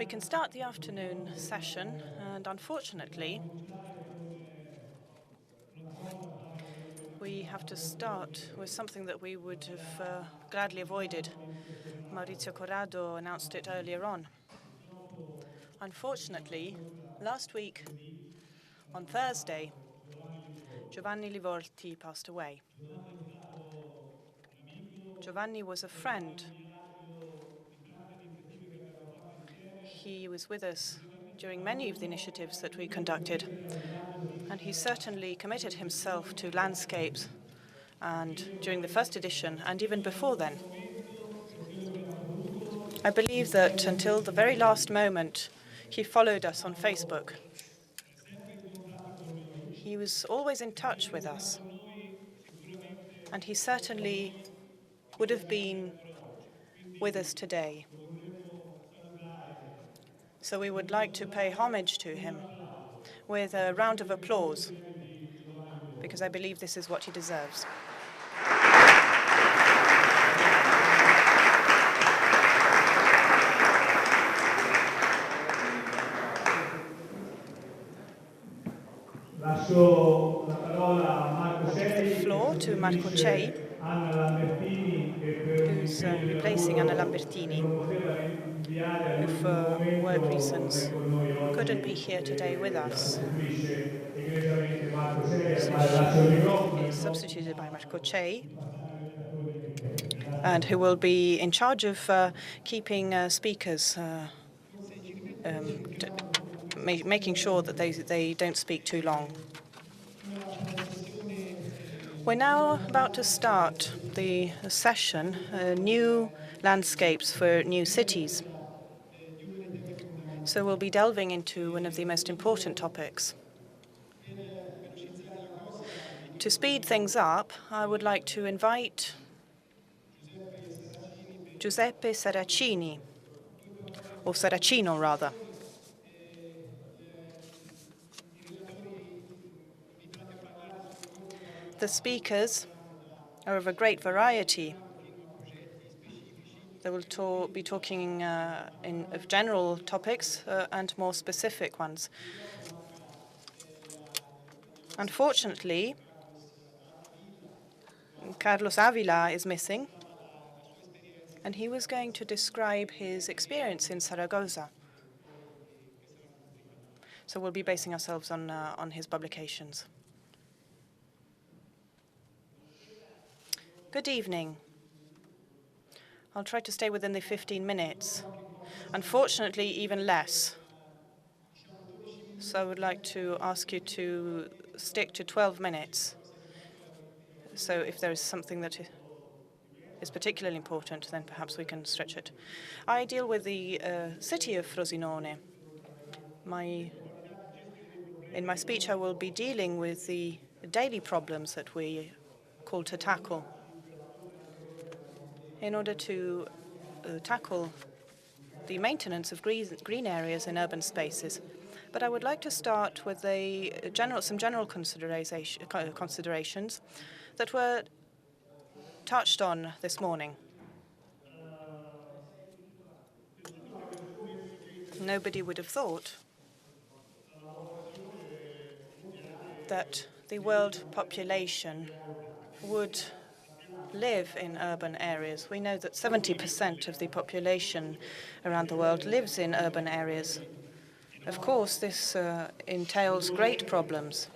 We can start the afternoon session, and unfortunately, we have to start with something that we would have gladly avoided. Maurizio Corrado announced it earlier on. Unfortunately, last week, on Thursday, Giovanni Livorti passed away. Giovanni was a friend. He was with us during many of the initiatives that we conducted, and he certainly committed himself to landscapes, and during the first edition, and even before then. I believe that until the very last moment, he followed us on Facebook. He was always in touch with us, and he certainly would have been with us today. So we would like to pay homage to him with a round of applause, because I believe this is what he deserves. The floor to Marco Cei, who's replacing Anna Lambertini, who for work reasons couldn't be here today with us. So she is substituted by Marco Cei, and who will be in charge of keeping speakers, making sure that they don't speak too long. We're now about to start the session, New Landscapes for New Cities. So we'll be delving into one of the most important topics. To speed things up, I would like to invite Giuseppe Saracini, or Saracino rather. The speakers are of a great variety. They will be talking of general topics and more specific ones. Unfortunately, Carlos Avila is missing, and he was going to describe his experience in Zaragoza. So we'll be basing ourselves on his publications. Good evening. I'll try to stay within the 15 minutes. Unfortunately, even less. So I would like to ask you to stick to 12 minutes. So if there is something that is particularly important, then perhaps we can stretch it. I deal with the city of Frosinone. In my speech, I will be dealing with the daily problems that we call to tackle in order to tackle the maintenance of green areas in urban spaces. But I would like to start with some general considerations that were touched on this morning. Nobody would have thought that the world population would live in urban areas. We know that 70% of the population around the world lives in urban areas. Of course, this entails great problems.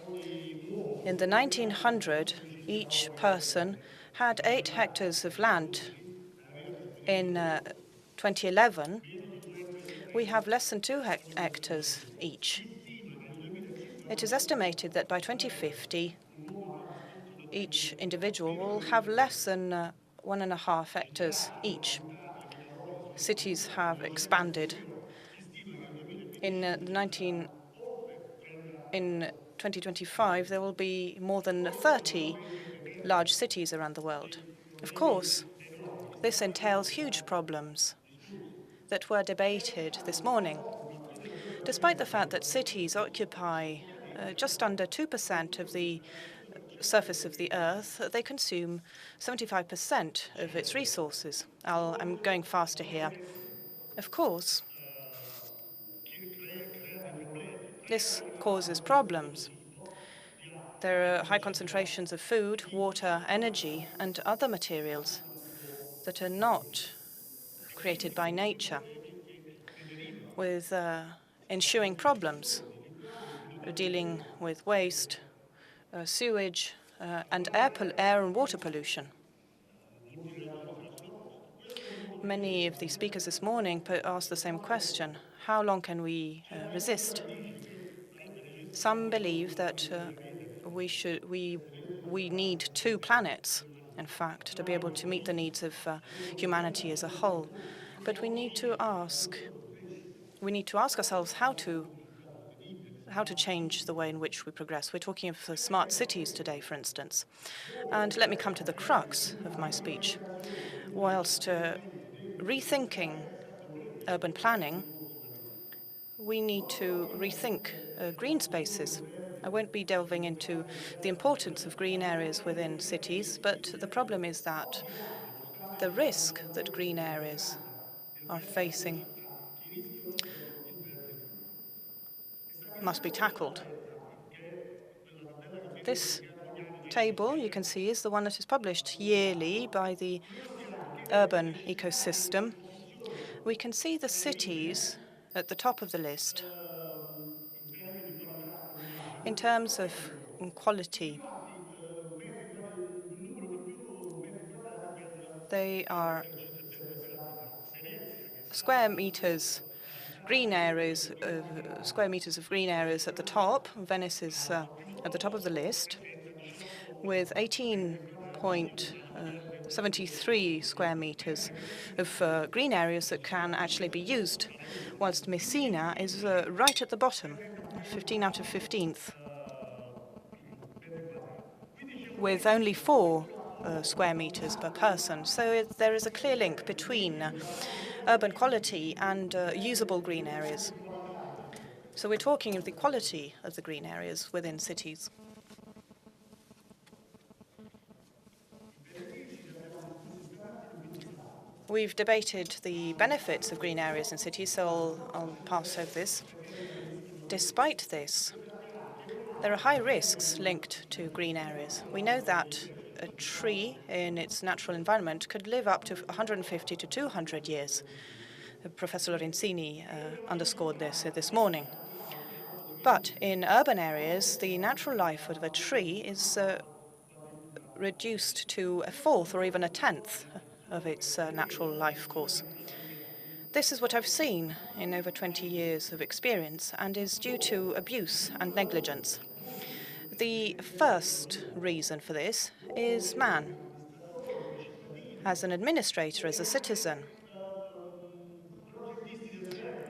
In the 1900s, each person had 8 hectares of land. In 2011, we have less than 2 hectares each. It is estimated that by 2050, each individual will have less than 1.5 hectares each. Cities have expanded. In 2025, there will be more than 30 large cities around the world. Of course, this entails huge problems that were debated this morning. Despite the fact that cities occupy just under 2% of the surface of the Earth, they consume 75% of its resources. I'm going faster here. Of course, This causes problems. There are high concentrations of food, water, energy, and other materials that are not created by nature, with ensuing problems dealing with waste, sewage, and air and water pollution. Many of the speakers this morning asked the same question: how long can we resist? Some believe that we need two planets, in fact, to be able to meet the needs of humanity as a whole. But we need to ask ourselves how to change the way in which we progress. We're talking of smart cities today, for instance. And let me come to the crux of my speech. Whilst rethinking urban planning, we need to rethink green spaces. I won't be delving into the importance of green areas within cities, but the problem is that the risk that green areas are facing must be tackled. This table, you can see, is the one that is published yearly by the urban ecosystem. We can see the cities at the top of the list. In terms of quality, they are square meters of green areas at the top. Venice is at the top of the list, with 18.73 square meters of green areas that can actually be used, whilst Messina is right at the bottom, 15 out of 15th, with only 4 square meters per person. So there is a clear link between urban quality and usable green areas. So we're talking of the quality of the green areas within cities. We've debated the benefits of green areas in cities, so I'll pass over this. Despite this, there are high risks linked to green areas. We know that a tree in its natural environment could live up to 150 to 200 years. Professor Lorenzini underscored this morning. But in urban areas, the natural life of a tree is reduced to a fourth or even a tenth of its natural life course. This is what I've seen in over 20 years of experience and is due to abuse and negligence. The first reason for this is man. As an administrator, as a citizen,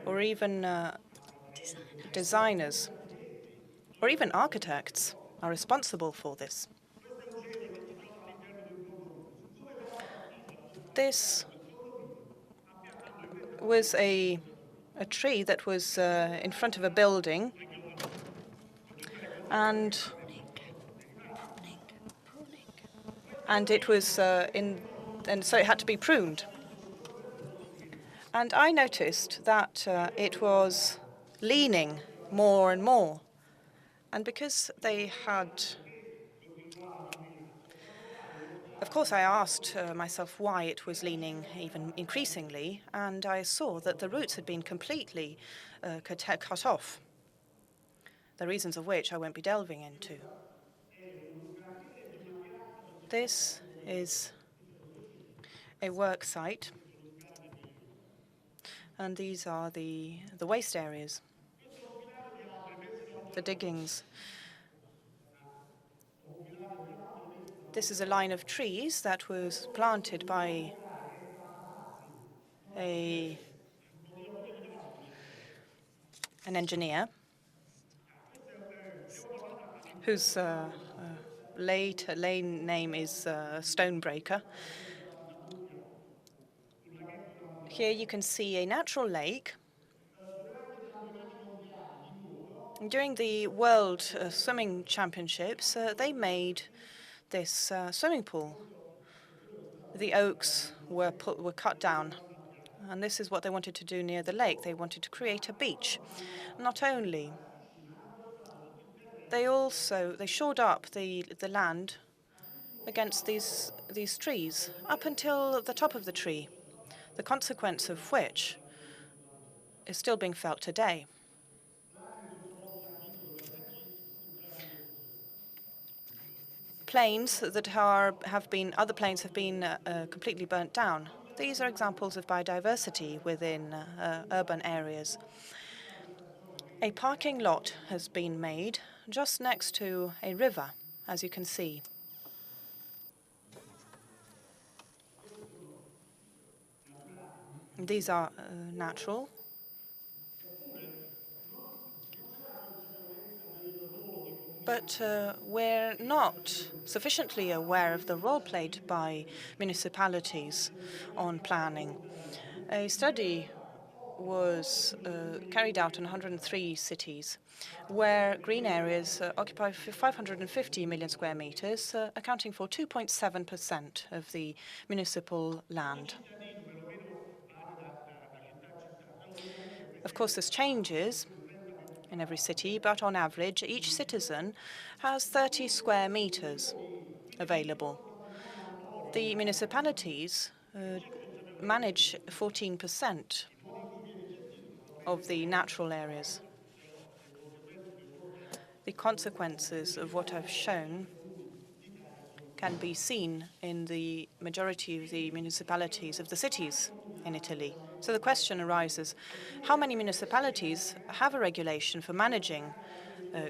or even designers, or even architects are responsible for this. This was a tree that was in front of a building, and it was and so it had to be pruned. And I noticed that it was leaning more and more. And because they had, of course, I asked myself why it was leaning even increasingly, and I saw that the roots had been completely cut off, the reasons of which I won't be delving into. This is a work site, and these are the waste areas, the diggings. This is a line of trees that was planted by an engineer whose lane name is Stonebreaker. Here you can see a natural lake. During the World Swimming Championships, they made this swimming pool. The oaks were cut down, and this is what they wanted to do near the lake. They wanted to create a beach. Not only they shored up the land against these trees up until the top of the tree, the consequence of which is still being felt today. Plains that other plains have been completely burnt down. These are examples of biodiversity within urban areas. A parking lot has been made just next to a river, as you can see. These are natural. But we're not sufficiently aware of the role played by municipalities on planning. A study was carried out in 103 cities, where green areas occupy 550 million square meters, accounting for 2.7% of the municipal land. Of course, this changes in every city, but on average, each citizen has 30 square meters available. The municipalities manage 14% of the natural areas. The consequences of what I've shown can be seen in the majority of the municipalities of the cities in Italy. So the question arises, how many municipalities have a regulation for managing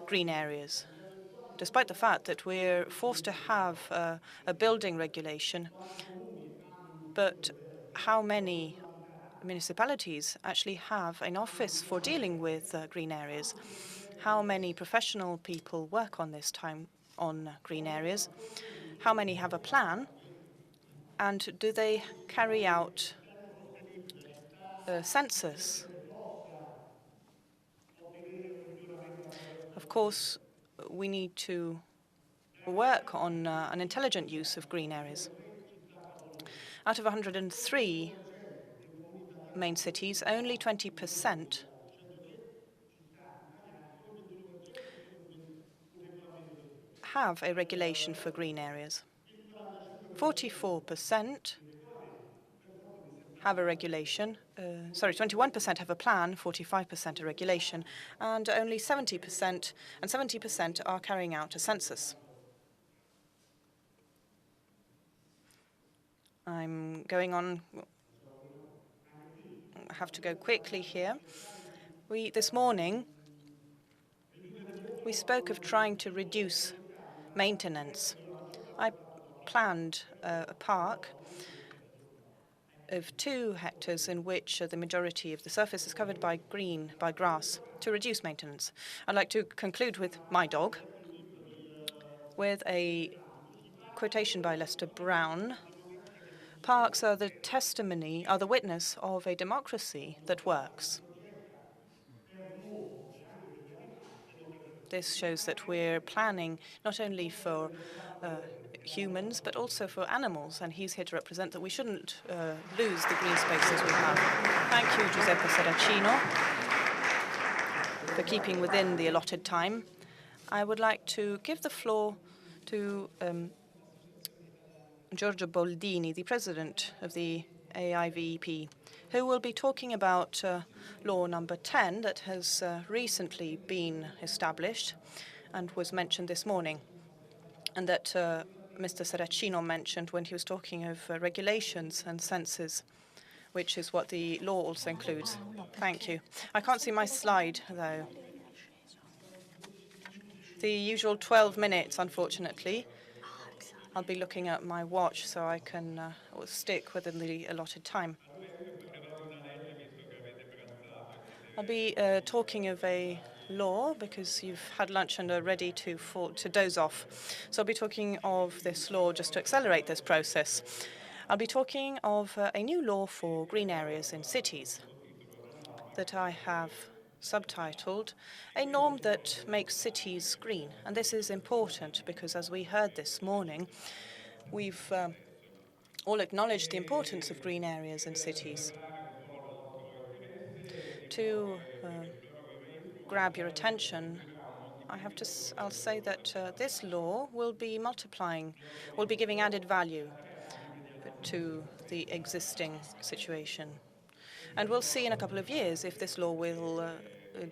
green areas, despite the fact that we're forced to have a building regulation? But how many municipalities actually have an office for dealing with green areas? How many professional people work on this time on green areas? How many have a plan? And do they carry out a census? Of course, we need to work on an intelligent use of green areas. Out of 103 main cities, only 20% have a regulation for green areas. 44% have a regulation. 21% have a plan, 45% a regulation, and only 70% are carrying out a census. I'm going on. I have to go quickly here. This morning, we spoke of trying to reduce maintenance. I planned a park of 2 hectares in which the majority of the surface is covered by grass, to reduce maintenance. I'd like to conclude with my dog, with a quotation by Lester Brown. Parks are the witness of a democracy that works. This shows that we're planning not only for humans, but also for animals, and he's here to represent that we shouldn't lose the green spaces we have. Thank you, Giuseppe Serracino, for keeping within the allotted time. I would like to give the floor to Giorgio Boldini, the president of the AIVEP, who will be talking about law number 10 that has recently been established and was mentioned this morning, and that Mr. Serracino mentioned when he was talking of regulations and census, which is what the law also includes. Thank you. I can't see my slide, though. The usual 12 minutes, unfortunately. I'll be looking at my watch so I can stick within the allotted time. I'll be talking of a law because you've had lunch and are ready to doze off. So I'll be talking of this law just to accelerate this process. I'll be talking of a new law for green areas in cities that I have subtitled A Norm That Makes Cities Green. And this is important because, as we heard this morning, we've all acknowledged the importance of green areas in cities. To grab your attention, I'll say that this law will be giving added value to the existing situation. And we'll see in a couple of years if this law will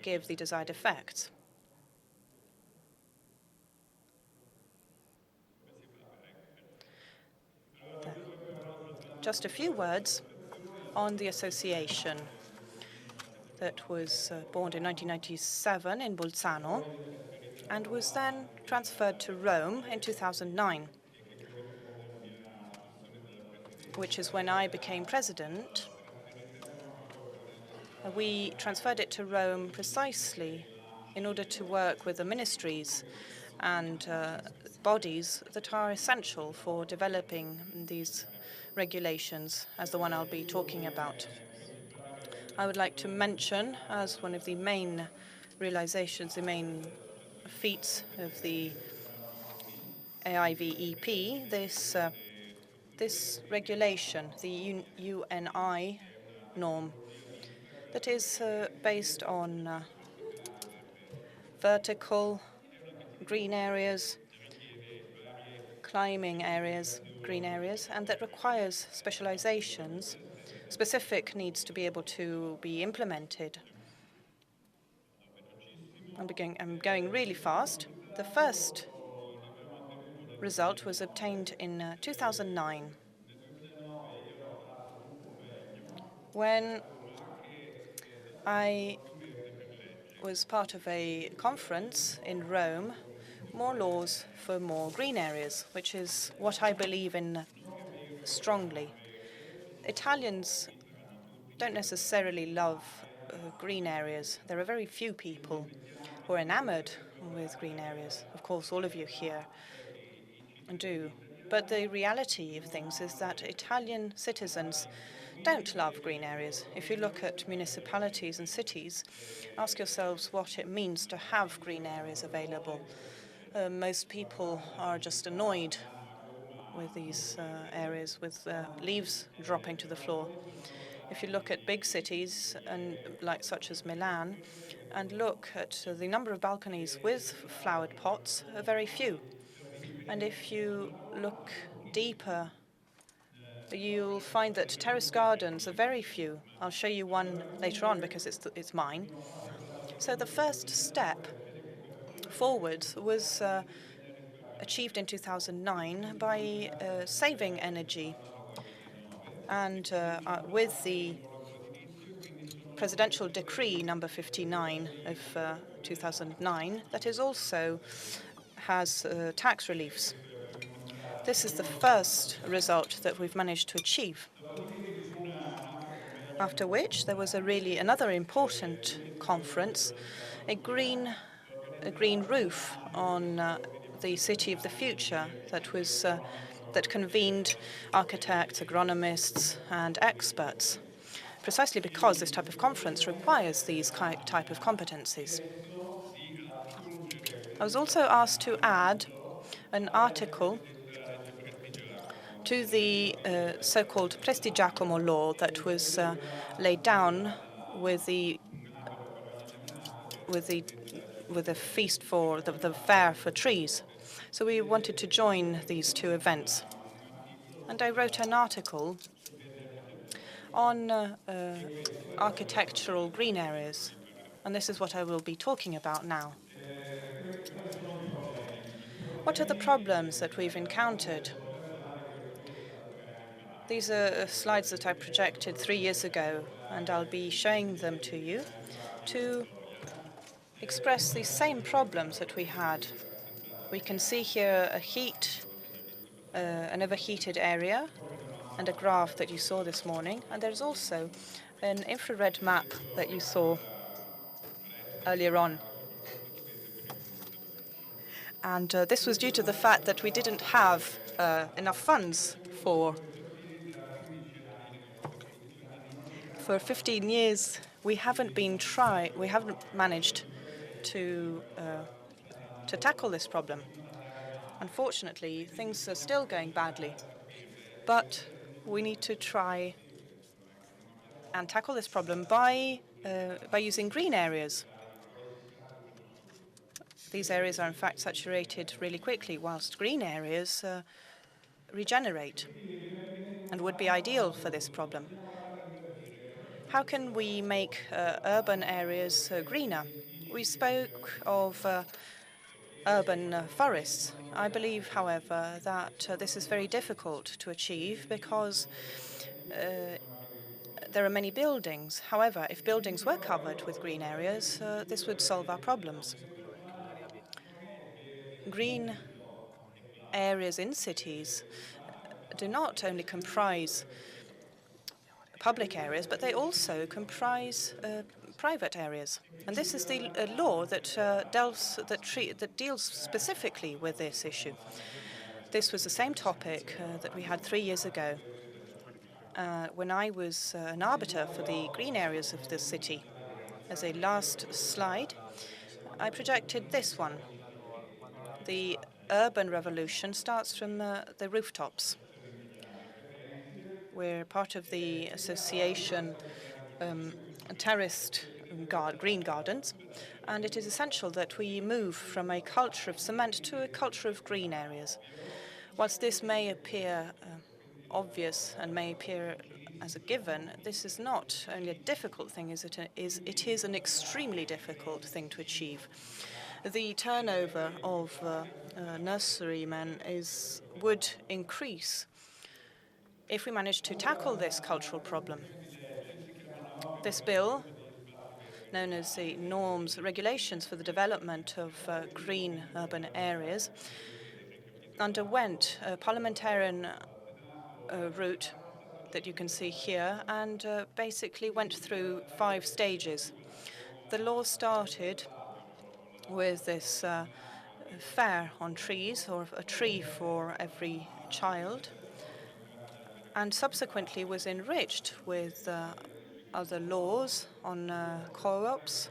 give the desired effects. Just a few words on the association that was born in 1997 in Bolzano and was then transferred to Rome in 2009, which is when I became president. We transferred it to Rome precisely in order to work with the ministries and bodies that are essential for developing these regulations, as the one I'll be talking about. I would like to mention, as one of the main realizations, the main feats of the AIVEP, this regulation, the UNI norm, that is based on vertical green areas, climbing areas, green areas, and that requires specializations. Specific needs to be able to be implemented. I'm going really fast. The first result was obtained in 2009, when I was part of a conference in Rome, More Laws for More Green Areas, which is what I believe in strongly. Italians don't necessarily love green areas. There are very few people who are enamored with green areas. Of course, all of you here do. But the reality of things is that Italian citizens don't love green areas. If you look at municipalities and cities, ask yourselves what it means to have green areas available. Most people are just annoyed with these areas, with leaves dropping to the floor. If you look at big cities, such as Milan, and look at the number of balconies with flowered pots, are very few. And if you look deeper, you'll find that terrace gardens are very few. I'll show you one later on because it's mine. So the first step forward was achieved in 2009 by saving energy. And with the presidential decree number 59 of 2009, that is also has tax reliefs. This is the first result that we've managed to achieve. After which, there was another important conference, a green roof on the city of the future that convened architects, agronomists, and experts, precisely because this type of conference requires these type of competencies. I was also asked to add an article to the so-called Prestigiacomo law that was laid down with the feast for the fair for trees. So we wanted to join these two events. And I wrote an article on architectural green areas. And this is what I will be talking about now. What are the problems that we've encountered? These are slides that I projected 3 years ago, and I'll be showing them to you to express the same problems that we had. We can see here an overheated area and a graph that you saw this morning. And there's also an infrared map that you saw earlier on. And this was due to the fact that we didn't have enough funds for 15 years. We haven't managed to tackle this problem. Unfortunately, things are still going badly. But we need to try and tackle this problem by using green areas. These areas are in fact saturated really quickly, whilst green areas regenerate and would be ideal for this problem. How can we make urban areas greener? We spoke of urban forests. I believe, however, that this is very difficult to achieve because there are many buildings. However, if buildings were covered with green areas, this would solve our problems. Green areas in cities do not only comprise public areas, but they also comprise private areas. And this is the law that deals specifically with this issue. This was the same topic that we had 3 years ago when I was an arbiter for the green areas of the city. As a last slide, I projected this one. The urban revolution starts from the rooftops. We're part of the association Terraced Green Gardens, and it is essential that we move from a culture of cement to a culture of green areas. Whilst this may appear obvious and may appear as a given, this is not only a difficult thing, it is an extremely difficult thing to achieve. The turnover of nurserymen would increase if we manage to tackle this cultural problem. This bill, known as the Norms Regulations for the Development of Green Urban Areas, underwent a parliamentarian route that you can see here and basically went through 5 stages. The law started with this fair on trees, or a tree for every child, and subsequently was enriched with other laws on co-ops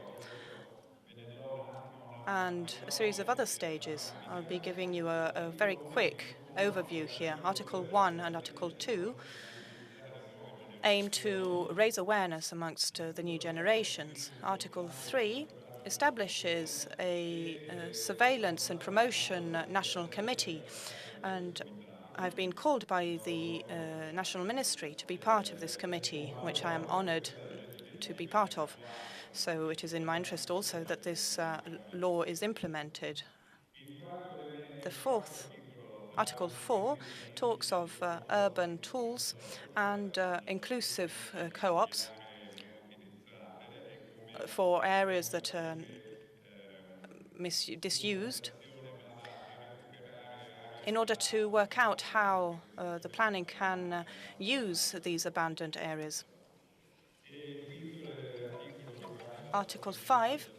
and a series of other stages. I'll be giving you a very quick overview here. Article 1 and Article 2 aim to raise awareness amongst the new generations. Article 3 establishes a surveillance and promotion national committee, and I've been called by the National Ministry to be part of this committee, which I am honored to be part of. So it is in my interest also that this law is implemented. The fourth, Article 4, talks of urban tools and inclusive co-ops for areas that are disused, in order to work out how the planning can use these abandoned areas. Article 5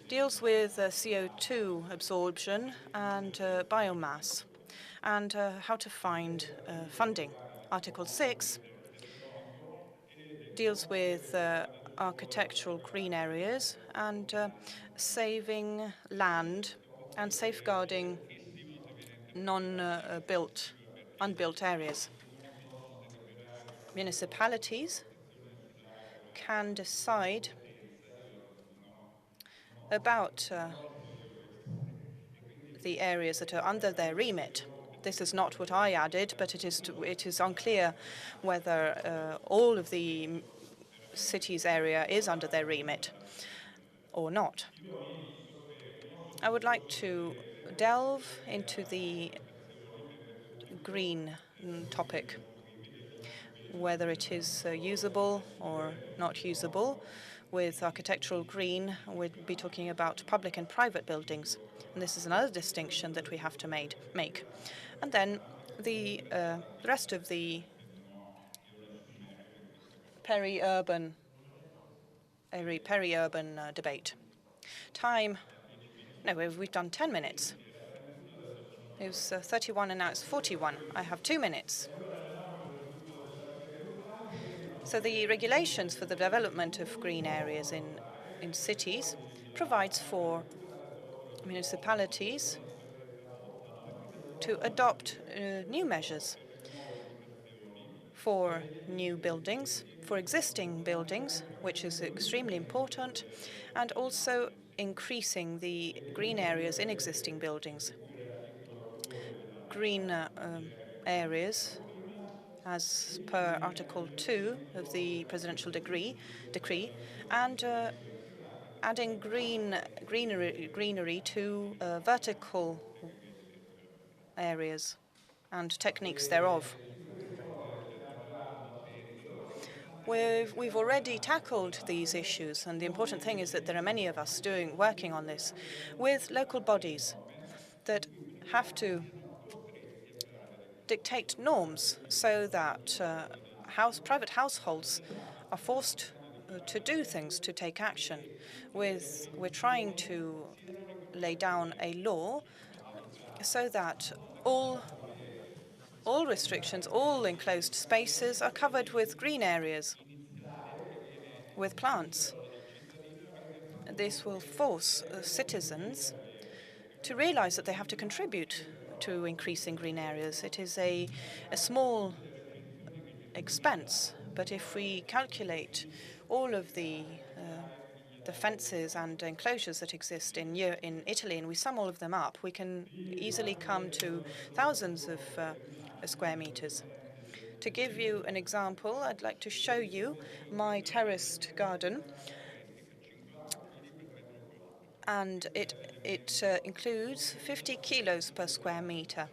deals with CO2 absorption and biomass and how to find funding. Article 6 deals with architectural green areas and saving land and safeguarding unbuilt areas. Municipalities can decide about the areas that are under their remit. This is not what I added, but it is unclear whether all of the city's area is under their remit or not. I would like to delve into the green topic, whether it is usable or not usable. With architectural green, we'd be talking about public and private buildings. And this is another distinction that we have to make. And then the rest of the peri-urban debate. Time. No, we've done 10 minutes. It was 31 and now it's 41. I have 2 minutes. So the regulations for the development of green areas in cities provides for municipalities to adopt new measures for new buildings, for existing buildings, which is extremely important, and also increasing the green areas in existing buildings. Green areas, as per Article 2 of the Presidential Decree, and adding greenery to vertical areas and techniques thereof. We've already tackled these issues, and the important thing is that there are many of us working on this with local bodies that have to dictate norms so that private households are forced to do things, to take action. We're trying to lay down a law so that all restrictions, all enclosed spaces are covered with green areas, with plants. This will force citizens to realize that they have to contribute to increasing green areas. It is a small expense, but if we calculate all of the fences and enclosures that exist in Italy, and we sum all of them up, we can easily come to thousands of square meters. To give you an example, I'd like to show you my terraced garden, and it includes 50 kilos per square meter.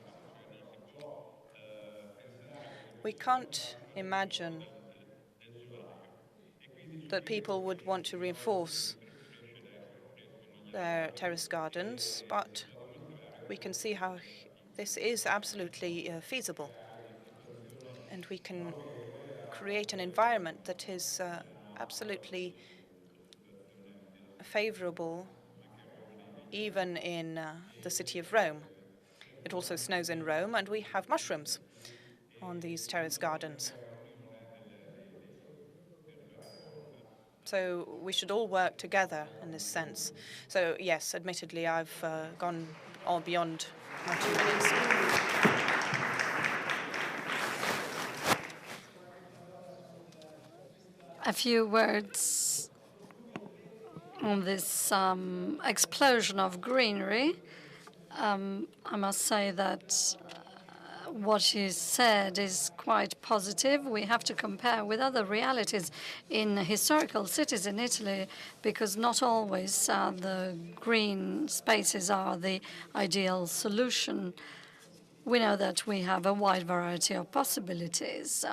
We can't imagine that people would want to reinforce their terrace gardens, but we can see how this is absolutely feasible. And we can create an environment that is absolutely favorable even in the city of Rome. It also snows in Rome, and we have mushrooms on these terrace gardens. So we should all work together in this sense. So yes, admittedly, I've gone on beyond my 2 minutes. A few words on this explosion of greenery. I must say that what you said is quite positive. We have to compare with other realities in historical cities in Italy, because not always the green spaces are the ideal solution. We know that we have a wide variety of possibilities.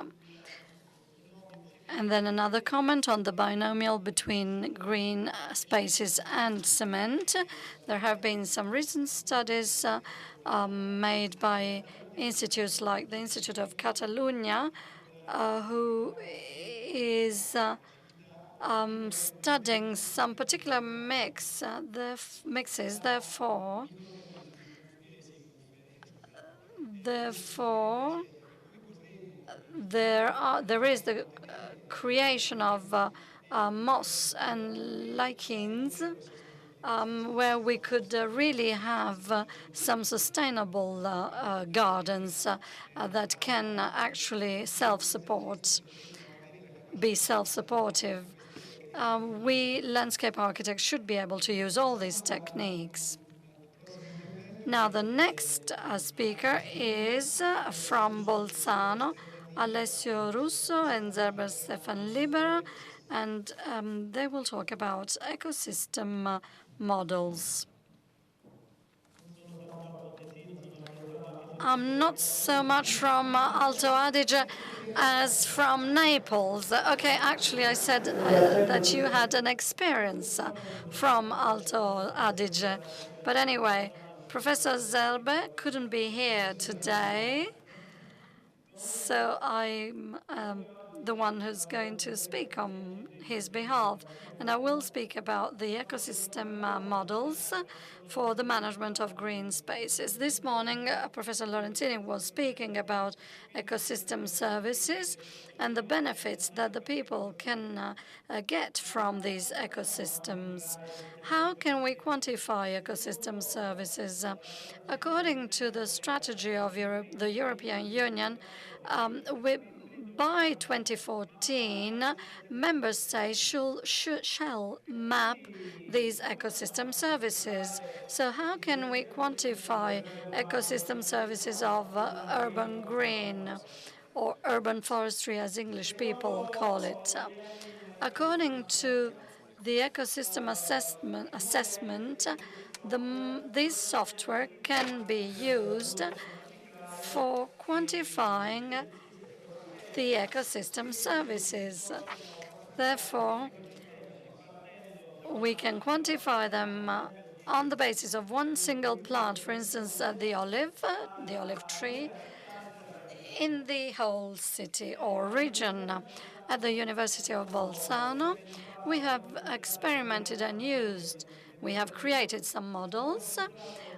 And then another comment on the binomial between green spaces and cement. There have been some recent studies made by institutes like the Institute of Catalonia, who is studying some particular mixes. Therefore, there is the creation of moss and lichens, where we could really have some sustainable gardens that can actually be self-supportive. We landscape architects should be able to use all these techniques. Now, the next speaker is from Bolzano, Alessio Russo and Zerber Stefan Libera, and they will talk about ecosystem models. I'm not so much from Alto Adige as from Naples. Okay, actually, I said that you had an experience from Alto Adige. But anyway, Professor Zerbe couldn't be here today, so I'm the one who's going to speak on his behalf. And I will speak about the ecosystem models for the management of green spaces. This morning, Professor Lorenzini was speaking about ecosystem services and the benefits that the people can get from these ecosystems. How can we quantify ecosystem services? According to the strategy of the European Union, by 2014, member states shall map these ecosystem services. So how can we quantify ecosystem services of urban green or urban forestry, as English people call it? According to the ecosystem assessment, this software can be used for quantifying the ecosystem services. Therefore, we can quantify them on the basis of one single plant, for instance, the olive tree, in the whole city or region. At the University of Bolzano, we have experimented and we have created some models.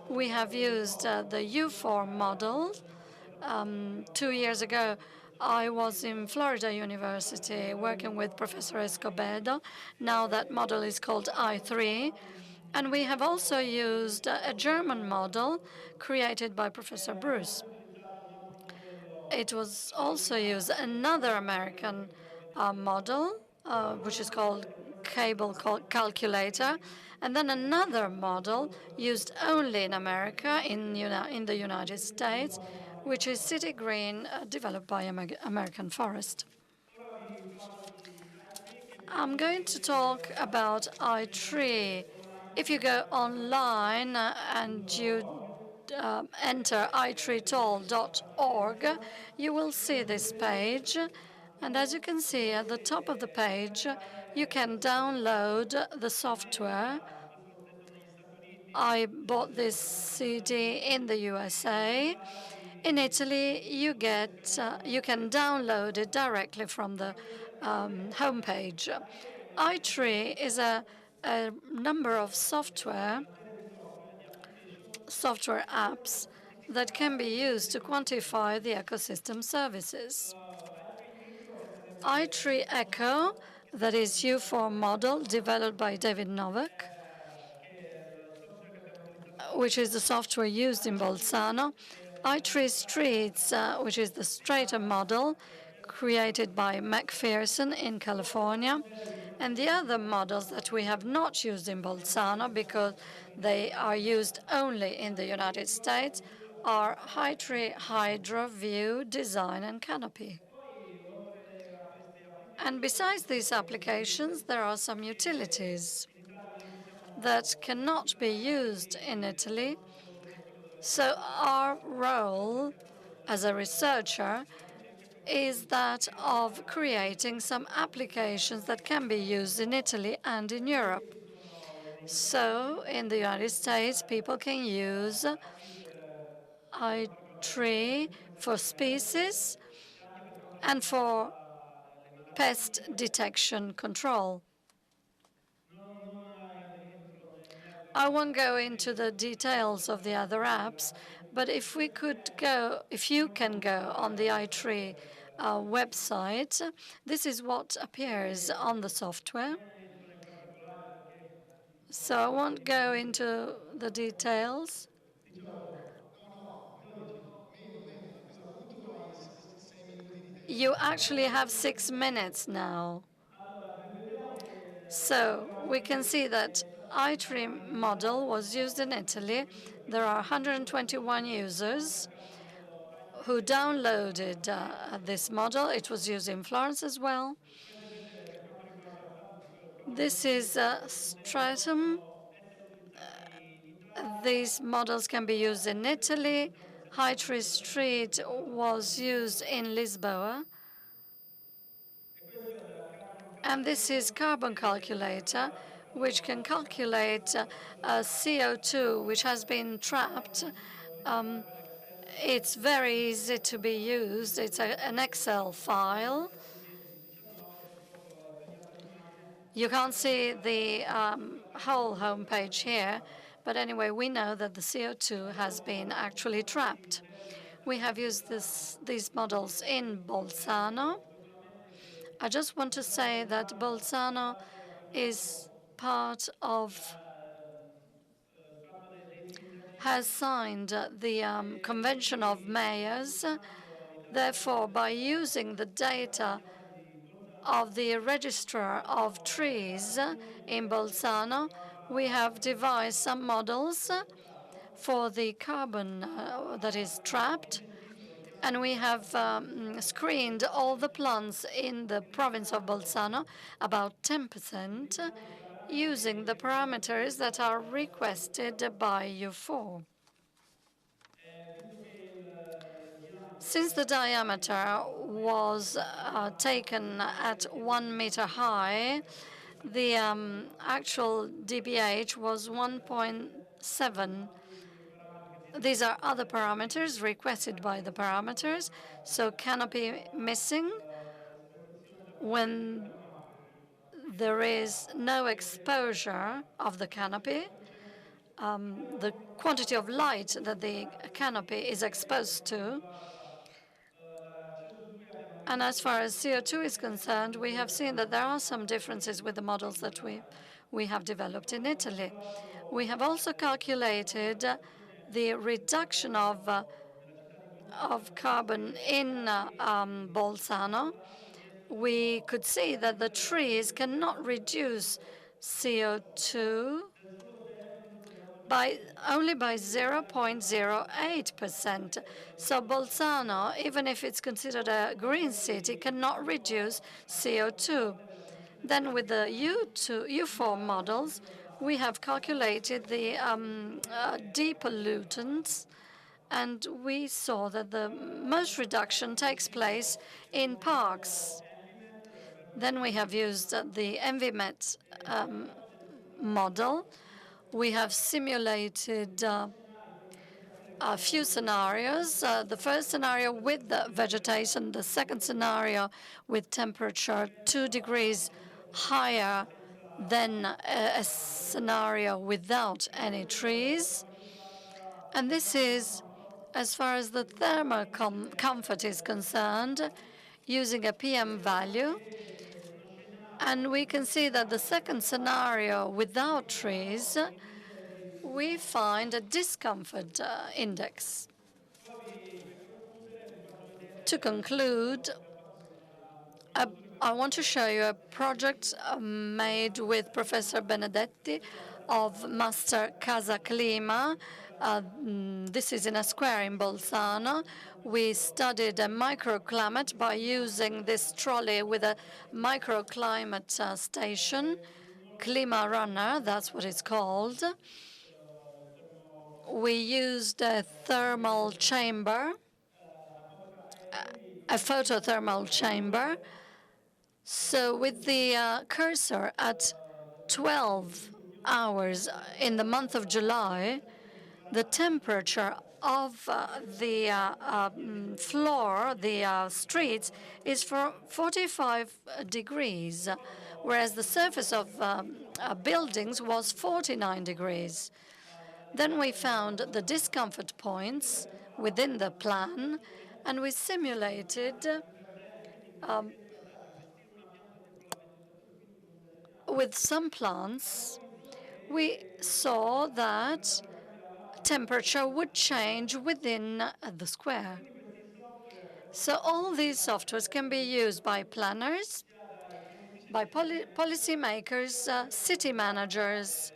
We have used the U4 model. 2 years ago, I was in Florida University working with Professor Escobedo. Now that model is called I3. And we have also used a German model created by Professor Bruce. It was also used another American model, which is called cable calculator, and then another model used only in America, in the United States, which is City Green, developed by American Forest. I'm going to talk about iTree. If you go online and you enter itreetool.org, you will see this page. And as you can see at the top of the page, you can download the software. I bought this CD in the USA. In Italy, you can download it directly from the homepage. iTree is a number of software apps that can be used to quantify the ecosystem services. iTree Echo, that is U4 model developed by David Novak, which is the software used in Bolzano. iTree Streets, which is the strata model created by McPherson in California. And the other models that we have not used in Bolzano because they are used only in the United States are iTree Hydro, View, Design, and Canopy. And besides these applications, there are some utilities that cannot be used in Italy. So our role as a researcher is that of creating some applications that can be used in Italy and in Europe. So in the United States, people can use iTree for species and for pest detection control. I won't go into the details of the other apps, but if you can go on the iTree website, this is what appears on the software. So I won't go into the details. You actually have 6 minutes now. So we can see that iTree model was used in Italy. There are 121 users who downloaded this model. It was used in Florence as well. This is Stratum. These models can be used in Italy. iTree Street was used in Lisboa. And this is Carbon Calculator, which can calculate CO2, which has been trapped. It's very easy to be used. It's an Excel file. You can't see the whole homepage here, but anyway, we know that the CO2 has been actually trapped. We have used these models in Bolzano. I just want to say that Bolzano is has signed the Convention of Mayors, Therefore, by using the data of the Registrar of Trees in Bolzano, we have devised some models for the carbon that is trapped, and we have screened all the plants in the province of Bolzano, about 10%, using the parameters that are requested by U4. Since the diameter was taken at 1 meter high, the actual dBH was 1.7. These are other parameters requested by the parameters. So canopy missing, when there is no exposure of the canopy, the quantity of light that the canopy is exposed to. And as far as CO2 is concerned, we have seen that there are some differences with the models that we have developed in Italy. We have also calculated the reduction of carbon in Bolzano. We could see that the trees cannot reduce CO2 only by 0.08%. So Bolzano, even if it's considered a green city, cannot reduce CO2. Then with the U4 models, we have calculated the depollutants, and we saw that the most reduction takes place in parks. Then we have used the ENVIMET model. We have simulated a few scenarios. The first scenario with the vegetation, the second scenario with temperature 2 degrees higher than a scenario without any trees. And this is, as far as the thermal comfort is concerned, using a PM value. And we can see that the second scenario without trees, we find a discomfort index. To conclude, I want to show you a project made with Professor Benedetti of Master Casa Clima. This is in a square in Bolzano. We studied a microclimate by using this trolley with a microclimate station, Clima Runner, that's what it's called. We used a thermal chamber, a photothermal chamber. So with the cursor at 12 hours in the month of July, the temperature of the floor, the streets, is for 45 degrees, whereas the surface of buildings was 49 degrees. Then we found the discomfort points within the plan, and we simulated with some plants. We saw that temperature would change within the square. So all these softwares can be used by planners, by policymakers, city managers,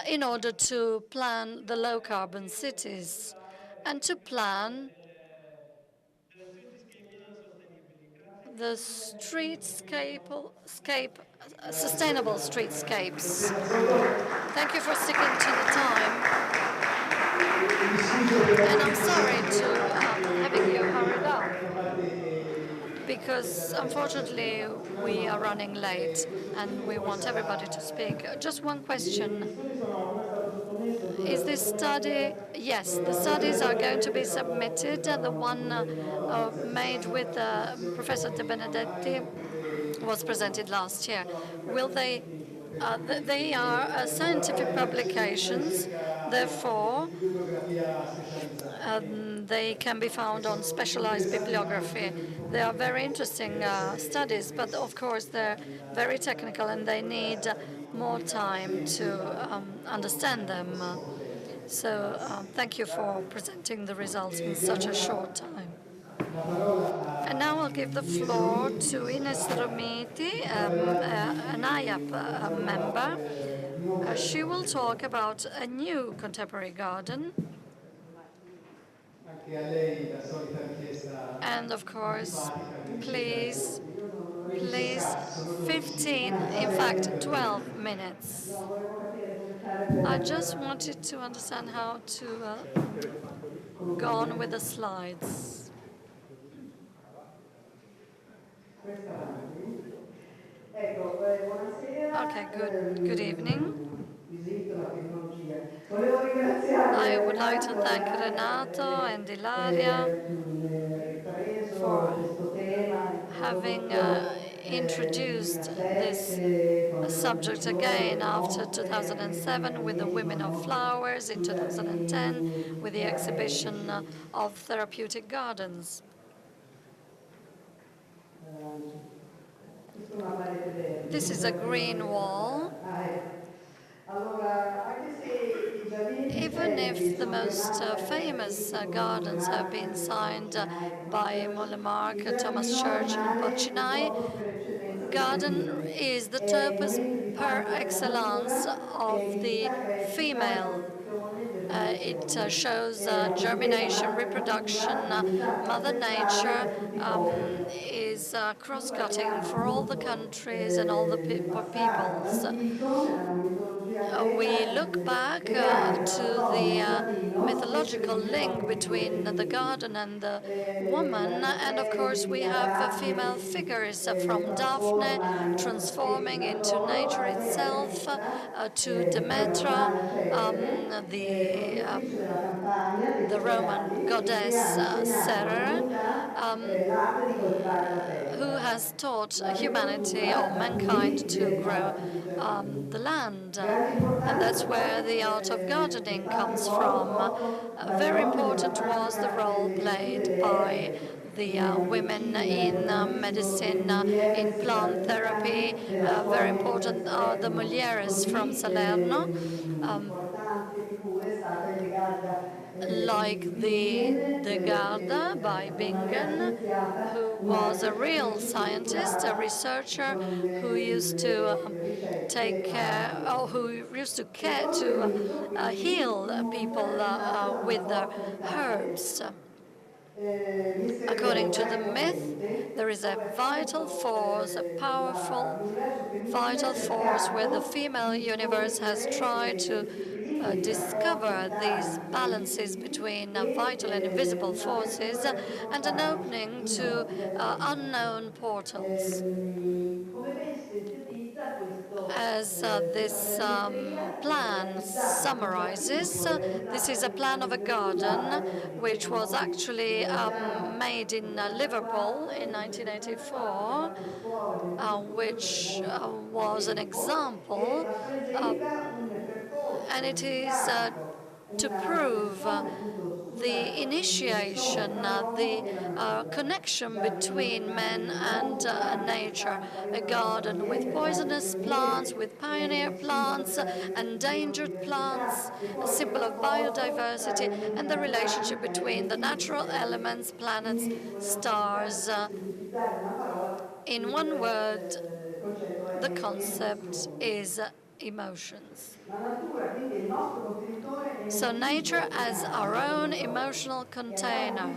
in order to plan the low-carbon cities and to plan the sustainable streetscapes. Thank you for sticking to the time. And I'm sorry to having you hurried up, because unfortunately we are running late and we want everybody to speak. Just one question. Is this study? Yes, the studies are going to be submitted. The one made with Professor De Benedetti was presented last year. Will they? They are scientific publications, therefore they can be found on specialized bibliography. They are very interesting studies, but of course they're very technical and they need more time to understand them. So thank you for presenting the results in such a short time. And now I'll give the floor to Ines Romiti, an IAP member. She will talk about a new contemporary garden. And of course, please, 15, in fact, 12 minutes. I just wanted to understand how to go on with the slides. Okay, good evening. I would like to thank Renato and Ilaria for having introduced this subject again after 2007 with the Women of Flowers, in 2010 with the exhibition of therapeutic gardens. This is a green wall. Even if the most famous gardens have been signed by Molemark, Thomas Church and Poccinai, garden is the topos par excellence of the female. It shows germination, reproduction. Mother Nature is cross-cutting for all the countries and all the peoples. We look back to the mythological link between the garden and the woman, and of course we have female figures from Daphne transforming into nature itself, to Demetra, the Roman goddess Ceres, who has taught humanity or mankind to grow the land. And that's where the art of gardening comes from. Very important was the role played by the women in medicine, in plant therapy. Very important are the Mulieres from Salerno, like the Garda by Bingen, who was a real scientist, a researcher who used to take care, or who used to care to heal people with the herbs. According to the myth, there is a vital force, a powerful vital force where the female universe has tried to discover these balances between vital and invisible forces and an opening to unknown portals. As this plan summarizes, this is a plan of a garden which was actually made in Liverpool in 1984, which was an example, and it is to prove the initiation, the connection between man and nature. A garden with poisonous plants, with pioneer plants, endangered plants, a symbol of biodiversity, and the relationship between the natural elements, planets, stars. In one word, the concept is emotions. So nature as our own emotional container,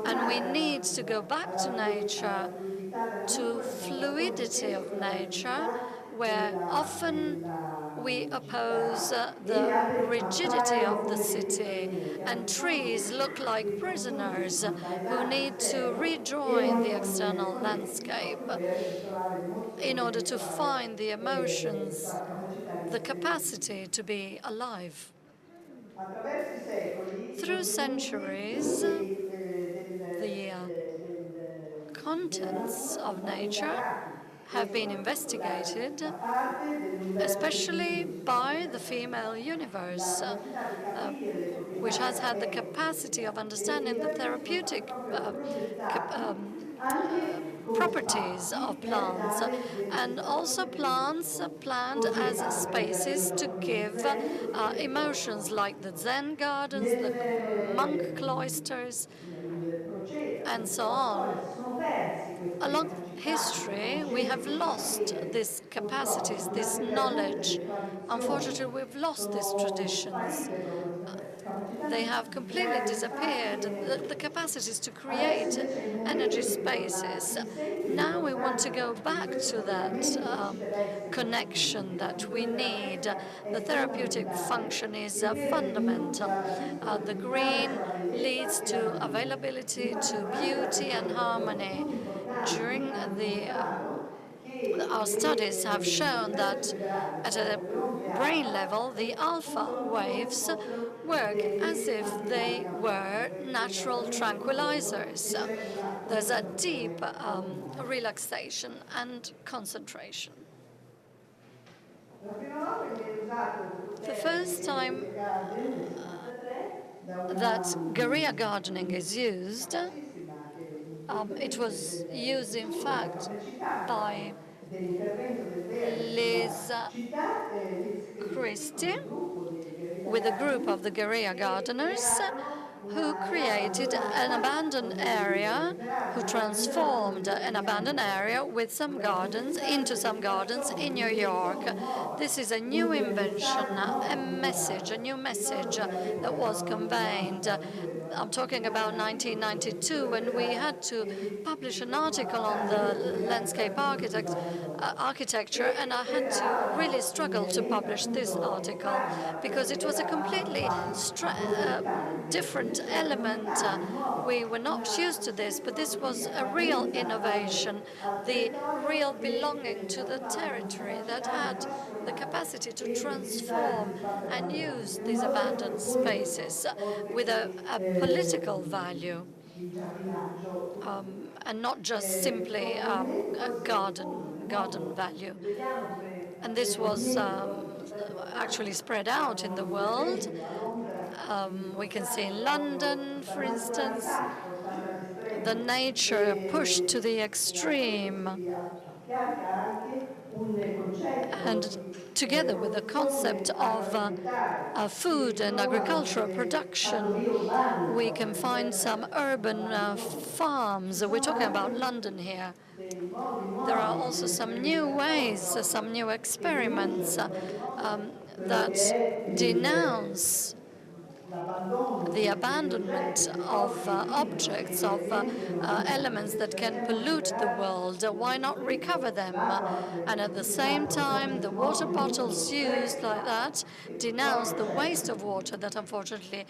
and we need to go back to nature, to fluidity of nature, where often we oppose the rigidity of the city, and trees look like prisoners who need to rejoin the external landscape in order to find the emotions, the capacity to be alive. Through centuries, the contents of nature have been investigated, especially by the female universe, which has had the capacity of understanding the therapeutic properties of plants, and also plants planted as spaces to give emotions, like the Zen gardens, the monk cloisters. and so on. Along history, we have lost these capacities, this knowledge. Unfortunately, we've lost these traditions. They have completely disappeared, the capacities to create energy spaces. Now we want to go back to that connection that we need. The therapeutic function is fundamental. The green leads to availability, to beauty and harmony. During our studies have shown that at a brain level, the alpha waves work as if they were natural tranquilizers. There's a deep relaxation and concentration. The first time that guerrilla gardening is used, it was used, in fact, by Liz Christie with a group of the guerrilla gardeners who created an abandoned area, who transformed an abandoned area with some gardens into some gardens in New York. This is a new invention, a new message that was conveyed. I'm talking about 1992, when we had to publish an article on the landscape architecture, and I had to really struggle to publish this article because it was a completely different element. We were not used to this, but this was a real innovation, the real belonging to the territory that had the capacity to transform and use these abandoned spaces with a political value, and not just simply a garden value. And this was actually spread out in the world. We can see in London, for instance, the nature pushed to the extreme, and together with the concept of food and agricultural production, we can find some urban farms. We're talking about London here. There are also some new ways, some new experiments that denounce the abandonment of objects, of elements that can pollute the world. Why not recover them? And at the same time, the water bottles used like that denounce the waste of water that unfortunately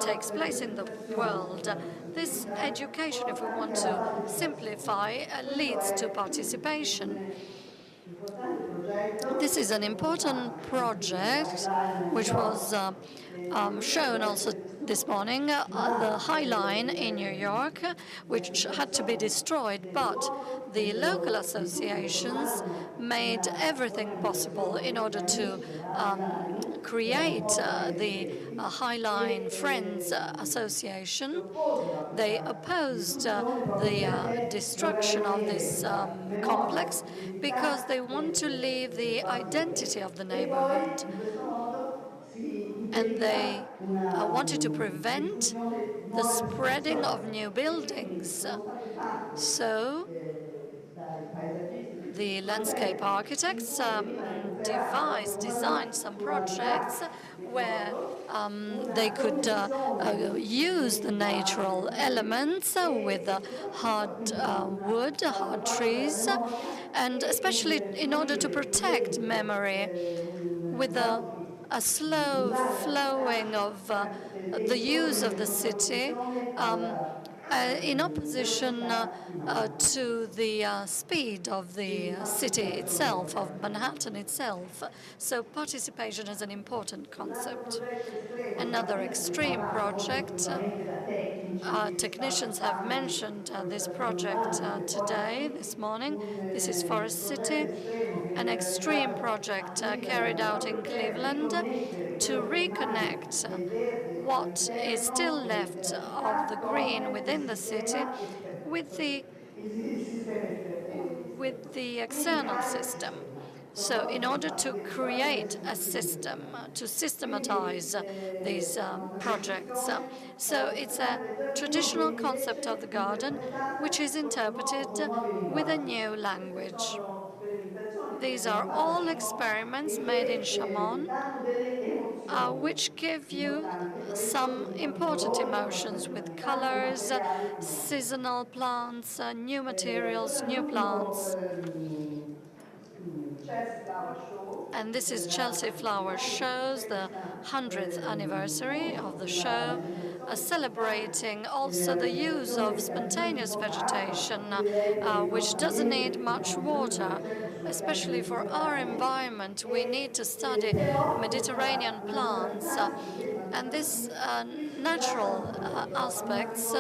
takes place in the world. This education, if we want to simplify, leads to participation. This is an important project which was shown also this morning, the High Line in New York, which had to be destroyed, but the local associations made everything possible in order to create the High Line Friends Association. They opposed the destruction of this complex because they want to leave the identity of the neighborhood. And they wanted to prevent the spreading of new buildings. So the landscape architects designed some projects where they could use the natural elements with hard wood, hard trees, and especially in order to protect memory with a slow flowing of the use of the city in opposition to the speed of the city itself, of Manhattan itself. So participation is an important concept. Another extreme project, technicians have mentioned this project today, this morning. This is Forest City, an extreme project carried out in Cleveland to reconnect what is still left of the green within the city with the external system. So in order to create a system, to systematize these projects, so it's a traditional concept of the garden which is interpreted with a new language. These are all experiments made in Chamon, which give you some important emotions with colors, seasonal plants, new materials, new plants. And this is Chelsea Flower Shows, the 100th anniversary of the show, celebrating also the use of spontaneous vegetation, which doesn't need much water. Especially for our environment, we need to study Mediterranean plants. And these natural aspects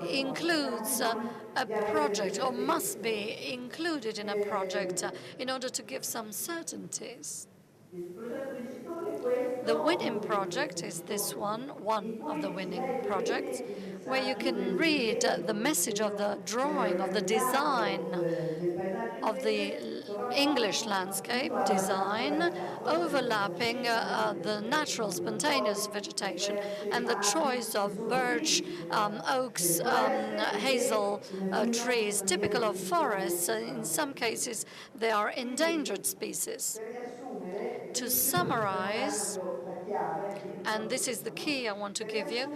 includes a project, or must be included in a project in order to give some certainties. The winning project is this one of the winning projects, where you can read the message of the drawing, of the design of the English landscape design, overlapping the natural spontaneous vegetation and the choice of birch, oaks, hazel trees, typical of forests. In some cases, they are endangered species. To summarize, and this is the key I want to give you,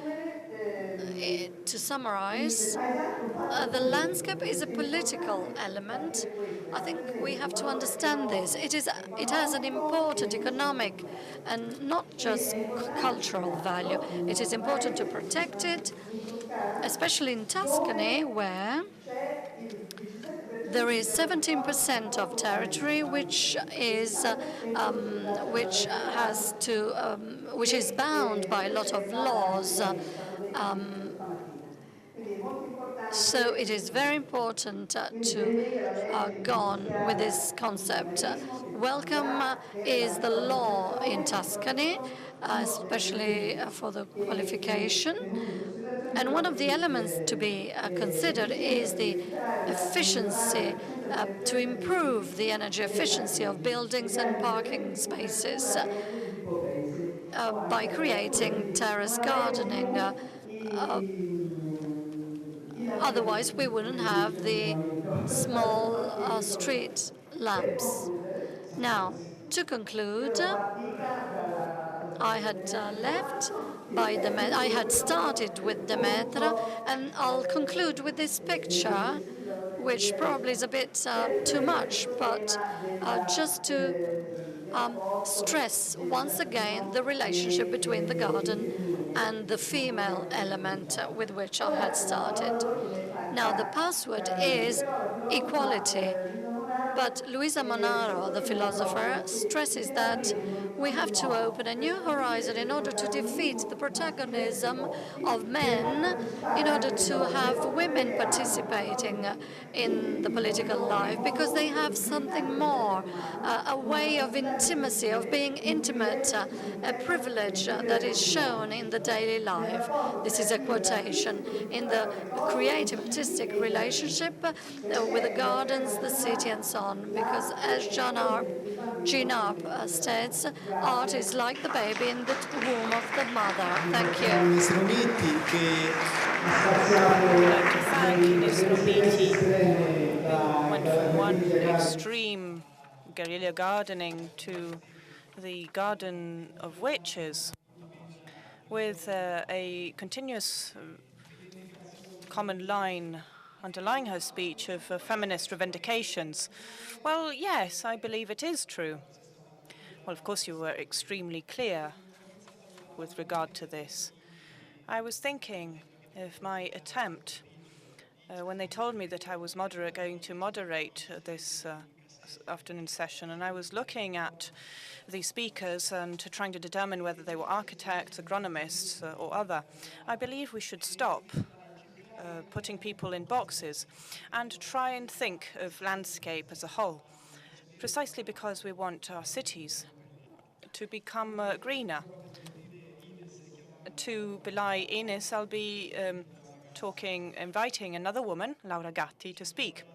to summarize, the landscape is a political element. I think we have to understand this. It has an important economic and not just cultural value. It is important to protect it, especially in Tuscany, where there is 17% of territory which is bound by a lot of laws. So it is very important to go on with this concept. Welcome is the law in Tuscany, especially for the qualification. And one of the elements to be considered is the efficiency, to improve the energy efficiency of buildings and parking spaces by creating terrace gardening. Otherwise, we wouldn't have the small street lamps. Now, to conclude, I had left by Demetra. I had started with Demetra, and I'll conclude with this picture, which probably is a bit too much, but just to stress once again the relationship between the garden and the female element with which I had started. Now, the password is equality. But Luisa Monaro, the philosopher, stresses that we have to open a new horizon in order to defeat the protagonism of men, in order to have women participating in the political life, because they have something more, a way of intimacy, of being intimate, a privilege that is shown in the daily life. This is a quotation. In the creative artistic relationship with the gardens, the city, and so on, because as Jean Arp states, art is like the baby in the womb of the mother. Thank you. I'd like to thank Mr. Romiti, who went from one extreme guerrilla gardening to the Garden of Witches, with a continuous common line underlying her speech of feminist revendications. Well, yes, I believe it is true. Well, of course, you were extremely clear with regard to this. I was thinking of my attempt when they told me that I was going to moderate this afternoon session, and I was looking at the speakers and trying to determine whether they were architects, agronomists, or other. I believe we should stop putting people in boxes and try and think of landscape as a whole, precisely because we want our cities to become greener. To belie Ines, I'll be inviting another woman, Laura Gatti, to speak.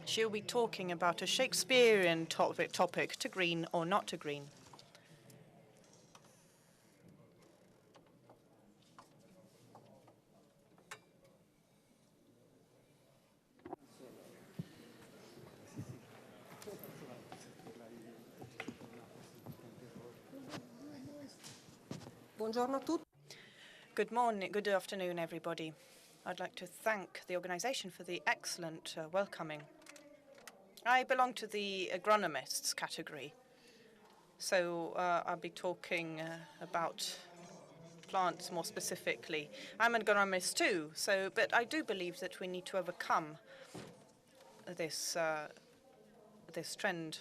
She'll be talking about a Shakespearean topic, to green or not to green. Buongiorno a tutti. Good morning, good afternoon, everybody. I'd like to thank the organization for the excellent welcoming. I belong to the agronomists category, so I'll be talking about plants more specifically. I'm an agronomist too, but I do believe that we need to overcome this this trend.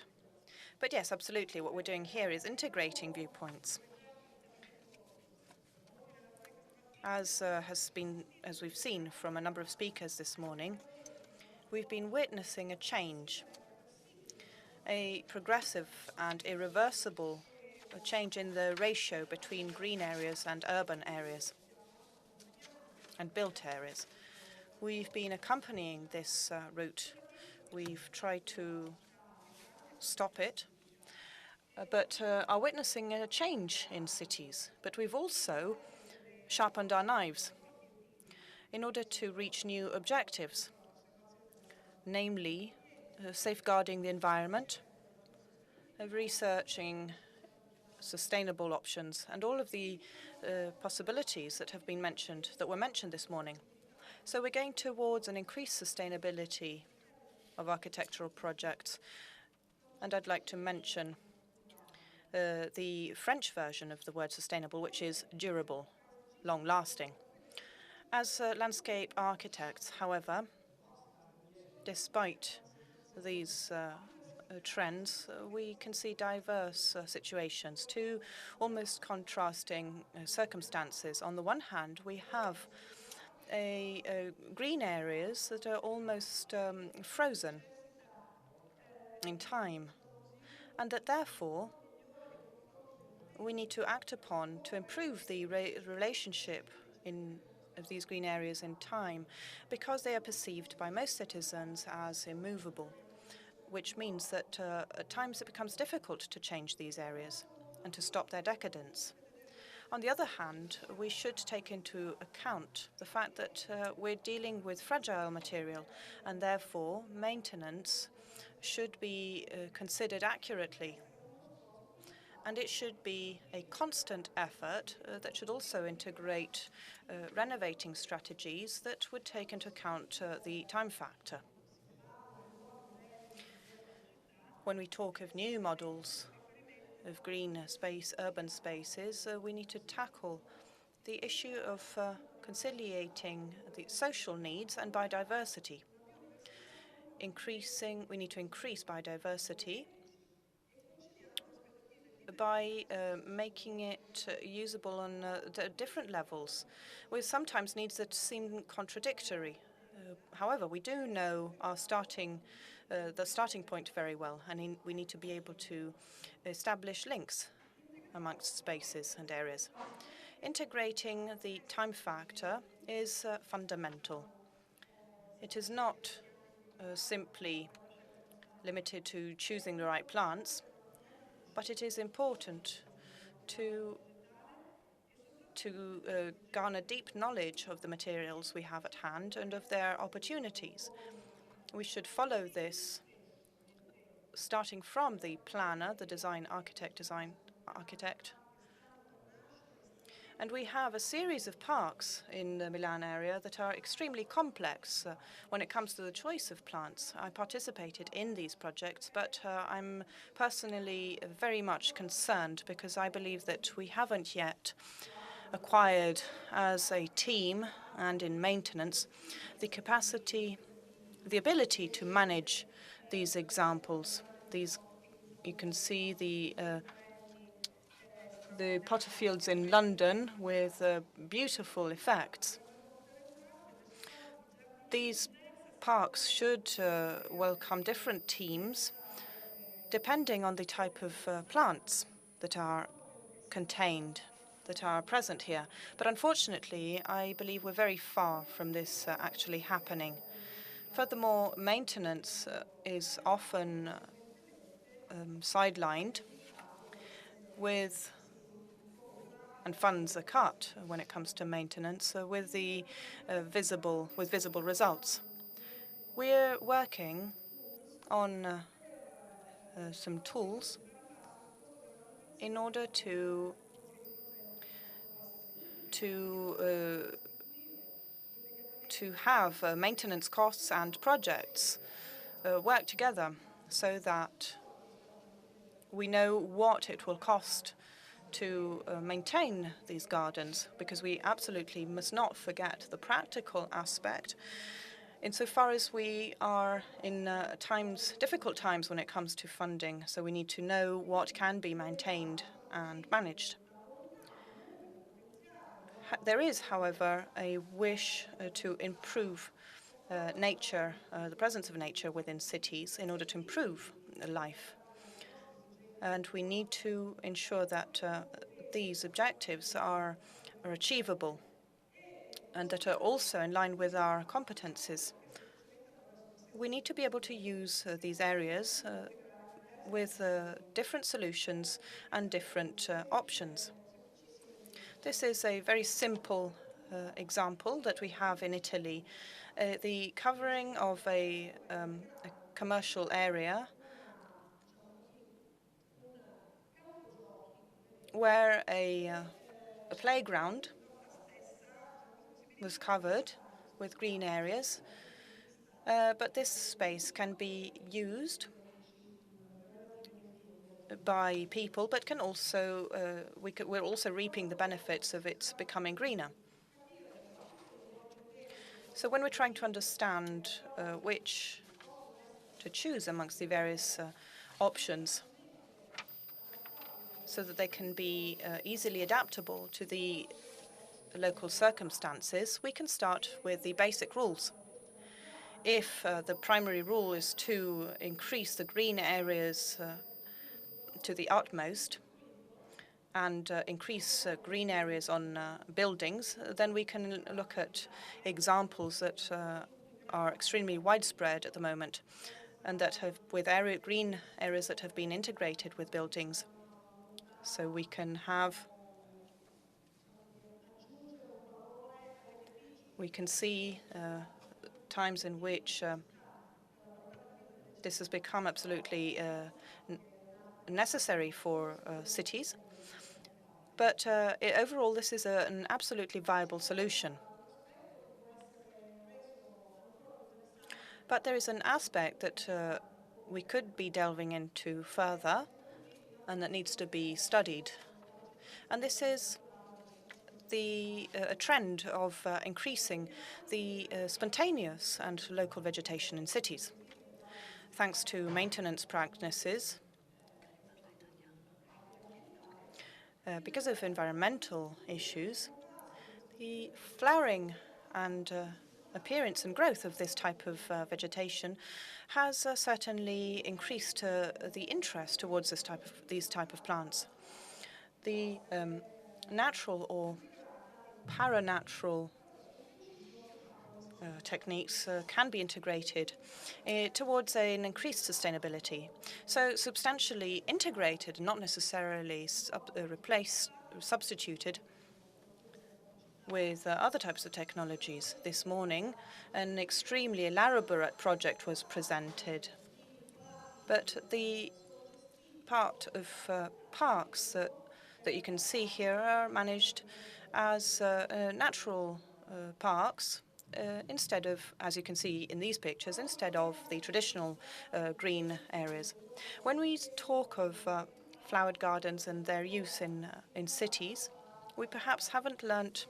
But yes, absolutely, what we're doing here is integrating viewpoints. As we've seen from a number of speakers this morning, we've been witnessing a change, a progressive and irreversible change in the ratio between green areas and urban areas and built areas. We've been accompanying this route. We've tried to stop it, but are witnessing a change in cities. But we've also sharpened our knives in order to reach new objectives, namely safeguarding the environment, researching sustainable options, and all of the possibilities that were mentioned this morning. So we're going towards an increased sustainability of architectural projects, and I'd like to mention the French version of the word sustainable, which is durable, long-lasting. As landscape architects, however, despite these trends, we can see diverse situations, two almost contrasting circumstances. On the one hand, we have green areas that are almost frozen in time, and that therefore we need to act upon to improve the relationship of these green areas in time, because they are perceived by most citizens as immovable, which means that at times it becomes difficult to change these areas and to stop their decadence. On the other hand, we should take into account the fact that we're dealing with fragile material, and therefore maintenance should be considered accurately. And it should be a constant effort that should also integrate renovating strategies that would take into account the time factor. When we talk of new models of green space, urban spaces, we need to tackle the issue of conciliating the social needs and biodiversity. We need to increase biodiversity by making it usable on different levels, with sometimes needs that seem contradictory. However, we do know the starting point very well, and we need to be able to establish links amongst spaces and areas. Integrating the time factor is fundamental. It is not simply limited to choosing the right plants, but it is important to garner deep knowledge of the materials we have at hand and of their opportunities. We should follow this starting from the planner, the design architect. And we have a series of parks in the Milan area that are extremely complex when it comes to the choice of plants. I participated in these projects, but I'm personally very much concerned because I believe that we haven't yet acquired as a team and in maintenance the ability to manage these examples. You can see the potter fields in London with beautiful effects. These parks should welcome different teams depending on the type of plants that are contained, that are present here. But unfortunately, I believe we're very far from this actually happening. Furthermore, maintenance is often sidelined and funds are cut when it comes to maintenance with visible results. We're working on some tools in order to have maintenance costs and projects work together so that we know what it will cost to maintain these gardens, because we absolutely must not forget the practical aspect insofar as we are in difficult times when it comes to funding. So we need to know what can be maintained and managed. There is, however, a wish to improve nature, the presence of nature within cities in order to improve life. And we need to ensure that these objectives are achievable and that are also in line with our competences. We need to be able to use these areas with different solutions and different options. This is a very simple example that we have in Italy. The covering of a commercial area where a playground was covered with green areas, but this space can be used by people, but can also we're also reaping the benefits of its becoming greener. So when we're trying to understand which to choose amongst the various options, so that they can be easily adaptable to the local circumstances, we can start with the basic rules. If the primary rule is to increase the green areas to the utmost and increase green areas on buildings, then we can look at examples that are extremely widespread at the moment and that have green areas that have been integrated with buildings. So we can see times in which this has become absolutely necessary for cities. But overall, this is an absolutely viable solution. But there is an aspect that we could be delving into further and that needs to be studied. And this is a trend of increasing the spontaneous and local vegetation in cities. Thanks to maintenance practices, because of environmental issues, the flowering and appearance and growth of this type of vegetation has certainly increased the interest towards these type of plants. The natural or paranatural techniques can be integrated towards an increased sustainability. So substantially integrated, not necessarily substituted with other types of technologies. This morning, an extremely elaborate project was presented. But the part of parks that you can see here are managed as natural parks instead of, as you can see in these pictures, instead of the traditional green areas. When we talk of flowered gardens and their use in cities, we perhaps haven't learnt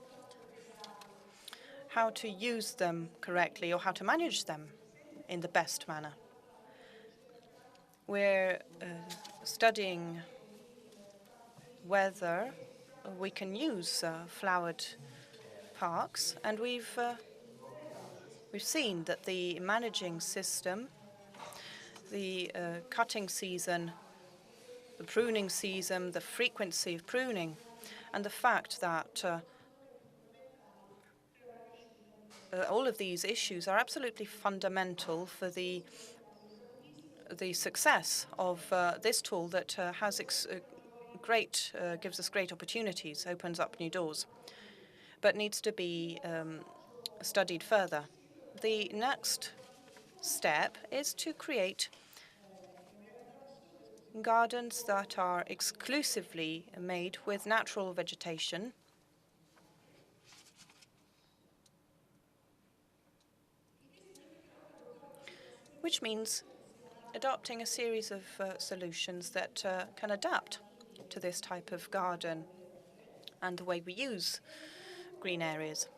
how to use them correctly or how to manage them in the best manner. We're studying whether we can use flowered parks, and we've seen that the managing system, the cutting season, the pruning season, the frequency of pruning, and the fact that all of these issues are absolutely fundamental for the success of this tool that gives us great opportunities, opens up new doors, but needs to be studied further. The next step is to create gardens that are exclusively made with natural vegetation, which means adopting a series of solutions that can adapt to this type of garden and the way we use green areas.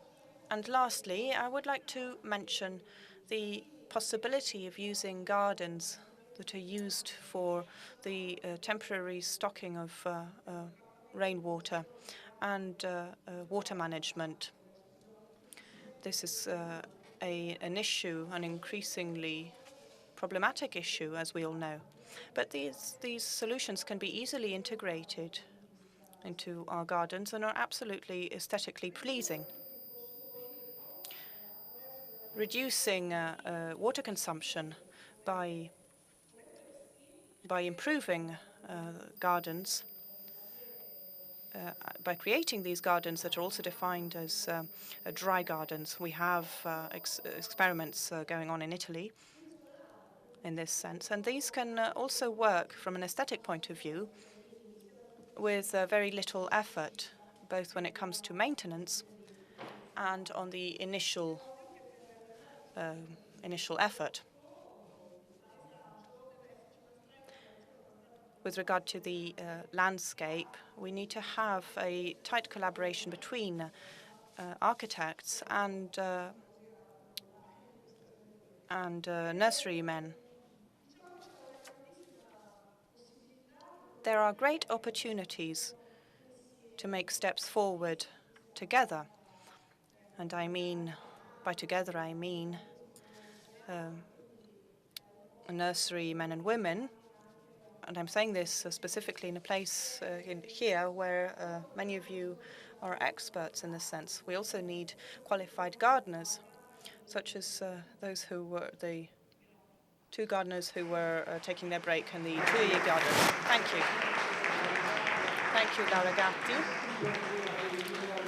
And lastly, I would like to mention the possibility of using gardens that are used for the temporary stocking of rainwater and water management. This is an issue, an increasingly problematic issue, as we all know. But these solutions can be easily integrated into our gardens and are absolutely aesthetically pleasing. Reducing water consumption by improving gardens, by creating these gardens that are also defined as dry gardens. We have experiments going on in Italy in this sense, and these can also work from an aesthetic point of view with very little effort, both when it comes to maintenance and on the initial effort. With regard to the landscape, we need to have a tight collaboration between architects and nurserymen. There are great opportunities to make steps forward together, and by together I mean nurserymen and women. And I'm saying this specifically in a place here where many of you are experts in this sense. We also need qualified gardeners, such as those who were the two gardeners who were taking their break and the two-year gardeners. Thank you. Thank you, Laura Gatti.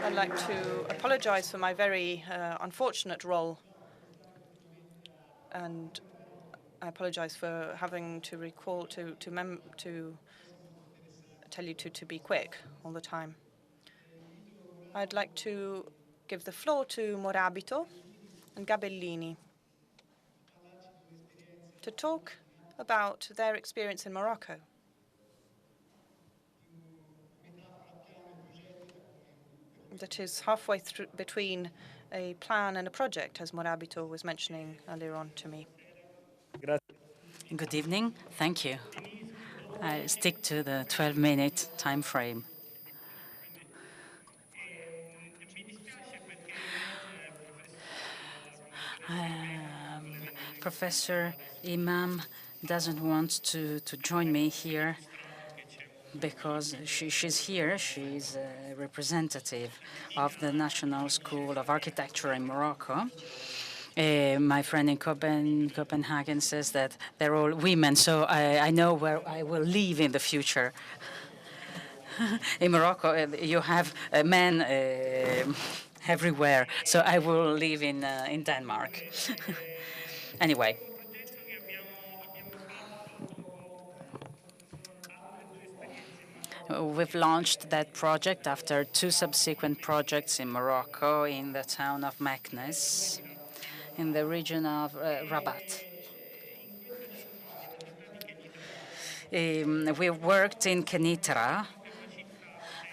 I'd like to apologize for my very unfortunate role, and I apologize for having to recall to tell you to be quick all the time. I'd like to give the floor to Morabito and Gabellini to talk about their experience in Morocco. That is halfway through between a plan and a project, as Morabito was mentioning earlier on to me. Good evening. Thank you. I stick to the 12-minute time frame. Professor Imam doesn't want to join me here because she's here. She's a representative of the National School of Architecture in Morocco. My friend in Copenhagen says that they're all women, so I know where I will live in the future. In Morocco, you have men everywhere, so I will live in Denmark. Anyway. We've launched that project after two subsequent projects in Morocco in the town of Meknes, in the region of Rabat. We worked in Kenitra,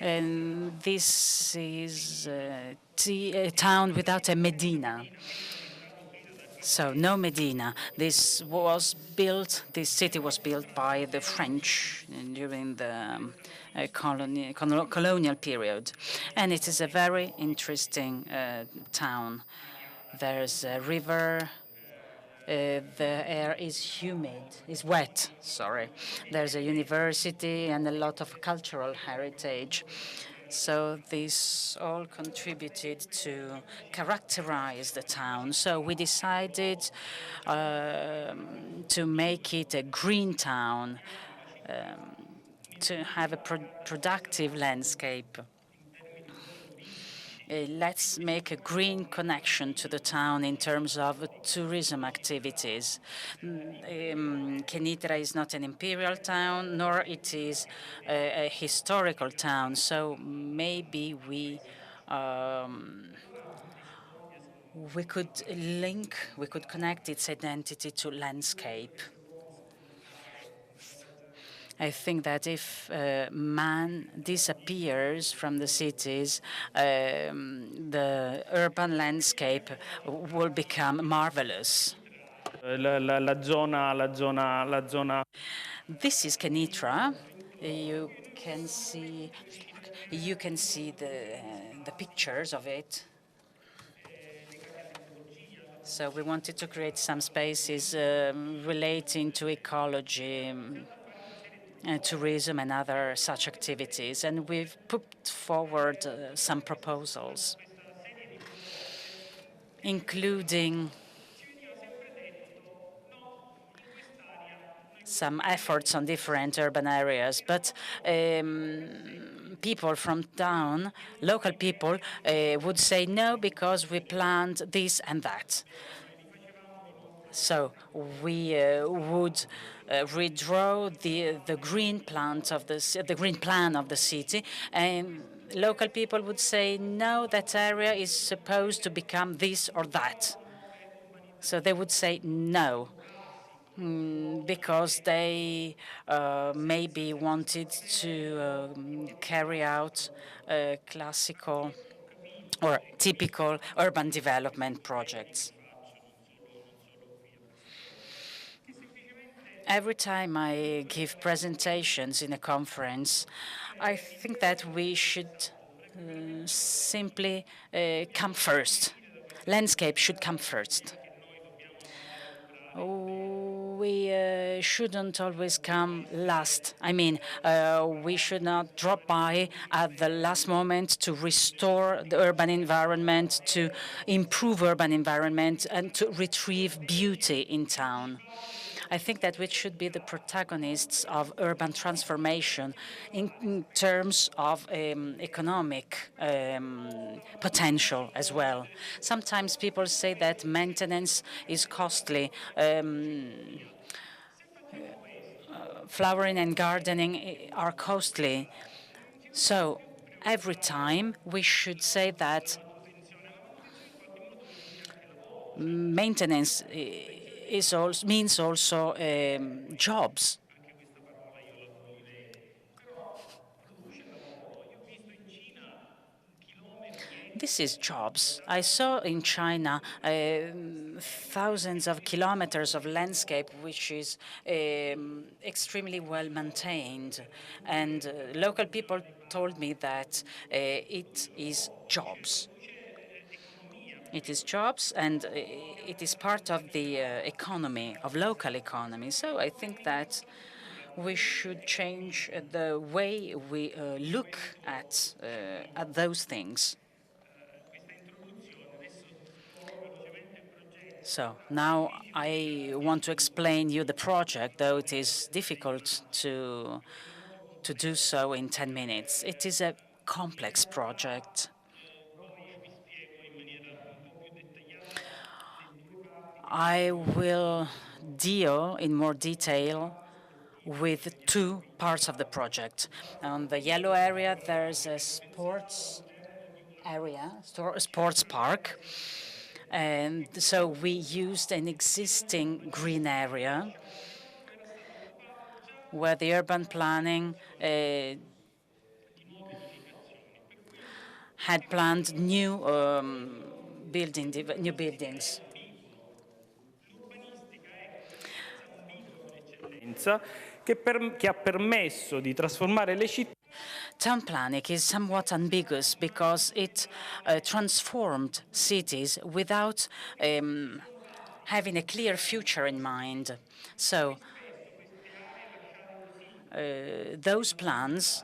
and this is a town without a Medina. So no Medina. This city was built by the French during the colonial period, and it is a very interesting town. There's a river. The air is wet. Sorry. There's a university and a lot of cultural heritage. So this all contributed to characterize the town. So we decided to make it a green town, to have a productive landscape. Let's make a green connection to the town in terms of tourism activities. Kenitra is not an imperial town, nor it is a historical town, so maybe we could connect its identity to landscape. I think that if man disappears from the cities, the urban landscape will become marvelous. This is Kenitra. You can see the pictures of it. So we wanted to create some spaces relating to ecology, tourism and other such activities, and we've put forward some proposals, including some efforts on different urban areas. But people from town, local people, would say no because we planned this and that. So we would redraw the green plan of the city, and local people would say no, that area is supposed to become this or that. So they would say no, because they maybe wanted to carry out classical or typical urban development projects. Every time I give presentations in a conference, I think that we should simply come first. Landscape should come first. We shouldn't always come last. I mean, we should not drop by at the last moment to restore the urban environment, to improve urban environment, and to retrieve beauty in town. I think that we should be the protagonists of urban transformation in terms of economic potential as well. Sometimes people say that maintenance is costly. Flowering and gardening are costly. So every time we should say that maintenance means also jobs. This is jobs. I saw in China thousands of kilometers of landscape, which is extremely well maintained. And local people told me that it is jobs. It is jobs, and it is part of the economy, of local economy. So I think that we should change the way we look at those things. So now I want to explain you the project, though it is difficult to do so in 10 minutes. It is a complex project. I will deal in more detail with two parts of the project. On the yellow area, there's a sports area, sports park. And so we used an existing green area where the urban planning had planned new buildings. Che ha permesso di trasformare le città. Town planning is somewhat ambiguous because it transformed cities without having a clear future in mind. So those plans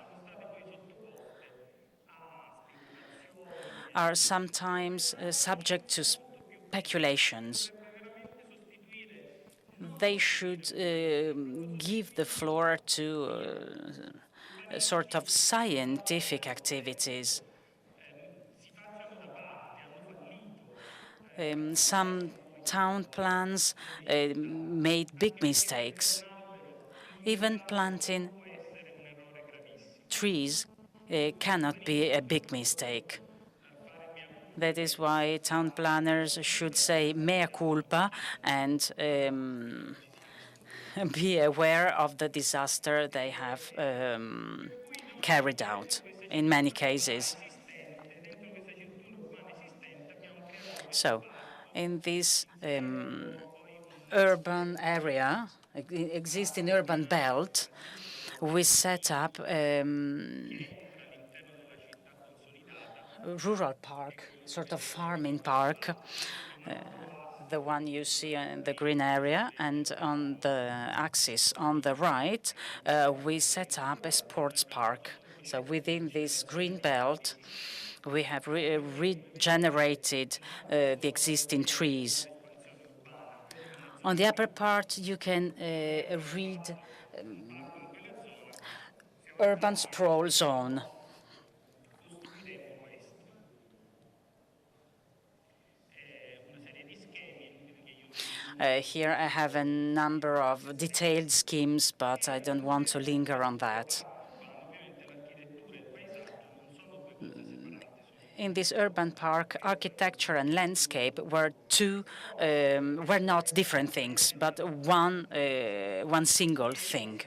are sometimes subject to speculations. They should give the floor to a sort of scientific activities. Some town plans made big mistakes. Even planting trees cannot be a big mistake. That is why town planners should say mea culpa and be aware of the disaster they have carried out in many cases. So, in this urban area, existing urban belt, we set up rural park, sort of farming park, the one you see in the green area, and on the axis on the right, we set up a sports park. So within this green belt, we have regenerated the existing trees. On the upper part, you can read urban sprawl zone. Here I have a number of detailed schemes, but I don't want to linger on that. In this urban park, architecture and landscape were not different things, but one single thing.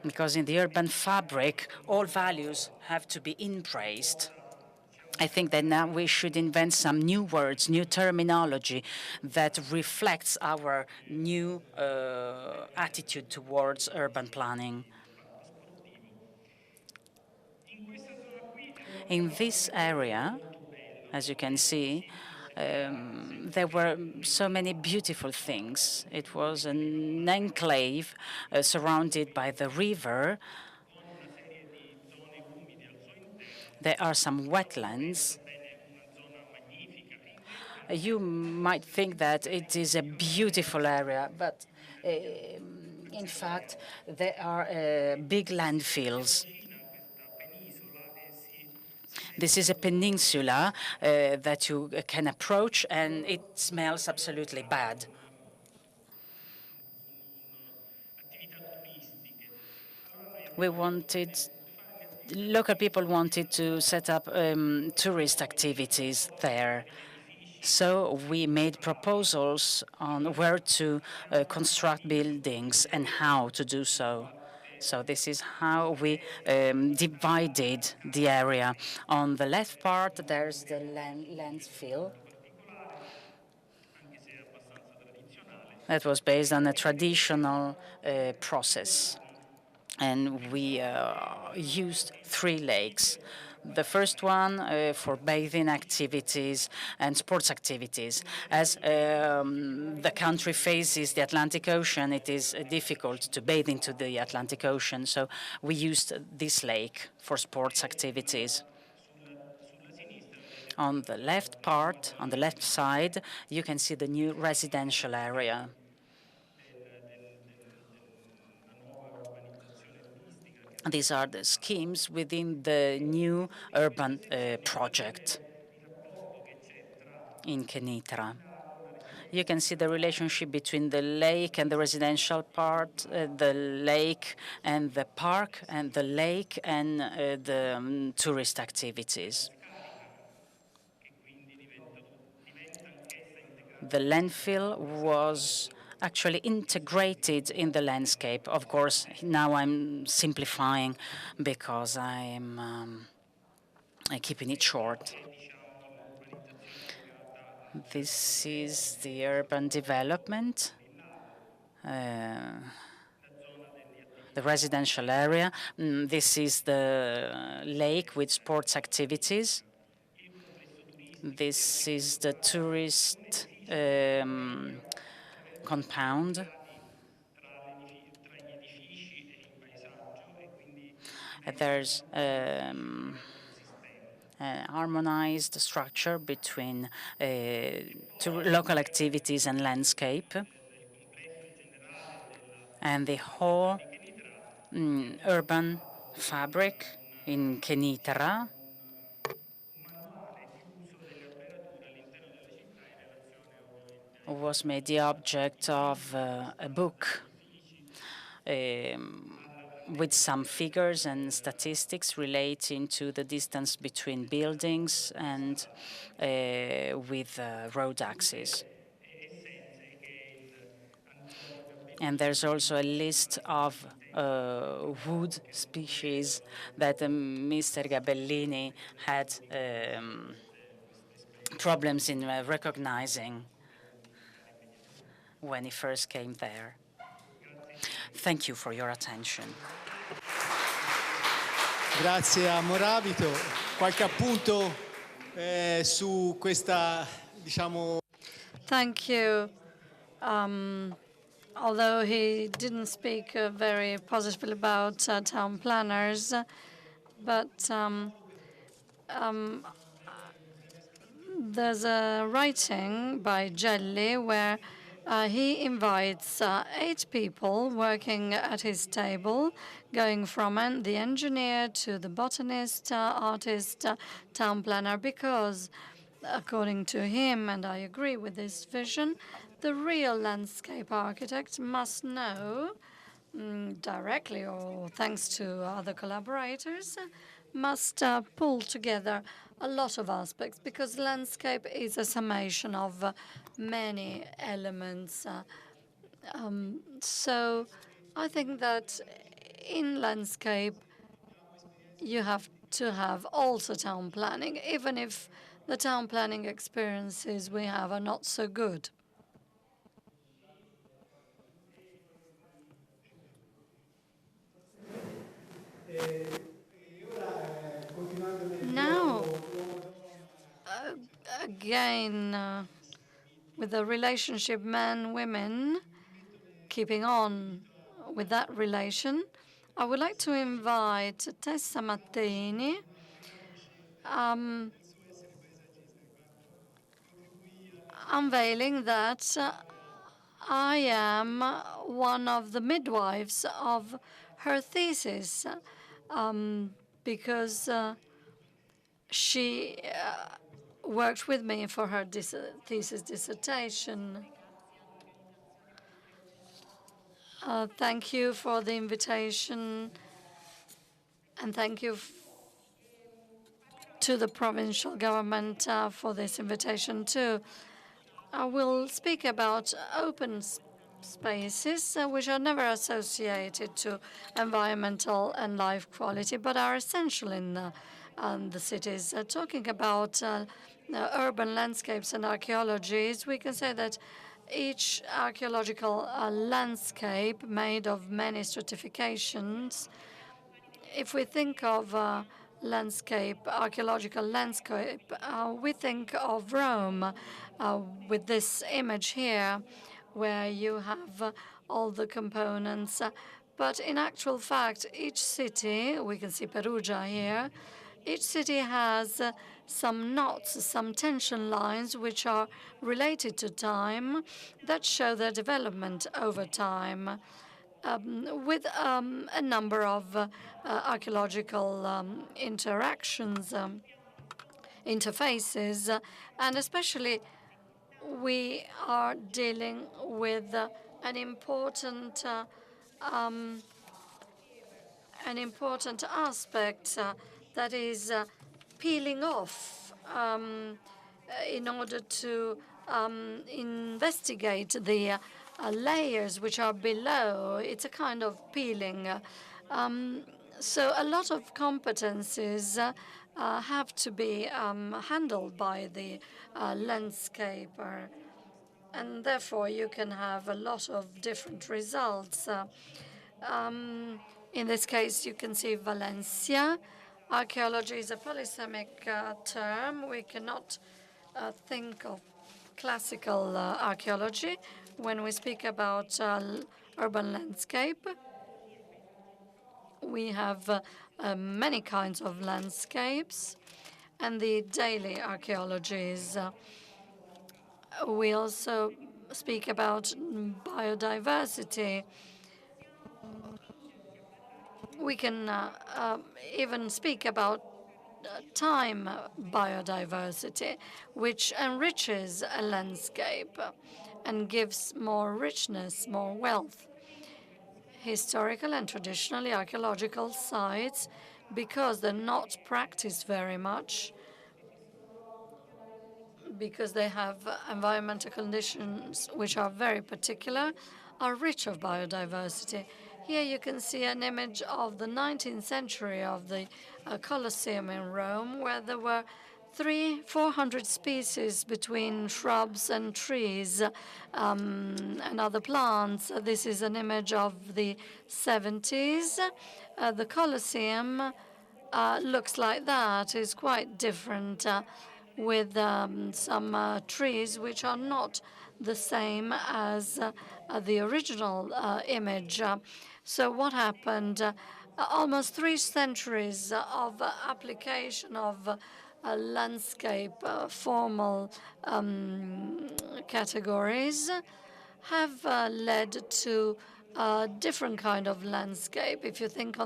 Because in the urban fabric, all values have to be embraced. I think that now we should invent some new words, new terminology that reflects our new attitude towards urban planning. In this area, as you can see, there were so many beautiful things. It was an enclave surrounded by the river. There are some wetlands. You might think that it is a beautiful area, but in fact, there are big landfills. This is a peninsula that you can approach, and it smells absolutely bad. Local people wanted to set up tourist activities there. So we made proposals on where to construct buildings and how to do so. So this is how we divided the area. On the left part, there's the landfill. That was based on a traditional process. And we used 3 lakes. The first one for bathing activities and sports activities. As the country faces the Atlantic Ocean, it is difficult to bathe into the Atlantic Ocean, so we used this lake for sports activities. On the left part, on the left side, you can see the new residential area. These are the schemes within the new urban project in Kenitra. You can see the relationship between the lake and the residential part, the lake and the park, and the lake and the tourist activities. The landfill was actually integrated in the landscape. Of course, now I'm simplifying because I'm keeping it short. This is the urban development, the residential area. This is the lake with sports activities. This is the tourist compound. There's harmonized structure between local activities and landscape, and the whole urban fabric in Kenitra was made the object of a book with some figures and statistics relating to the distance between buildings and with road axes. And there's also a list of wood species that Mr. Gabellini had problems in recognizing when he first came there. Thank you for your attention. Grazie a Moravito. Qualche appunto su questa, diciamo... Thank you. Although he didn't speak very positively about town planners, but there's a writing by Gelli where he invites 8 people working at his table, going from the engineer to the botanist, artist, town planner, because according to him, and I agree with this vision, the real landscape architect must know, directly or thanks to other collaborators, must pull together a lot of aspects, because landscape is a summation of many elements. So I think that in landscape, you have to have also town planning, even if the town planning experiences we have are not so good. Now, again, with the relationship men-women, keeping on with that relation, I would like to invite Tessa Mattini, unveiling that I am one of the midwives of her thesis, because she worked with me for her thesis dissertation. Thank you for the invitation, and thank you to the provincial government for this invitation too. I will speak about open spaces, which are never associated to environmental and life quality, but are essential in the cities. Talking about urban landscapes and archaeologies, we can say that each archaeological landscape made of many stratifications, if we think of archaeological landscape, we think of Rome with this image here, where you have all the components. But in actual fact, each city, we can see Perugia here, each city has some knots, some tension lines, which are related to time, that show their development over time, with a number of archaeological interactions, interfaces, and especially we are dealing with an important aspect, that is peeling off in order to investigate the layers which are below. It's a kind of peeling. So a lot of competencies have to be handled by the landscaper, and therefore you can have a lot of different results. In this case, you can see Valencia. Archaeology is a polysemic term. We cannot think of classical archaeology when we speak about urban landscape. We have many kinds of landscapes, and the daily archaeologies. We also speak about biodiversity. We can even speak about time biodiversity, which enriches a landscape and gives more richness, more wealth. Historical and traditionally archaeological sites, because they're not practiced very much, because they have environmental conditions which are very particular, are rich of biodiversity. Here you can see an image of the 19th century of the Colosseum in Rome, where there were 400 species between shrubs and trees and other plants. This is an image of the 70s. The Colosseum looks like that. It's quite different with some trees which are not the same as the original image. So what happened? Almost 3 centuries of application of landscape formal categories have led to a different kind of landscape. If you think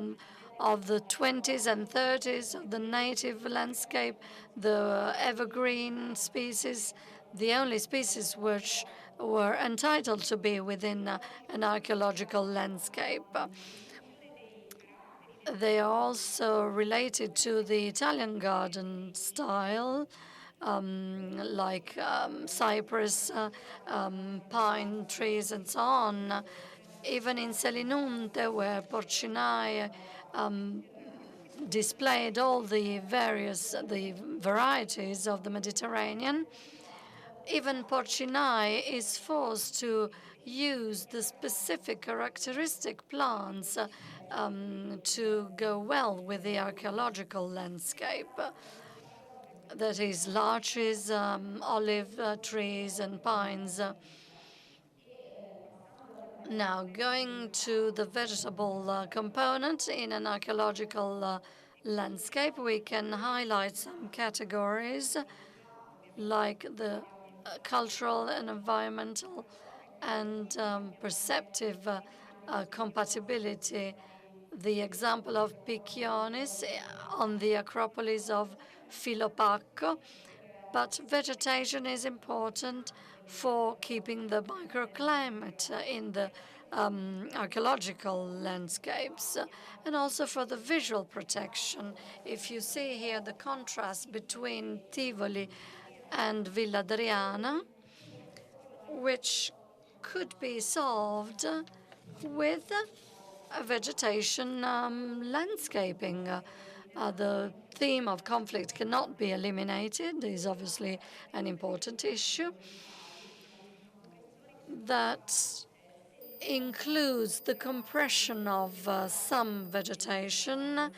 of the 20s and 30s of the native landscape, the evergreen species, the only species which were entitled to be within an archaeological landscape. They are also related to the Italian garden style, like cypress, pine trees, and so on. Even in Selinunte, where porcinae displayed all the varieties of the Mediterranean, even porcinae is forced to use the specific characteristic plants to go well with the archaeological landscape. That is, larches, olive trees, and pines. Now, going to the vegetable component in an archaeological landscape, we can highlight some categories like the cultural and environmental and perceptive compatibility. The example of Piccionis on the Acropolis of Filopacco. But vegetation is important for keeping the microclimate in the archaeological landscapes, and also for the visual protection. If you see here the contrast between Tivoli and Villa Adriana, which could be solved with a vegetation landscaping. The theme of conflict cannot be eliminated. It is obviously an important issue that includes the compression of some vegetation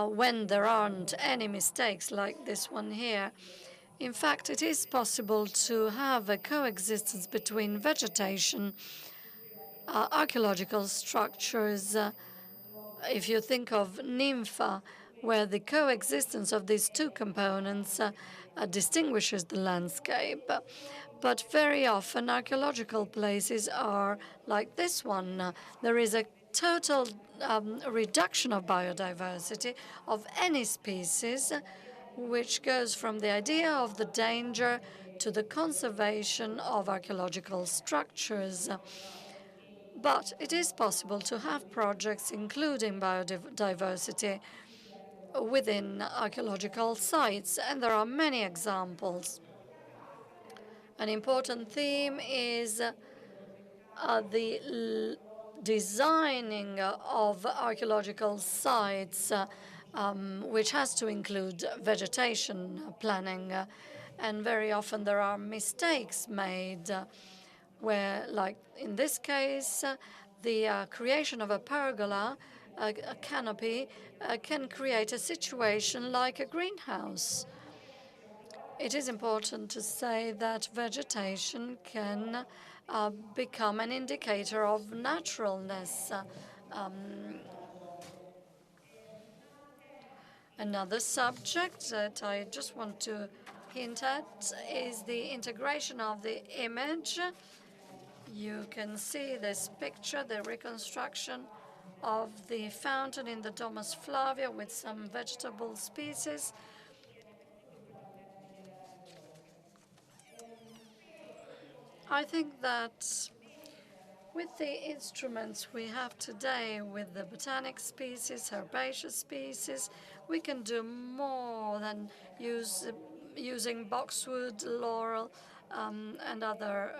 when there aren't any mistakes like this one here. In fact, it is possible to have a coexistence between vegetation, archaeological structures. If you think of Nympha, where the coexistence of these two components distinguishes the landscape. But very often, archaeological places are like this one. There is a total reduction of biodiversity of any species, which goes from the idea of the danger to the conservation of archaeological structures. But it is possible to have projects including biodiversity within archaeological sites, and there are many examples. An important theme is the designing of archaeological sites, which has to include vegetation planning. And very often there are mistakes made where, like in this case, the creation of a pergola, a canopy, can create a situation like a greenhouse. It is important to say that vegetation can become an indicator of naturalness. Another subject that I just want to hint at is the integration of the image. You can see this picture, the reconstruction of the fountain in the Domus Flavia with some vegetable species. I think that with the instruments we have today, with the botanic species, herbaceous species, we can do more than using boxwood, laurel, and other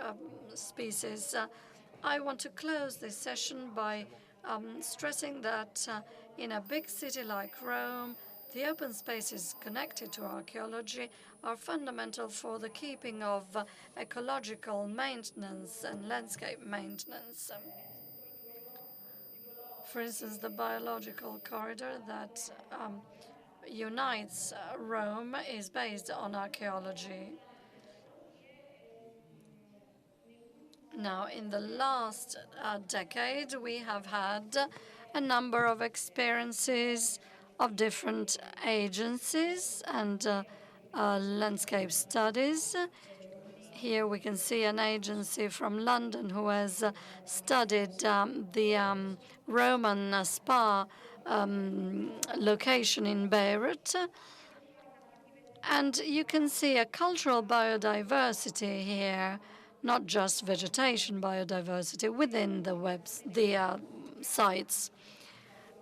species. I want to close this session by stressing that in a big city like Rome, the open spaces connected to archaeology are fundamental for the keeping of ecological maintenance and landscape maintenance. For instance, the biological corridor that unites Rome is based on archaeology. Now, in the last decade, we have had a number of experiences of different agencies and landscape studies. Here we can see an agency from London who has studied the Roman spa location in Beirut. And you can see a cultural biodiversity here, not just vegetation biodiversity within the sites.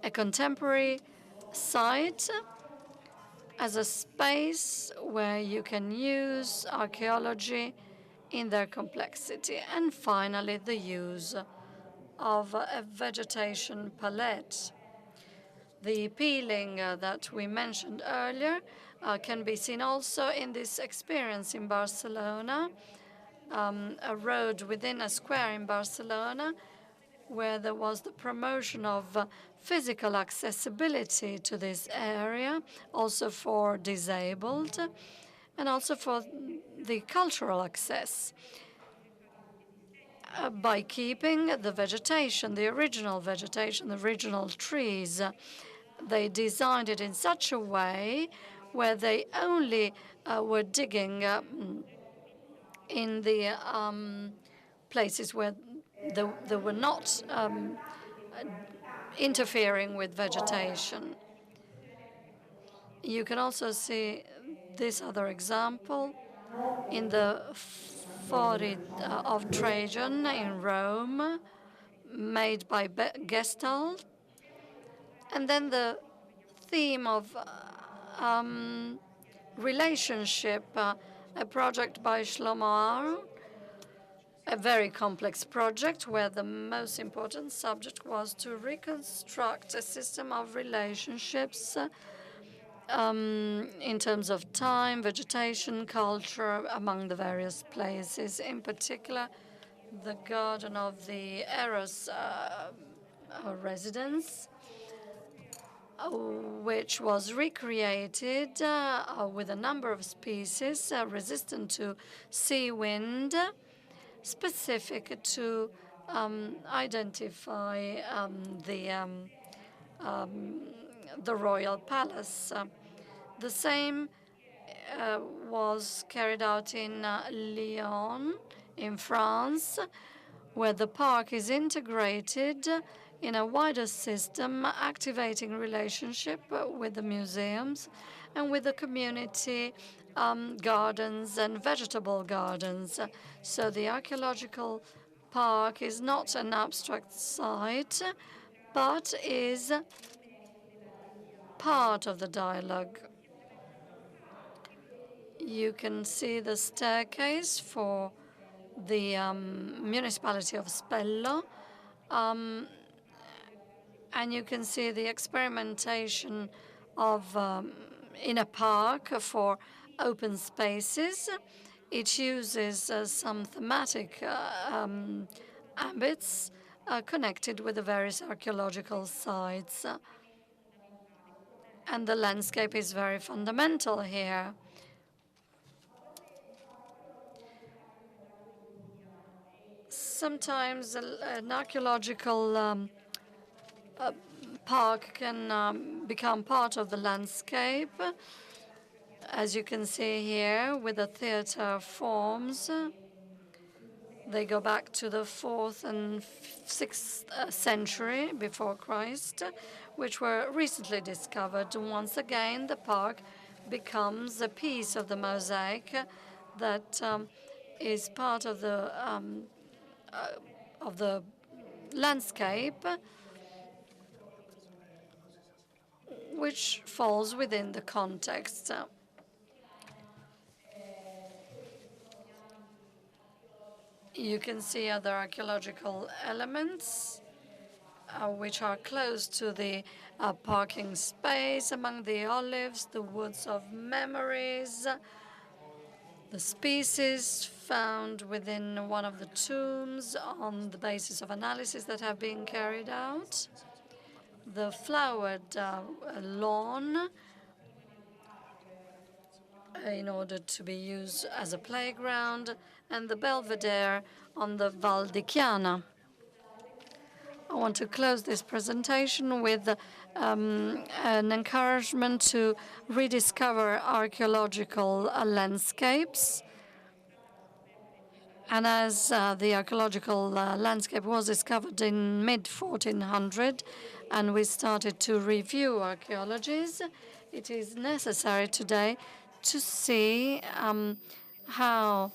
A contemporary site as a space where you can use archaeology in their complexity. And finally, the use of a vegetation palette. The peeling that we mentioned earlier can be seen also in this experience in Barcelona, a road within a square in Barcelona, where there was the promotion of physical accessibility to this area, also for disabled, and also for the cultural access. By keeping the vegetation, the original trees, they designed it in such a way where they only were digging in the places where they were not interfering with vegetation. You can also see this other example in the Fori of Trajan in Rome, made by Gestalt. And then the theme of relationship, a project by Shlomo Aron, a very complex project where the most important subject was to reconstruct a system of relationships in terms of time, vegetation, culture among the various places. In particular, the garden of the Eros residence, which was recreated with a number of species resistant to sea wind, specific to identify the royal palace. The same was carried out in Lyon, in France, where the park is integrated in a wider system, activating relationship with the museums and with the community gardens and vegetable gardens. So the archaeological park is not an abstract site, but is part of the dialogue. You can see the staircase for the municipality of Spello, and you can see the experimentation of in a park for open spaces. It uses some thematic ambits connected with the various archaeological sites. And the landscape is very fundamental here. Sometimes an archaeological park can become part of the landscape, as you can see here with the theater forms. They go back to the 4th and 6th century before Christ, which were recently discovered. Once again, the park becomes a piece of the mosaic that is part of the landscape, which falls within the context. You can see other archaeological elements which are close to the parking space, among the olives, the woods of memories, the species found within one of the tombs on the basis of analysis that have been carried out, the flowered lawn in order to be used as a playground, and the belvedere on the Val di Chiana. I want to close this presentation with an encouragement to rediscover archaeological landscapes. And as the archaeological landscape was discovered in mid-1400, and we started to review archaeologies, it is necessary today to see how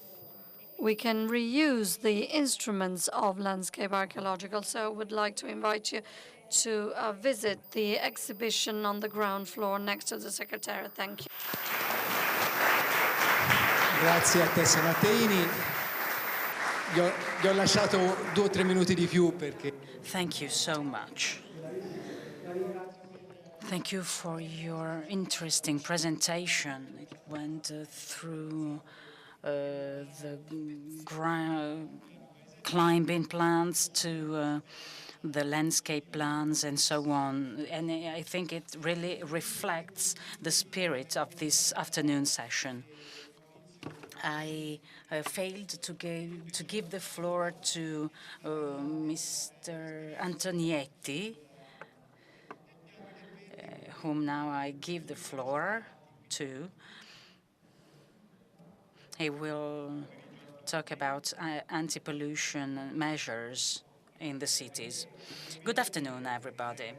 we can reuse the instruments of landscape archaeological. So I would like to invite you to visit the exhibition on the ground floor next to the Secretariat. Thank you. Grazie a Tessa Matteini. Gli ho lasciato 2 o 3 minuti di più perché... Thank you so much. Thank you for your interesting presentation. It went through the climbing plans to the landscape plans and so on. And I think it really reflects the spirit of this afternoon session. I failed to give the floor to Mr. Antonietti, whom now I give the floor to. He will talk about anti-pollution measures in the cities. Good afternoon, everybody.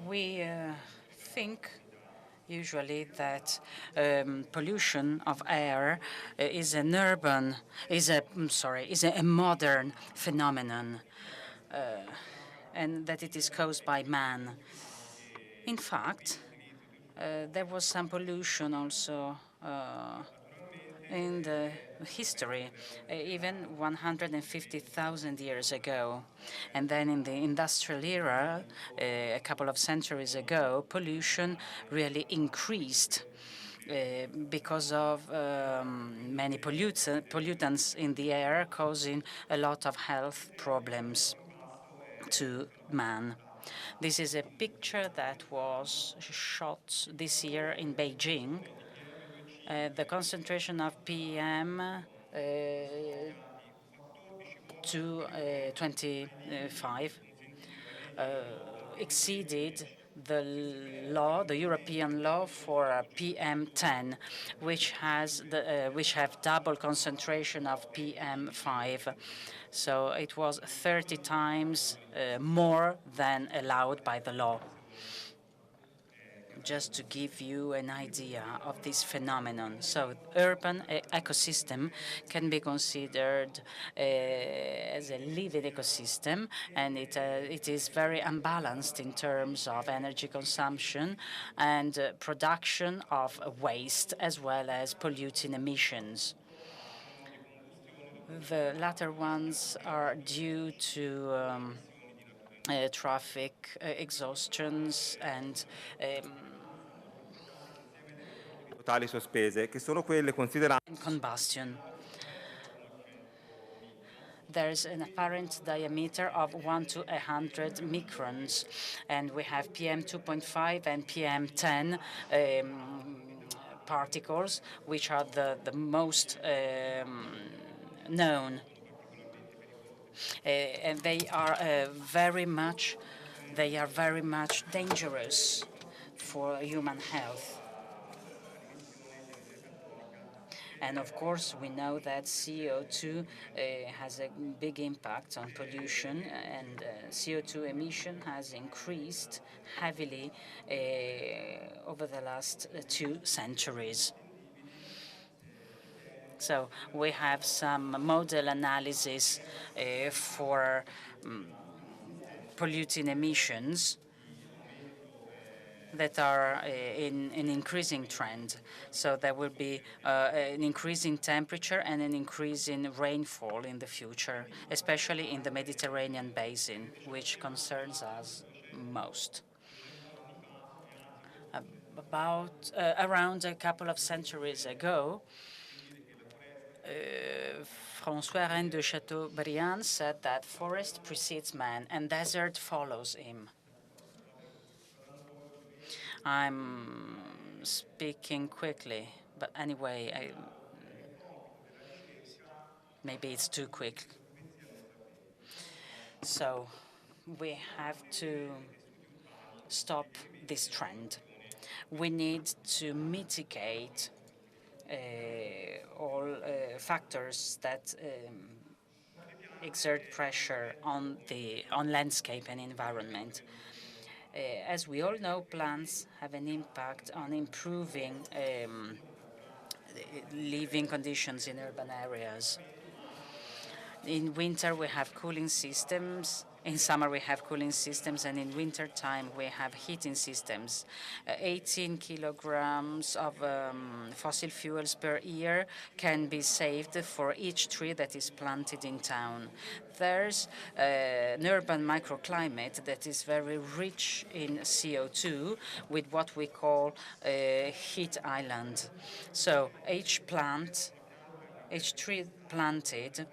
We think usually that pollution of air is a modern phenomenon, and that it is caused by man. In fact, there was some pollution also in the history, even 150,000 years ago. And then in the industrial era, a couple of centuries ago, pollution really increased because of many pollutants in the air, causing a lot of health problems to man. This is a picture that was shot this year in Beijing. The concentration of PM 225 exceeded the European law for PM10, which have double concentration of PM5. So it was 30 times more than allowed by the law. Just to give you an idea of this phenomenon. So urban ecosystem can be considered as a living ecosystem, and it is very unbalanced in terms of energy consumption and production of waste, as well as polluting emissions. The latter ones are due to traffic exhaustions and sospese, che sono quelle considerate combustion. There's an apparent diameter of 1 to 100 microns, and we have PM2.5 and PM10 particles, which are the most known. and they are very much dangerous for human health. And of course, we know that CO2 has a big impact on pollution, and CO2 emission has increased heavily over the last 2 centuries. So we have some model analysis for polluting emissions that are in an increasing trend. So there will be an increase in temperature and an increase in rainfall in the future, especially in the Mediterranean basin, which concerns us most. Around a couple of centuries ago, François Rennes de Chateaubriand said that forest precedes man and desert follows him. I'm speaking quickly, but anyway, maybe it's too quick. So we have to stop this trend. We need to mitigate all factors that exert pressure on landscape and environment. As we all know, plants have an impact on improving living conditions in urban areas. In winter, we have cooling systems. In summer, we have cooling systems, and in winter time, we have heating systems. 18 kilograms of fossil fuels per year can be saved for each tree that is planted in town. There's an urban microclimate that is very rich in CO2 with what we call a heat island. So each tree planted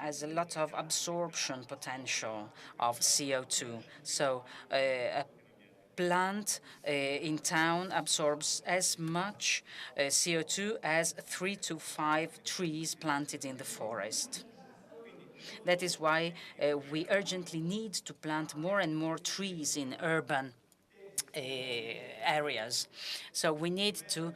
has a lot of absorption potential of CO2. So a plant in town absorbs as much CO2 as 3 to 5 trees planted in the forest. That is why we urgently need to plant more and more trees in urban areas. So we need to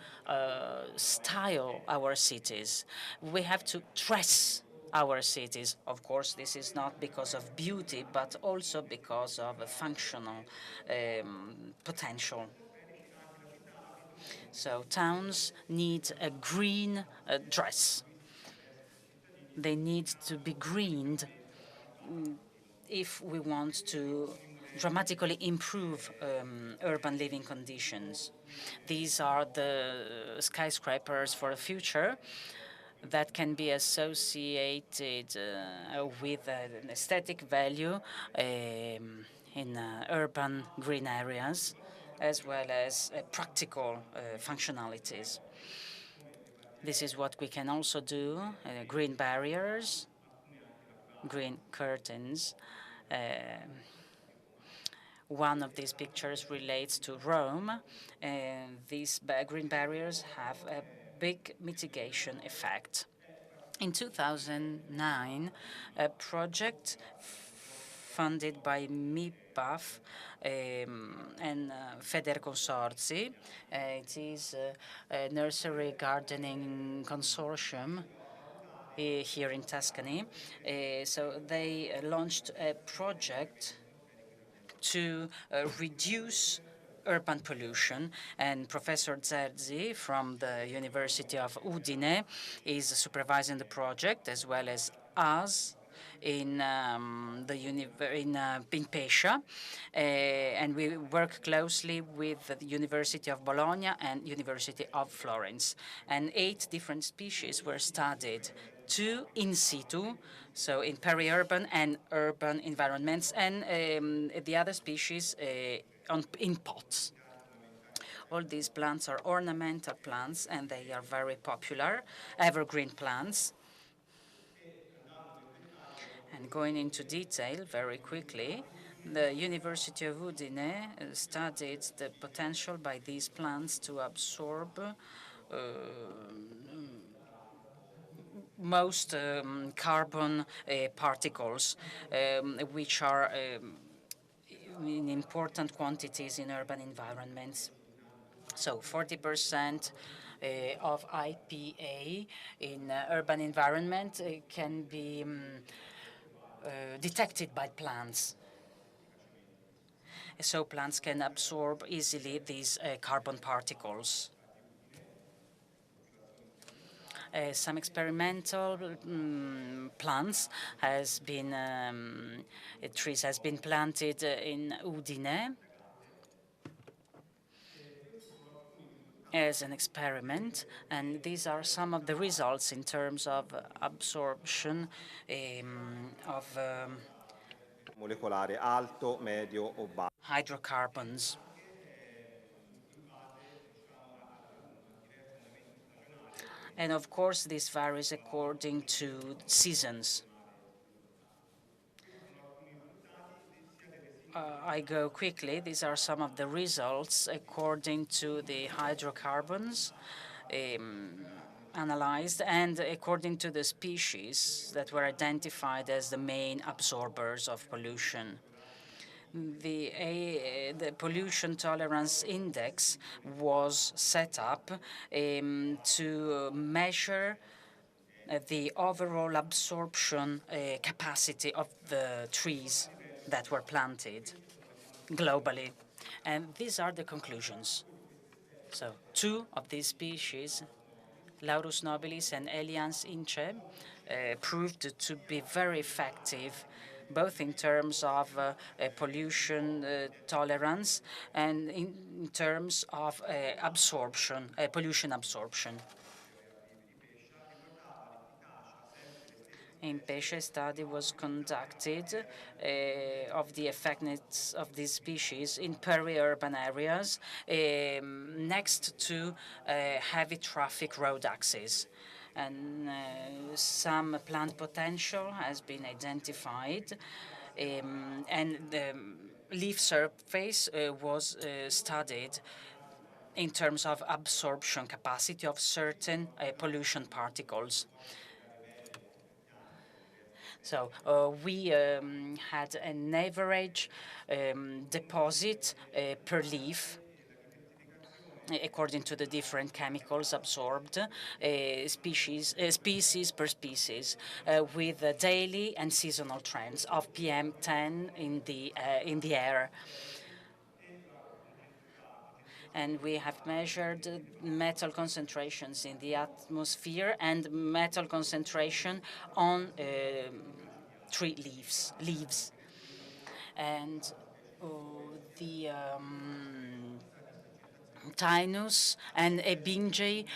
style our cities. We have to dress our cities. Of course, this is not because of beauty, but also because of a functional potential. So towns need a green dress. They need to be greened if we want to dramatically improve urban living conditions. These are the skyscrapers for the future that can be associated with an aesthetic value in urban green areas, as well as practical functionalities. This is what we can also do, green barriers, green curtains. One of these pictures relates to Rome, and these green barriers have a big mitigation effect. In 2009, a project funded by MIPAF and Federconsorzi, it is a nursery gardening consortium here in Tuscany. So they launched a project to reduce urban pollution, and Professor Zerzi from the University of Udine is supervising the project, as well as us in Pescia, and we work closely with the University of Bologna and University of Florence. And 8 different species were studied, 2 in situ, so in peri-urban and urban environments, and the other species in pots. All these plants are ornamental plants, and they are very popular, evergreen plants. And going into detail very quickly, the University of Udine studied the potential by these plants to absorb most carbon particles, which are in important quantities in urban environments. So 40% of IPA in urban environment can be detected by plants. So plants can absorb easily these carbon particles. Some experimental plants has been trees has been planted in Udine as an experiment, and these are some of the results in terms of absorption of molecolare alto, medio o basso. hydrocarbons. And of course, this varies according to seasons. I go quickly. These are some of the results according to the hydrocarbons analyzed and according to the species that were identified as the main absorbers of pollution. The pollution tolerance index was set up to measure the overall absorption capacity of the trees that were planted globally. And these are the conclusions. So 2 of these species, Laurus nobilis and Elians ince, proved to be very effective, both in terms of pollution tolerance and in terms of absorption, pollution absorption. In Pesce, study was conducted of the effectiveness of these species in peri-urban areas next to heavy traffic road axes. And some plant potential has been identified, and the leaf surface was studied in terms of absorption capacity of certain pollution particles. So we had an average deposit per leaf according to the different chemicals absorbed, species per species, with daily and seasonal trends of PM10 in the air. And we have measured metal concentrations in the atmosphere and metal concentration on tree leaves. And the Tinus and Ebinge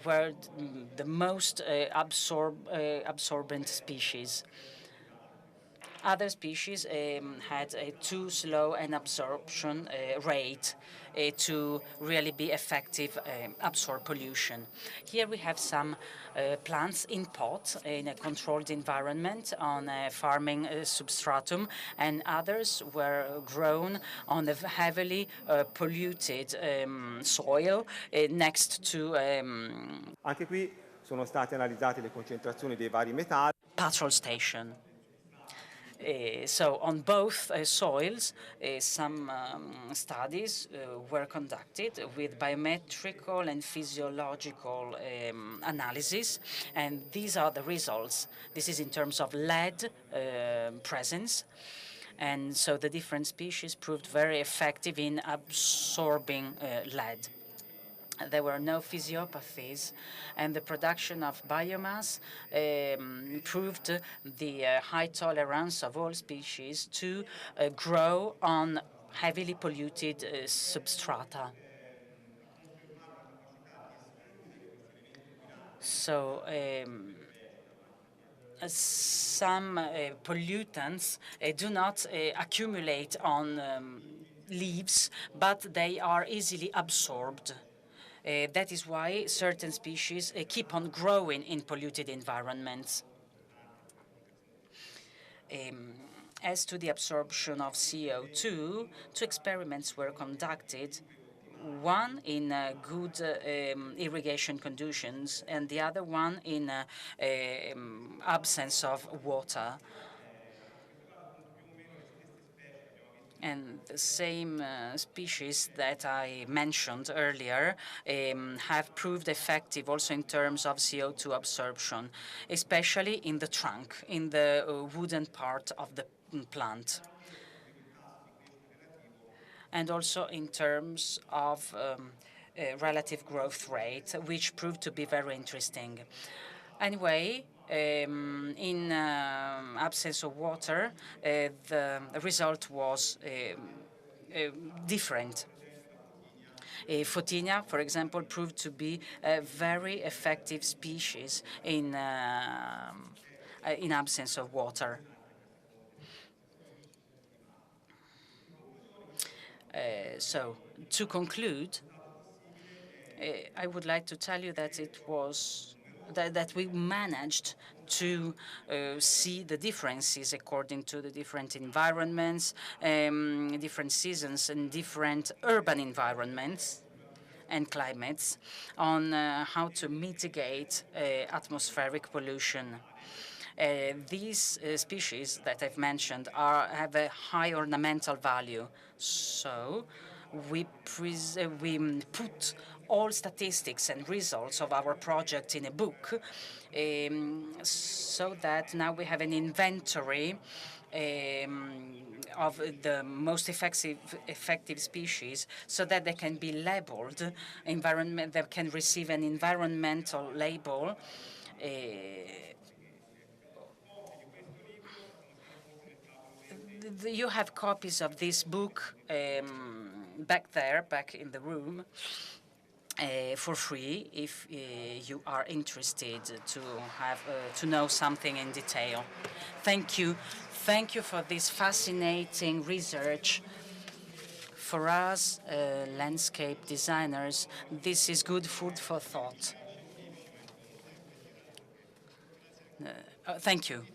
were the most absorbent species. Other species had a too slow an absorption rate to really be effective absorb pollution. Here we have some plants in pot in a controlled environment on a farming substratum, and others were grown on a heavily polluted soil next to Anche qui sono state analizzate le concentrazioni dei vari metalli. petrol station. So on both soils, some studies were conducted with biometrical and physiological analysis, and these are the results. This is in terms of lead presence. And so the different species proved very effective in absorbing lead. There were no physiopathies, and the production of biomass proved the high tolerance of all species to grow on heavily polluted substrata. So some pollutants do not accumulate on leaves, but they are easily absorbed. That is why certain species keep on growing in polluted environments. As to the absorption of CO2, 2 experiments were conducted one in good irrigation conditions, and the other one in absence of water. And the same species that I mentioned earlier have proved effective also in terms of CO2 absorption, especially in the trunk, in the wooden part of the plant, and also in terms of relative growth rate, which proved to be very interesting. Anyway, in absence of water, the result was different. Photinia, for example, proved to be a very effective species in absence of water. So, to conclude, I would like to tell you that it was that we managed to see the differences according to the different environments, different seasons, and different urban environments and climates on how to mitigate atmospheric pollution. These species that I've mentioned have a high ornamental value. So we put all statistics and results of our project in a book, so that now we have an inventory of the most effective species, so that they can be labeled environment. They can receive an environmental label. You have copies of this book back in the room, for free if you are interested to know something in detail. Thank you. Thank you for this fascinating research. For us, landscape designers, this is good food for thought. Thank you.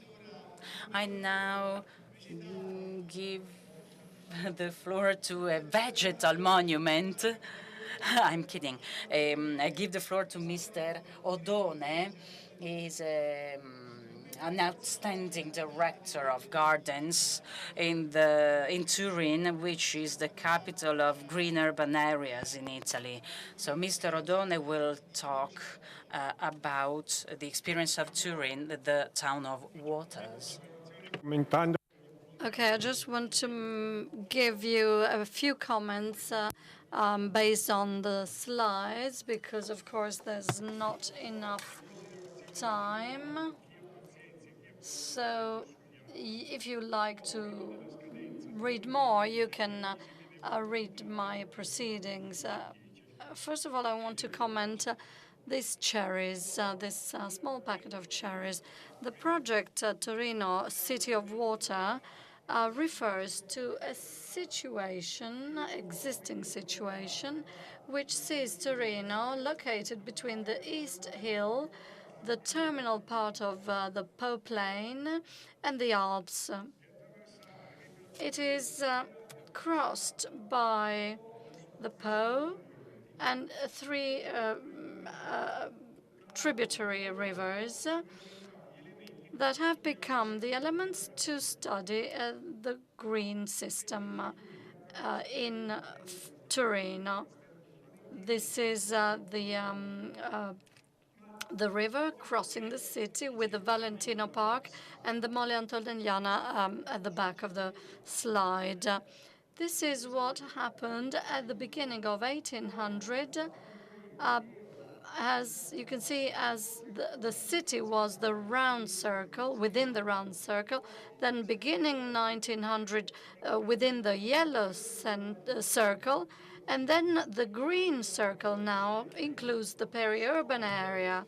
I now give the floor to a vegetal monument. I'm kidding. I give the floor to Mr. Odone. He's an outstanding director of gardens in Turin, which is the capital of green urban areas in Italy. So Mr. Odone will talk about the experience of Turin, the town of waters. Okay, I just want to give you a few comments based on the slides, because of course there's not enough time. So if you like to read more, you can read my proceedings. First of all, I want to comment these cherries, this small packet of cherries. The project Torino City of Water refers to a situation, existing situation, which sees Torino located between the East Hill, the terminal part of the Po Plain, and the Alps. It is crossed by the Po and three tributary rivers that have become the elements to study the green system in Torino. This is the river crossing the city with the Valentino Park and the Mole Antoniana at the back of the slide. This is what happened at the beginning of 1800. As you can see, as the city was the round circle, within the round circle, then beginning 1900 within the yellow circle, and then the green circle now includes the peri-urban area.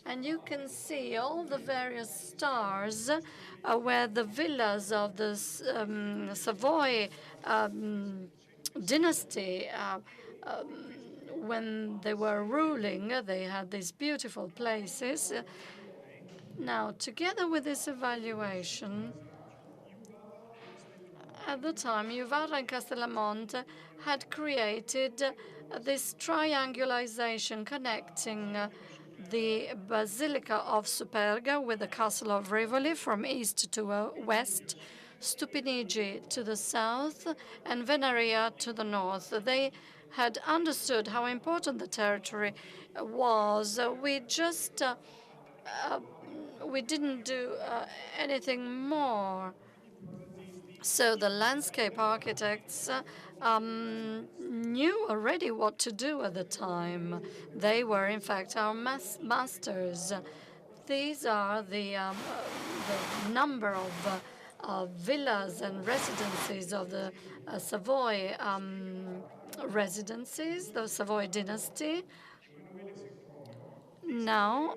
And you can see all the various stars where the villas of the Savoy dynasty, when they were ruling, they had these beautiful places. Now, together with this evaluation, At the time, Juvara and Castellamonte had created this triangulation connecting the Basilica of Superga with the Castle of Rivoli from east to west, Stupinigi to the south, and Venaria to the north. They had understood how important the territory was. We didn't do anything more. So the landscape architects knew already what to do at the time. They were, in fact, our masters. These are the number of villas and residences of the Savoy residences, the Savoy dynasty. Now,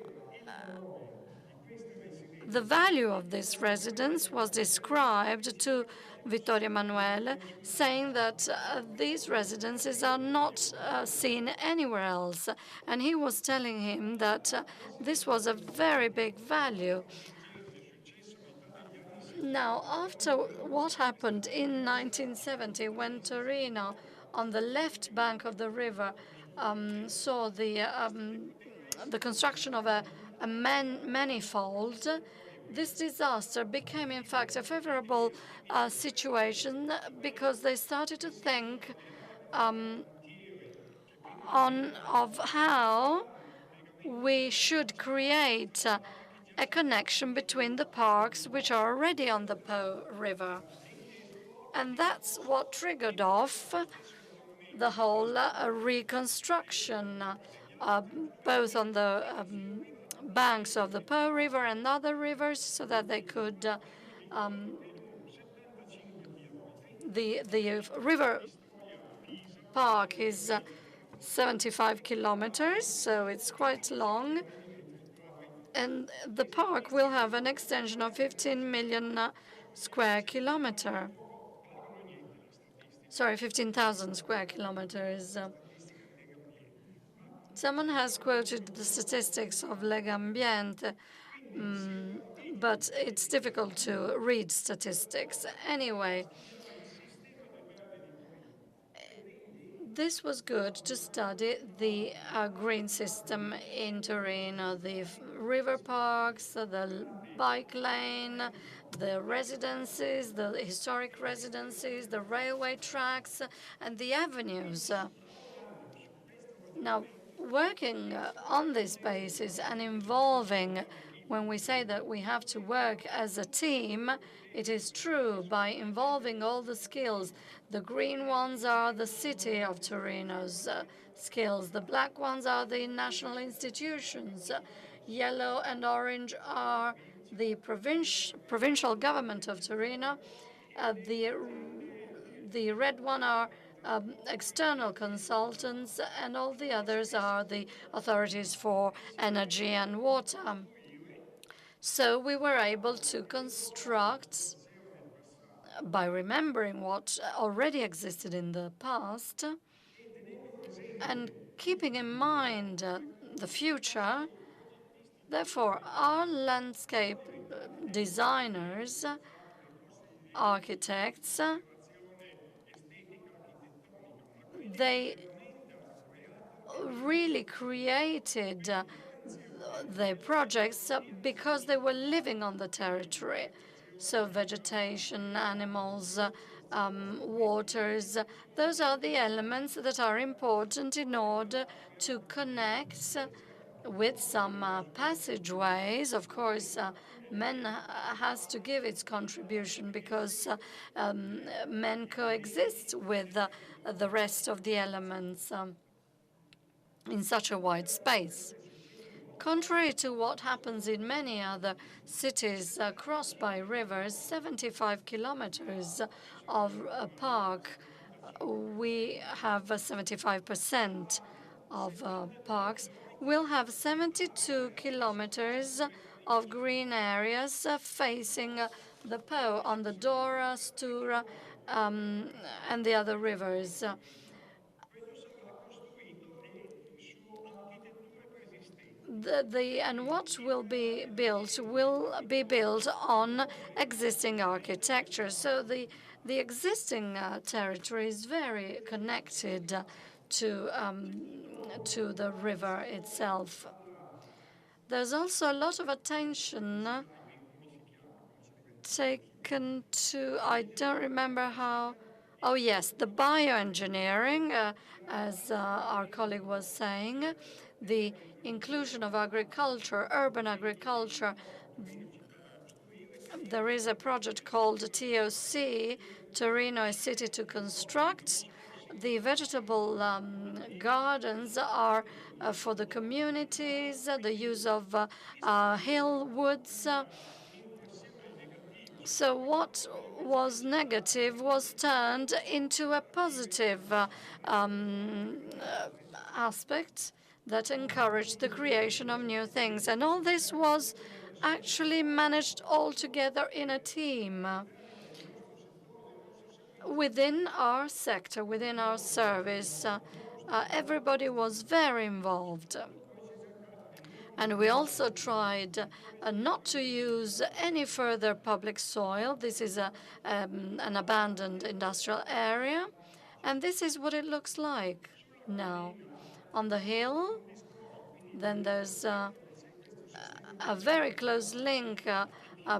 the value of this residence was described to Vittorio Emanuele, saying that these residences are not seen anywhere else. And he was telling him that this was a very big value. Now, after what happened in 1970, when Torino, on the left bank of the river, saw the construction of a manifold, this disaster became, in fact, a favorable situation because they started to think of how we should create a connection between the parks which are already on the Po River. And that's what triggered off the whole reconstruction, both on the banks of the Po River and other rivers, so that they could the river park is 75 kilometers, so it's quite long. And the park will have an extension of 15 million square kilometer. Sorry, 15,000 square kilometers. Someone has quoted the statistics of Legambiente, but it's difficult to read statistics. Anyway, this was good to study the green system in Torino, the river parks, the bike lane, the residences, the historic residences, the railway tracks, and the avenues. Now, working on this basis and involving, when we say that we have to work as a team, it is true, by involving all the skills. The green ones are the city of Torino's skills. The black ones are the national institutions. Yellow and orange are the provincial government of Torino. The red one are external consultants, and all the others are the authorities for energy and water. So we were able to construct, by remembering what already existed in the past and keeping in mind the future. Therefore, our landscape designers, architects, they really created the projects because they were living on the territory. So vegetation, animals, waters, those are the elements that are important in order to connect with some passageways. Of course, men has to give its contribution because men coexist with the rest of the elements in such a wide space. Contrary to what happens in many other cities crossed by rivers, 75 kilometers of a park, we have 75% of parks. We'll have 72 kilometers of green areas facing the Po on the Dora, Stura, and the other rivers. and what will be built on existing architecture. So the existing territory is very connected to the river itself. There's also a lot of attention taken to, I don't remember how, oh yes, the bioengineering, as our colleague was saying, the inclusion of agriculture, urban agriculture. There is a project called TOC, Torino a City to Construct. The vegetable gardens are for the communities, the use of hill woods. So what was negative was turned into a positive aspect that encouraged the creation of new things. And all this was actually managed all together in a team within our sector, within our service. Everybody was very involved. And we also tried not to use any further public soil. This is an abandoned industrial area. And this is what it looks like now. On the hill, then there's a very close link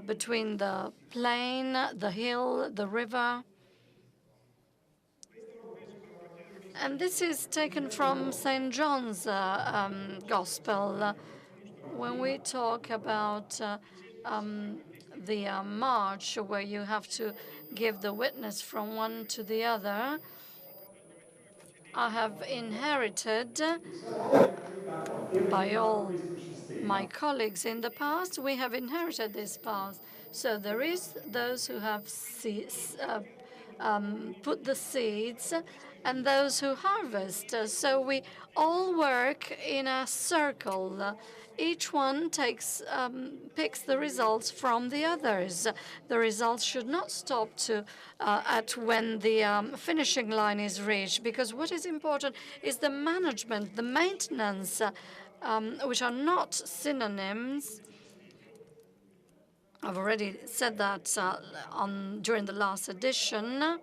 between the plain, the hill, the river. And this is taken from St. John's Gospel. When we talk about the march, where you have to give the witness from one to the other, I have inherited by all my colleagues in the past, we have inherited this path. So there is those who have put the seeds and those who harvest. So we all work in a circle. Each one picks the results from the others. The results should not stop at when the finishing line is reached, because what is important is the management, the maintenance, which are not synonyms. I've already said that during the last edition.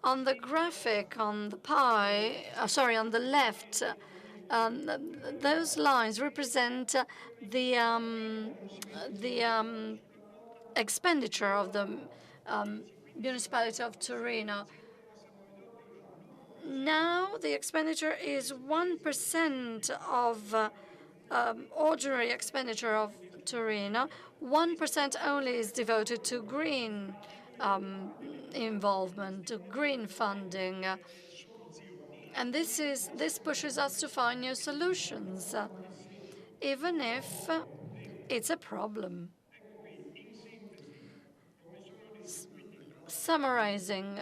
On the graphic, on the on the left, those lines represent the expenditure of the municipality of Torino. Now the expenditure is 1% of ordinary expenditure of Torino. 1% only is devoted to green involvement, to green funding. And this pushes us to find new solutions, even if it's a problem. Summarizing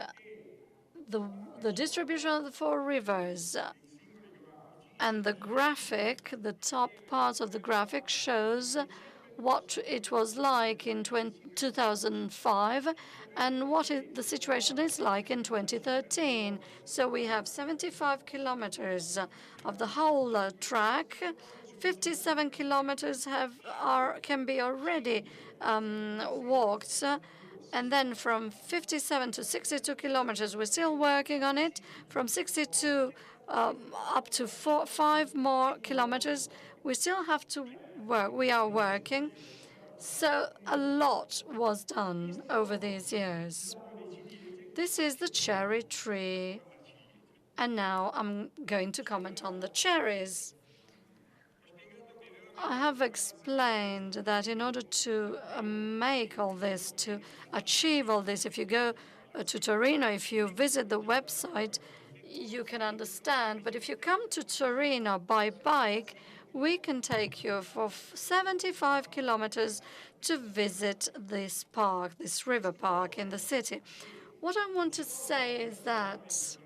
the distribution of the 4 rivers and the graphic, the top part of the graphic shows what it was like in 2005 and what the situation is like in 2013. So we have 75 kilometers of the whole track. 57 kilometers can be already walked. And then from 57 to 62 kilometers, we're still working on it. From 62 up to 5 more kilometers, we still have to work. We are working. So a lot was done over these years. This is the cherry tree. And now I'm going to comment on the cherries. I have explained that in order to make all this, to achieve all this, if you go to Torino, if you visit the website, you can understand. But if you come to Torino by bike, we can take you for 75 kilometers to visit this park, this river park in the city. What I want to say is that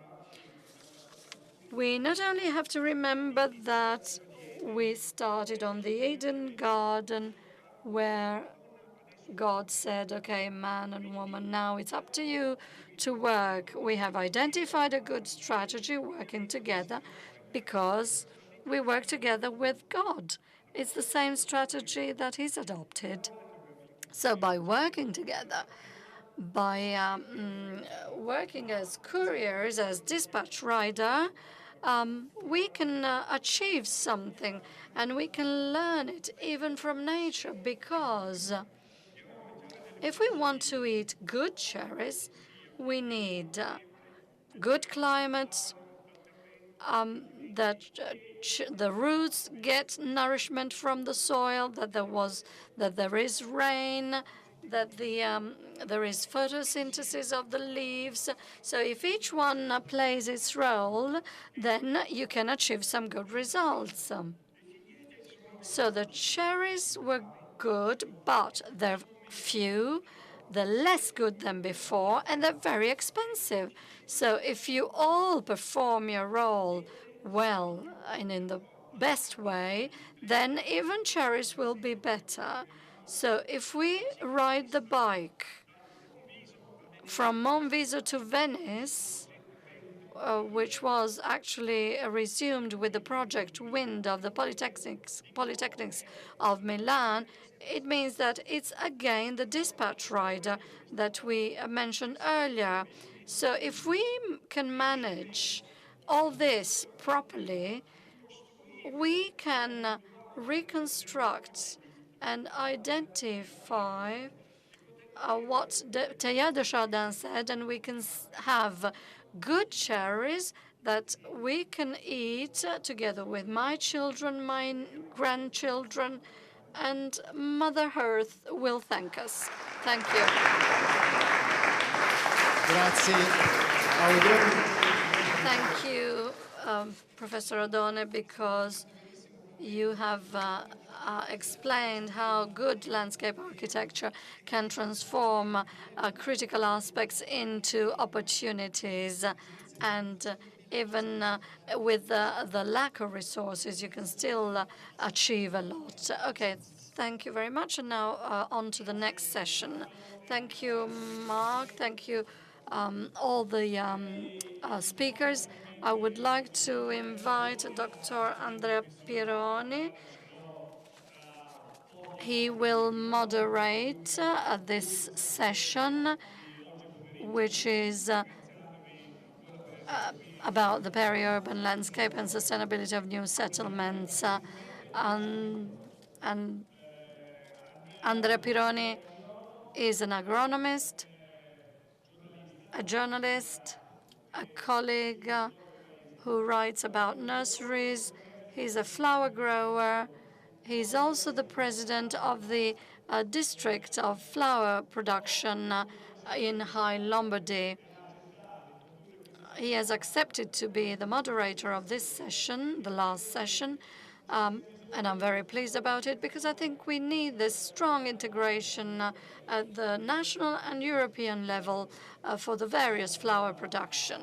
we not only have to remember that we started on the Eden Garden, where God said, okay, man and woman, now it's up to you to work. We have identified a good strategy working together because we work together with God. It's the same strategy that He's adopted. So by working together, by working as couriers, as dispatch rider, we can achieve something, and we can learn it even from nature, because if we want to eat good cherries, we need good climates, that the roots get nourishment from the soil, that there is rain, that there is photosynthesis of the leaves. So if each one plays its role, then you can achieve some good results. So the cherries were good, but they're few, they're less good than before, and they're very expensive. So if you all perform your role well and in the best way, then even cherries will be better. So if we ride the bike from Monviso to Venice, which was actually resumed with the project Wind of the Polytechnics of Milan, it means that it's again the dispatch rider that we mentioned earlier. So if we can manage all this properly, we can reconstruct and identify what Teilhard de Chardin said, and we can have good cherries that we can eat together with my children, my grandchildren, and Mother Earth will thank us. Thank you. Grazie. Thank you, Professor Odone, because you have explained how good landscape architecture can transform critical aspects into opportunities, and even with the lack of resources, you can still achieve a lot. Okay, thank you very much. And now on to the next session. Thank you, Mark. Thank you, all the speakers. I would like to invite Dr. Andrea Pironi. He will moderate this session, which is about the peri-urban landscape and sustainability of new settlements. And Andrea Pironi is an agronomist, a journalist, a colleague who writes about nurseries. He's a flower grower. He's also the president of the district of flower production in High Lombardy. He has accepted to be the moderator of this session, the last session, and I'm very pleased about it, because I think we need this strong integration at the national and European level for the various flower production.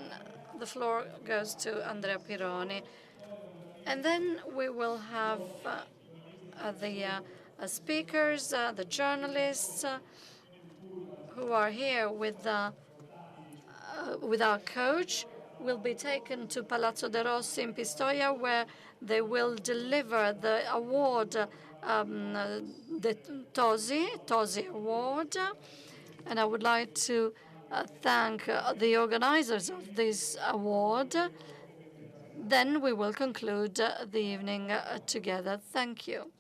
The floor goes to Andrea Pironi. And then we will have the speakers, the journalists who are here with our coach, will be taken to Palazzo de' Rossi in Pistoia, where they will deliver the award, the Tosi Award. And I would like to thank the organizers of this award. Then we will conclude the evening together. Thank you.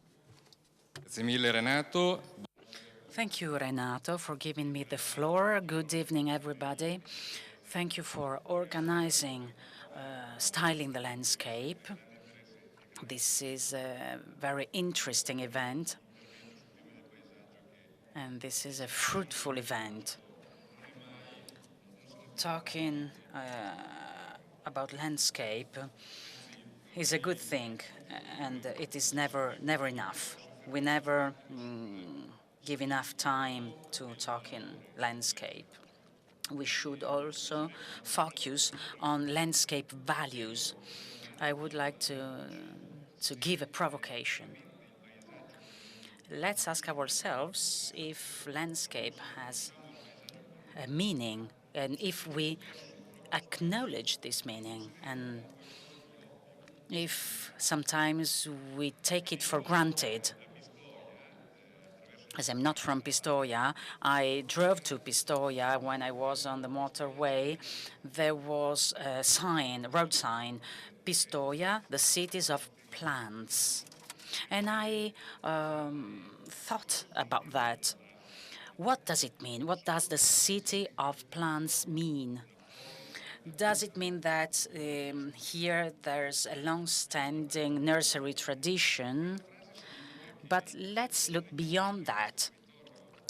Thank you, Renato, for giving me the floor. Good evening, everybody. Thank you for organizing, styling the landscape. This is a very interesting event, and this is a fruitful event. Talking about landscape is a good thing, and it is never enough. We never give enough time to talk in landscape. We should also focus on landscape values. I would like to give a provocation. Let's ask ourselves if landscape has a meaning, and if we acknowledge this meaning, and if sometimes we take it for granted. As I'm not from Pistoia, I drove to Pistoia when I was on the motorway. There was a sign, road sign, Pistoia, the cities of plants. And I thought about that. What does it mean? What does the city of plants mean? Does it mean that here there's a long-standing nursery tradition? But let's look beyond that.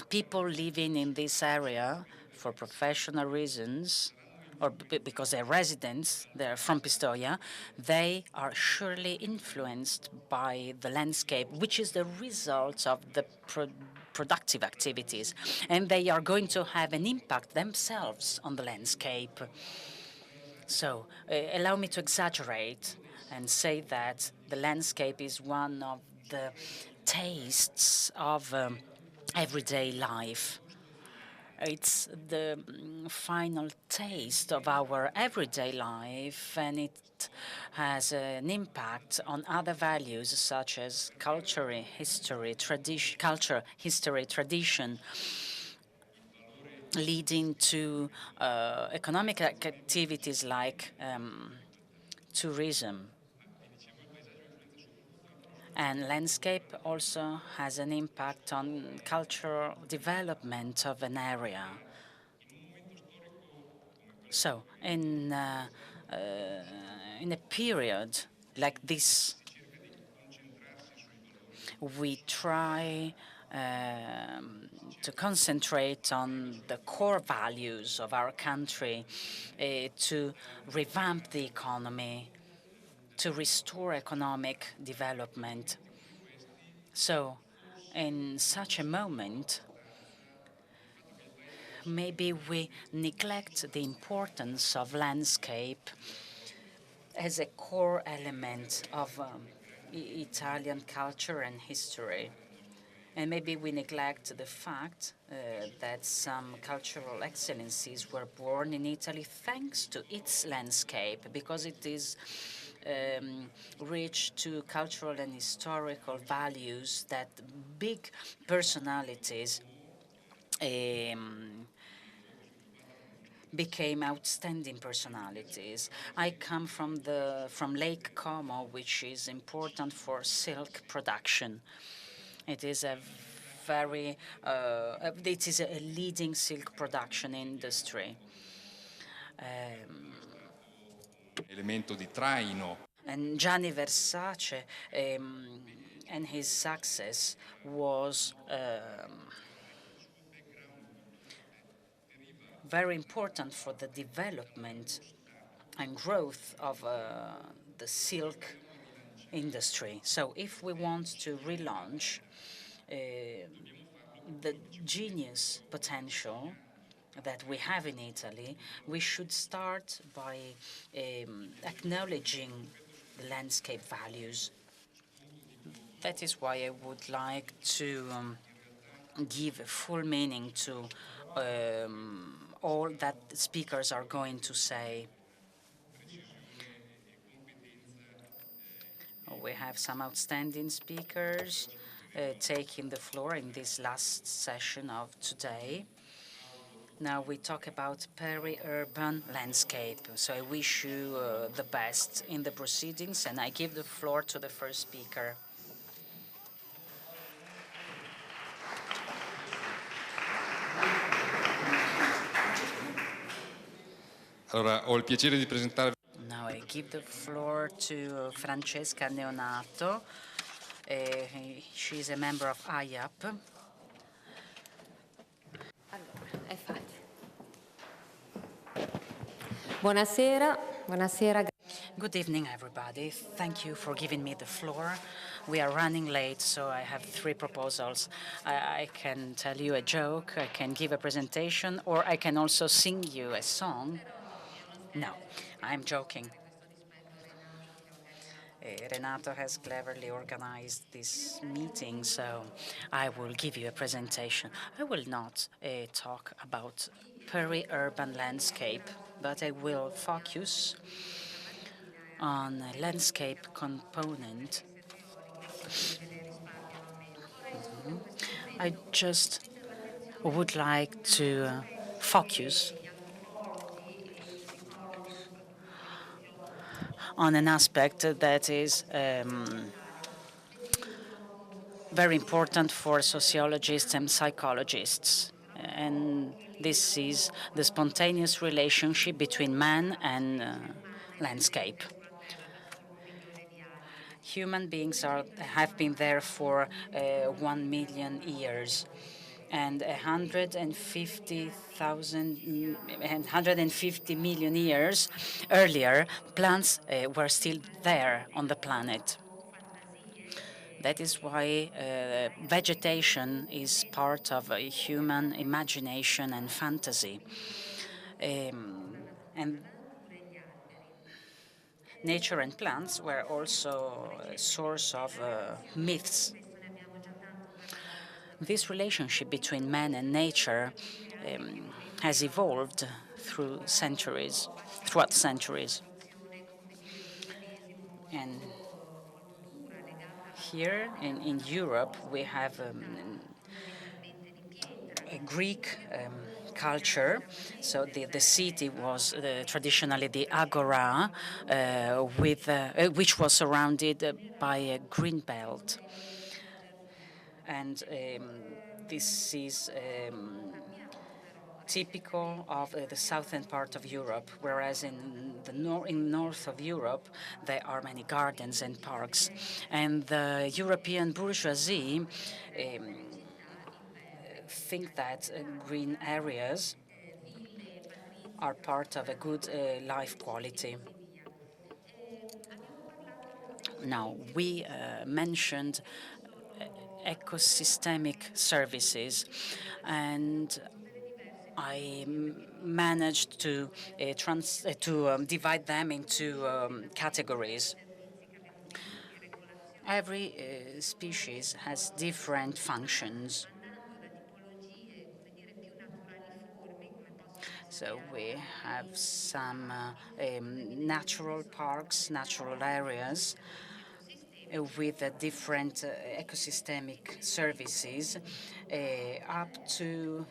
People living in this area for professional reasons or because they're residents, they're from Pistoia, they are surely influenced by the landscape, which is the result of the productive activities. And they are going to have an impact themselves on the landscape. So allow me to exaggerate and say that the landscape is one of the tastes of everyday life. It's the final taste of our everyday life, and it has an impact on other values such as culture, history, tradition, leading to economic activities like tourism. And landscape also has an impact on cultural development of an area. So in a period like this, we try to concentrate on the core values of our country, to revamp the economy, to restore economic development. So in such a moment, maybe we neglect the importance of landscape as a core element of Italian culture and history. And maybe we neglect the fact that some cultural excellencies were born in Italy thanks to its landscape, because it is rich to cultural and historical values that big personalities became outstanding personalities. I come from Lake Como, which is important for silk production. It is a leading silk production industry. Elemento di traino. And Gianni Versace and his success was very important for the development and growth of the silk industry. So if we want to relaunch the genius potential that we have in Italy, we should start by acknowledging the landscape values. That is why I would like to give full meaning to all that the speakers are going to say. We have some outstanding speakers taking the floor in this last session of today. Now we talk about peri-urban landscape. So I wish you the best in the proceedings, and I give the floor to the first speaker. Allora, ho il piacere di presentare. Now I give the floor to Francesca Neonato. She's a member of IAP. È facile. Buonasera, buonasera. Good evening, everybody. Thank you for giving me the floor. We are running late, so I have 3 proposals. I can tell you a joke, I can give a presentation, or I can also sing you a song. No, I'm joking. Renato has cleverly organized this meeting, so I will give you a presentation. I will not talk about peri-urban landscape, but I will focus on a landscape component, I just would like to focus on an aspect that is very important for sociologists and psychologists. And this is the spontaneous relationship between man and landscape. Human beings have been there for 1 million years, and 150 million years earlier, plants were still there on the planet. That is why vegetation is part of a human imagination and fantasy. And nature and plants were also a source of myths. This relationship between man and nature has evolved throughout centuries. And here in Europe, we have a Greek culture. So the city was traditionally the agora, which was surrounded by a green belt. And this is typical of the southern part of Europe, whereas in the north of Europe, there are many gardens and parks. And the European bourgeoisie think that green areas are part of a good life quality. Now, we mentioned ecosystemic services, and I managed to divide them into categories. Every species has different functions. So we have some natural parks, natural areas with different ecosystemic services up to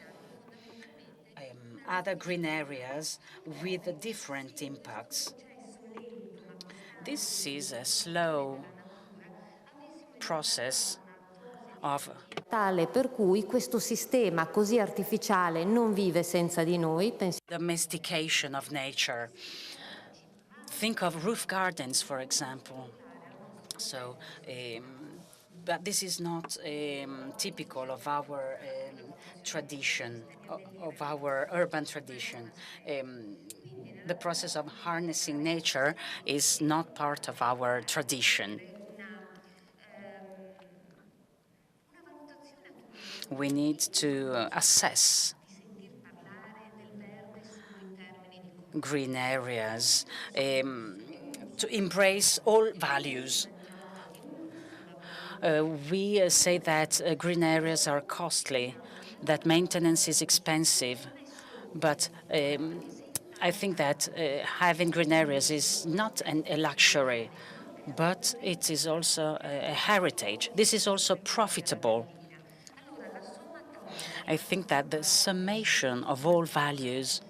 other green areas with different impacts. This is a slow process of Tale per cui questo sistema così artificiale non vive senza di noi. Domestication of nature. Think of roof gardens, for example. So, but this is not typical of our tradition, of our urban tradition. The process of harnessing nature is not part of our tradition. We need to assess green areas, to embrace all values. We say that green areas are costly, that maintenance is expensive, but I think that having green areas is not a luxury, but it is also a heritage. This is also profitable. I think that the summation of all values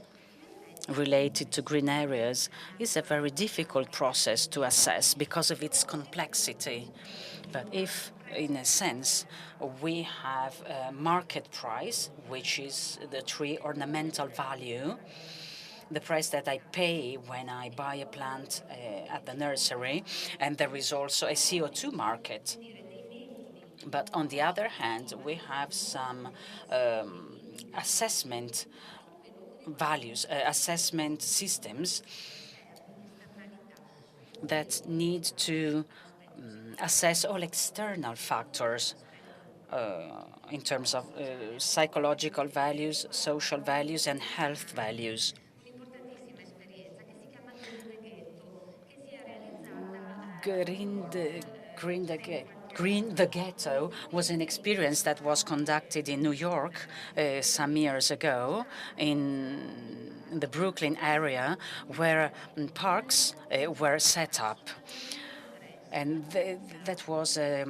related to green areas is a very difficult process to assess because of its complexity. But if, in a sense, we have a market price, which is the tree ornamental value, the price that I pay when I buy a plant at the nursery, and there is also a CO2 market. But on the other hand, we have some assessment values, assessment systems that need to assess all external factors in terms of psychological values, social values, and health values. Grindeget The ghetto was an experience that was conducted in New York some years ago in the Brooklyn area, where parks were set up. And that was a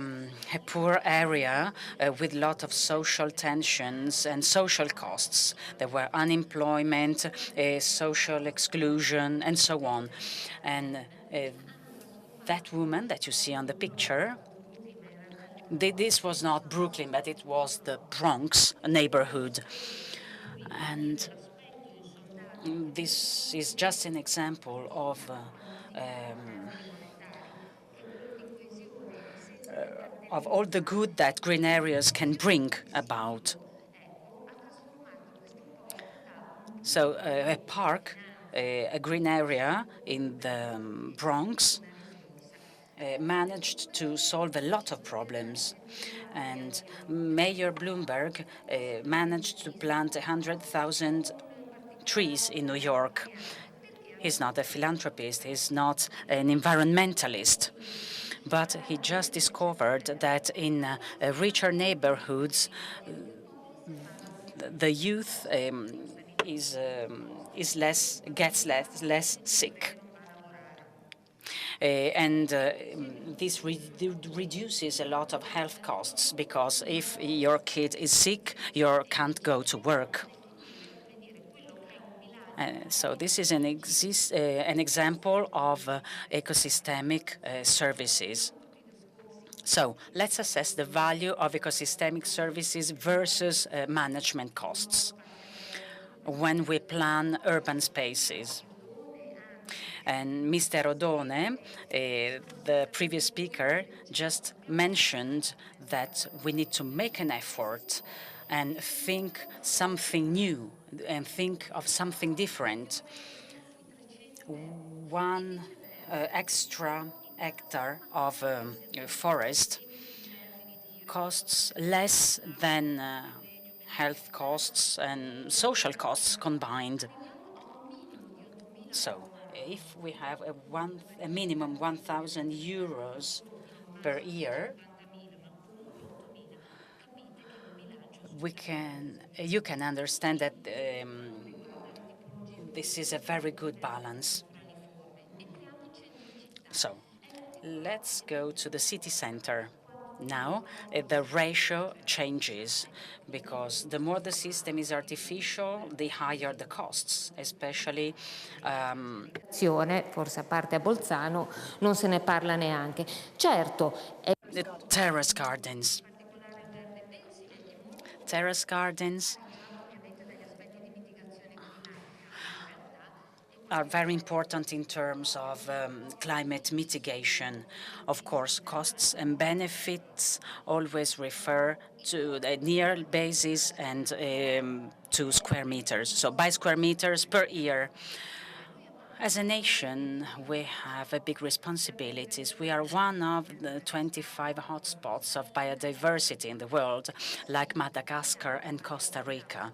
poor area with a lot of social tensions and social costs. There were unemployment, social exclusion, and so on. And that woman that you see on the picture, this was not Brooklyn, but it was the Bronx neighborhood. And this is just an example of all the good that green areas can bring about. So a park, a green area in the Bronx, managed to solve a lot of problems. And Mayor Bloomberg managed to plant 100,000 trees in New York. He's not a philanthropist, he's not an environmentalist, but he just discovered that in richer neighborhoods, the youth gets less sick. This reduces a lot of health costs, because if your kid is sick, you can't go to work. So this is an example of ecosystemic services. So let's assess the value of ecosystemic services versus management costs when we plan urban spaces. And Mr. Odone, the previous speaker, just mentioned that we need to make an effort and think something new and think of something different. One extra hectare of forest costs less than health costs and social costs combined. So if we have a minimum 1,000 euros per year, you can understand that this is a very good balance. So let's go to the city center. Now the ratio changes, because the more the system is artificial, the higher the costs, especially Forse a parte a Bolzano non se ne parla neanche. Certo, the terrace gardens. Terrace gardens are very important in terms of climate mitigation. Of course, costs and benefits always refer to the near basis and to square meters, so by square meters per year. As a nation, we have a big responsibilities. We are one of the 25 hotspots of biodiversity in the world, like Madagascar and Costa Rica.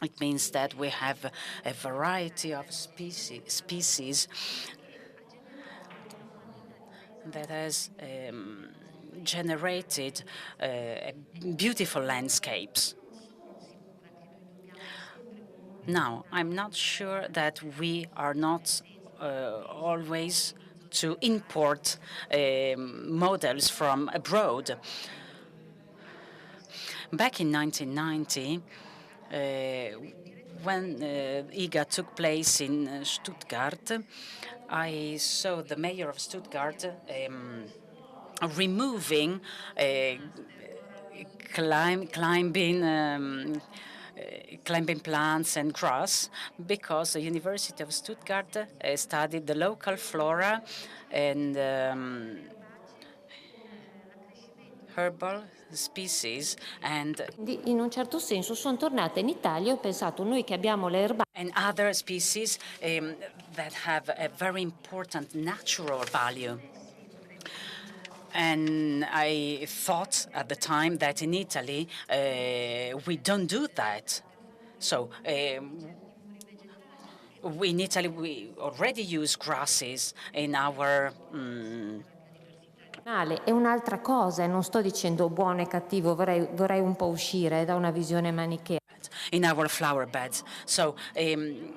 It means that we have a variety of species that has generated beautiful landscapes. Now, I'm not sure that we are not always to import models from abroad. Back in 1990, when IGA took place in Stuttgart, I saw the mayor of Stuttgart removing climbing plants and grass, because the University of Stuttgart studied the local flora and herbal species, and in un certo senso sono tornata in Italia e ho pensato, noi che abbiamo le erbacee and other species that have a very important natural value. And I thought at the time that in Italy we don't do that. So in Italy we already use grasses in our È un'altra cosa, e non sto dicendo buono e cattivo, vorrei un po' uscire da una visione manichea. In our flower beds. So we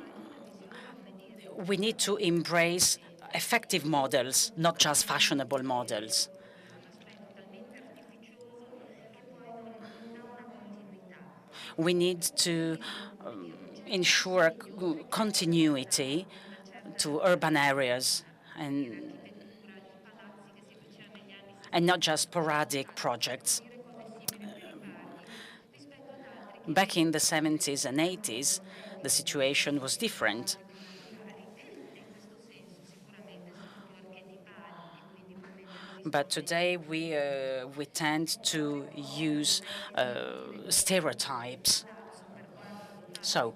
need to embrace effective models, not just fashionable models. We need to ensure continuity to urban areas and not just sporadic projects. Back in the 70s and 80s, the situation was different. But today we tend to use stereotypes. So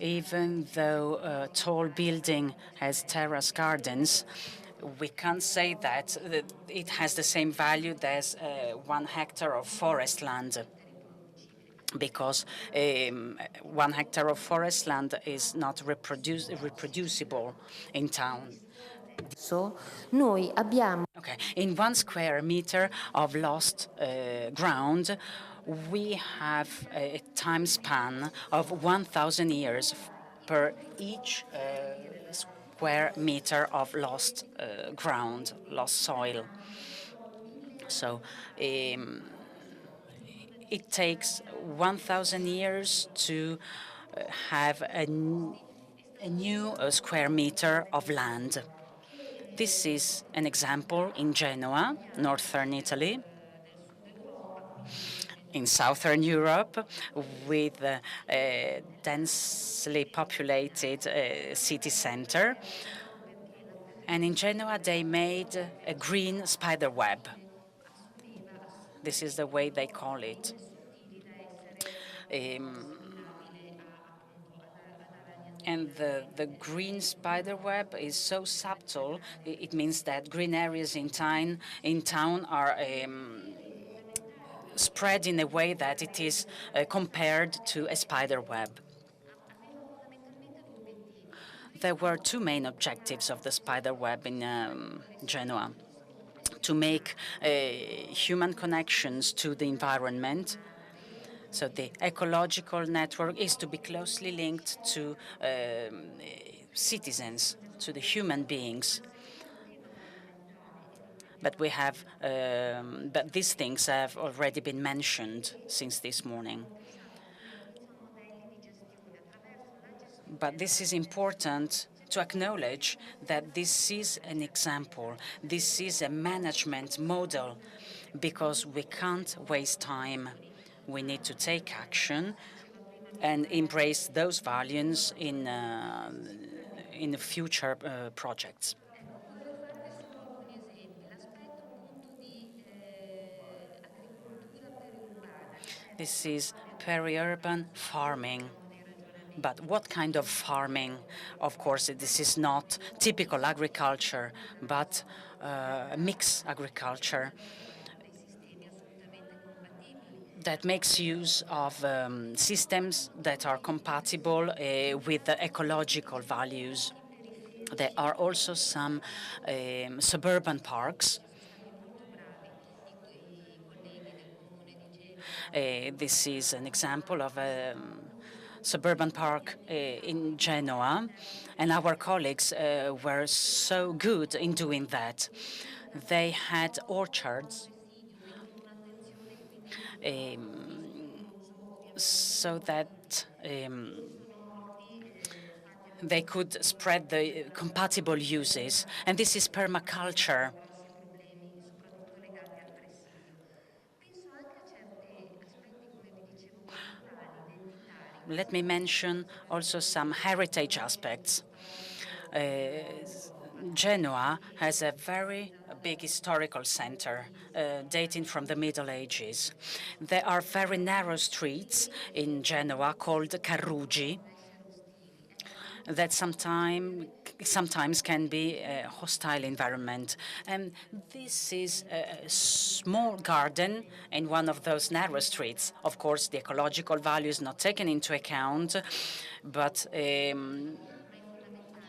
even though a tall building has terrace gardens, we can't say that it has the same value as 1 hectare of forest land, because 1 hectare of forest land is not reproducible in town. So, noi abbiamo Okay, in 1 square meter of lost ground, we have a time span of 1,000 years per each square meter of lost ground, lost soil. So it takes 1,000 years to have a new square meter of land. This is an example in Genoa, northern Italy, in southern Europe, with a densely populated city center. And in Genoa, they made a green spider web. This is the way they call it. And the green spider web is so subtle, it means that green areas in town are spread in a way that it is compared to a spider web. There were 2 main objectives of the spider web in Genoa: to make human connections to the environment. So the ecological network is to be closely linked to citizens, to the human beings. But but these things have already been mentioned since this morning. But this is important to acknowledge that this is an example, this is a management model, because we can't waste time. We need to take action and embrace those values in future projects. This is peri-urban farming. But what kind of farming? Of course, this is not typical agriculture, but mixed agriculture that makes use of systems that are compatible with the ecological values. There are also some suburban parks. This is an example of a suburban park in Genoa, and our colleagues were so good in doing that. They had orchards so that they could spread the compatible uses, and this is permaculture. Let me mention also some heritage aspects. Genoa has a very big historical center dating from the Middle Ages. There are very narrow streets in Genoa called carruggi that sometimes can be a hostile environment. And this is a small garden in one of those narrow streets. Of course, the ecological value is not taken into account, but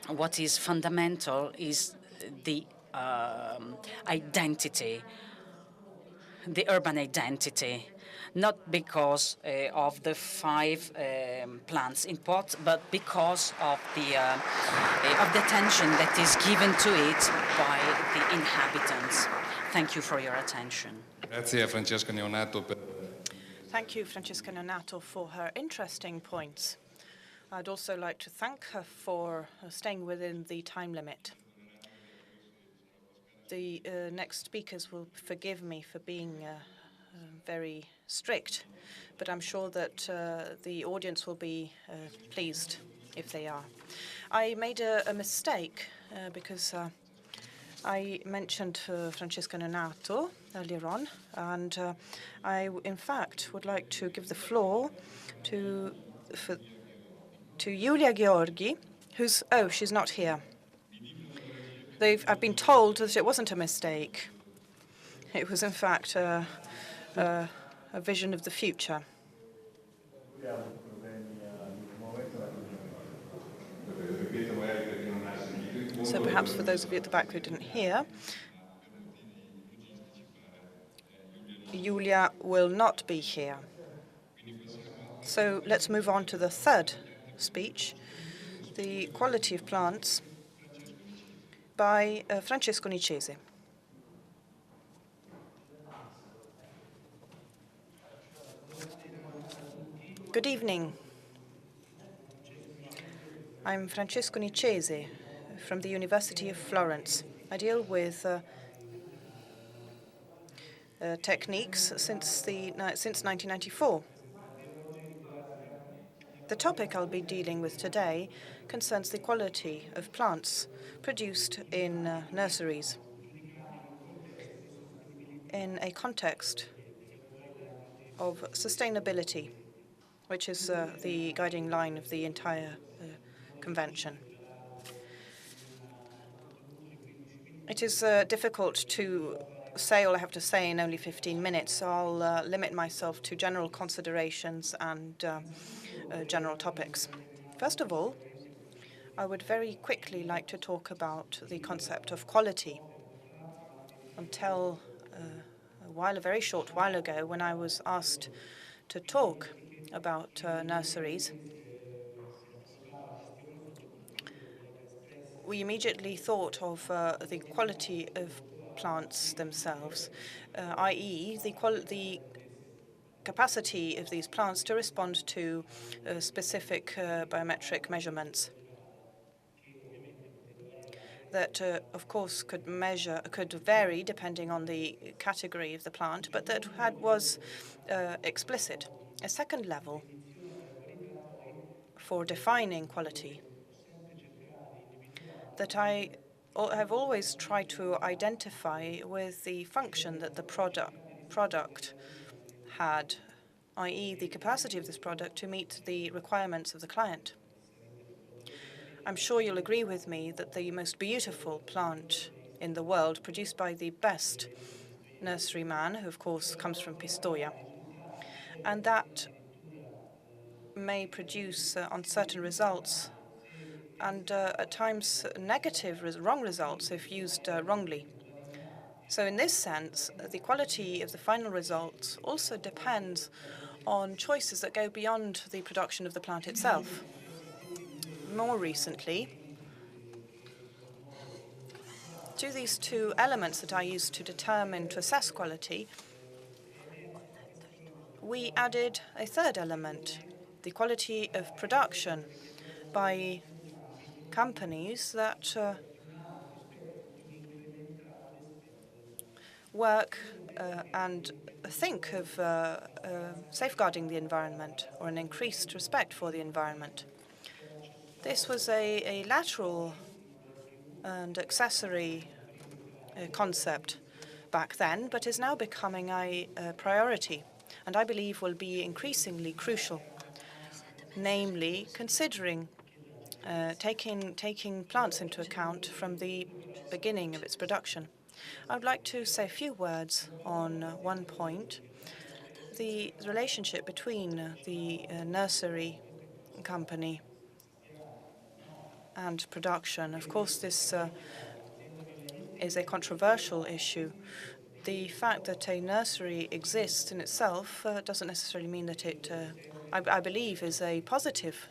what is fundamental is the identity, the urban identity, not because of the 5 plants in pot, but because of the attention that is given to it by the inhabitants. Thank you for your attention. Grazie a Francesca Neonato per... Thank you, Francesca Neonato, for her interesting points. I'd also like to thank her for staying within the time limit. The next speakers will forgive me for being very strict, but I'm sure that the audience will be pleased if they are. I made a mistake because I mentioned Francesca Neonato earlier on, and I, in fact, would like to give the floor to Julia Georgi, who's... Oh, she's not here. I've been told that it wasn't a mistake. It was, in fact, a vision of the future. So perhaps for those of you at the back who didn't hear, Julia will not be here. So let's move on to the third speech, the quality of plants, by Francesco Nicesi. Good evening. I'm Francesco Nicesi from the University of Florence. I deal with techniques since 1994. The topic I'll be dealing with today concerns the quality of plants produced in nurseries in a context of sustainability, which is the guiding line of the entire convention. It is difficult to say all I have to say in only 15 minutes, so I'll limit myself to general considerations and general topics. First of all, I would very quickly like to talk about the concept of quality. Until a very short while ago, when I was asked to talk about nurseries, we immediately thought of the quality of plants themselves, i.e. the capacity of these plants to respond to specific biometric measurements that, of course, could vary depending on the category of the plant, but that was explicit. A second level for defining quality that I have always tried to identify with the function that the product had, i.e. the capacity of this product to meet the requirements of the client. I'm sure you'll agree with me that the most beautiful plant in the world, produced by the best nurseryman, who of course comes from Pistoia, and that may produce uncertain results and at times negative, wrong results if used wrongly. So in this sense, the quality of the final results also depends on choices that go beyond the production of the plant itself. More recently, to these two elements that I use to assess quality, we added a third element, the quality of production by companies that work and think of safeguarding the environment or an increased respect for the environment. This was a lateral and accessory concept back then, but is now becoming a priority, and I believe will be increasingly crucial, namely considering taking plants into account from the beginning of its production. I would like to say a few words on one point, the relationship between the nursery company and production. Of course, this is a controversial issue. The fact that a nursery exists in itself doesn't necessarily mean that it, I believe, is a positive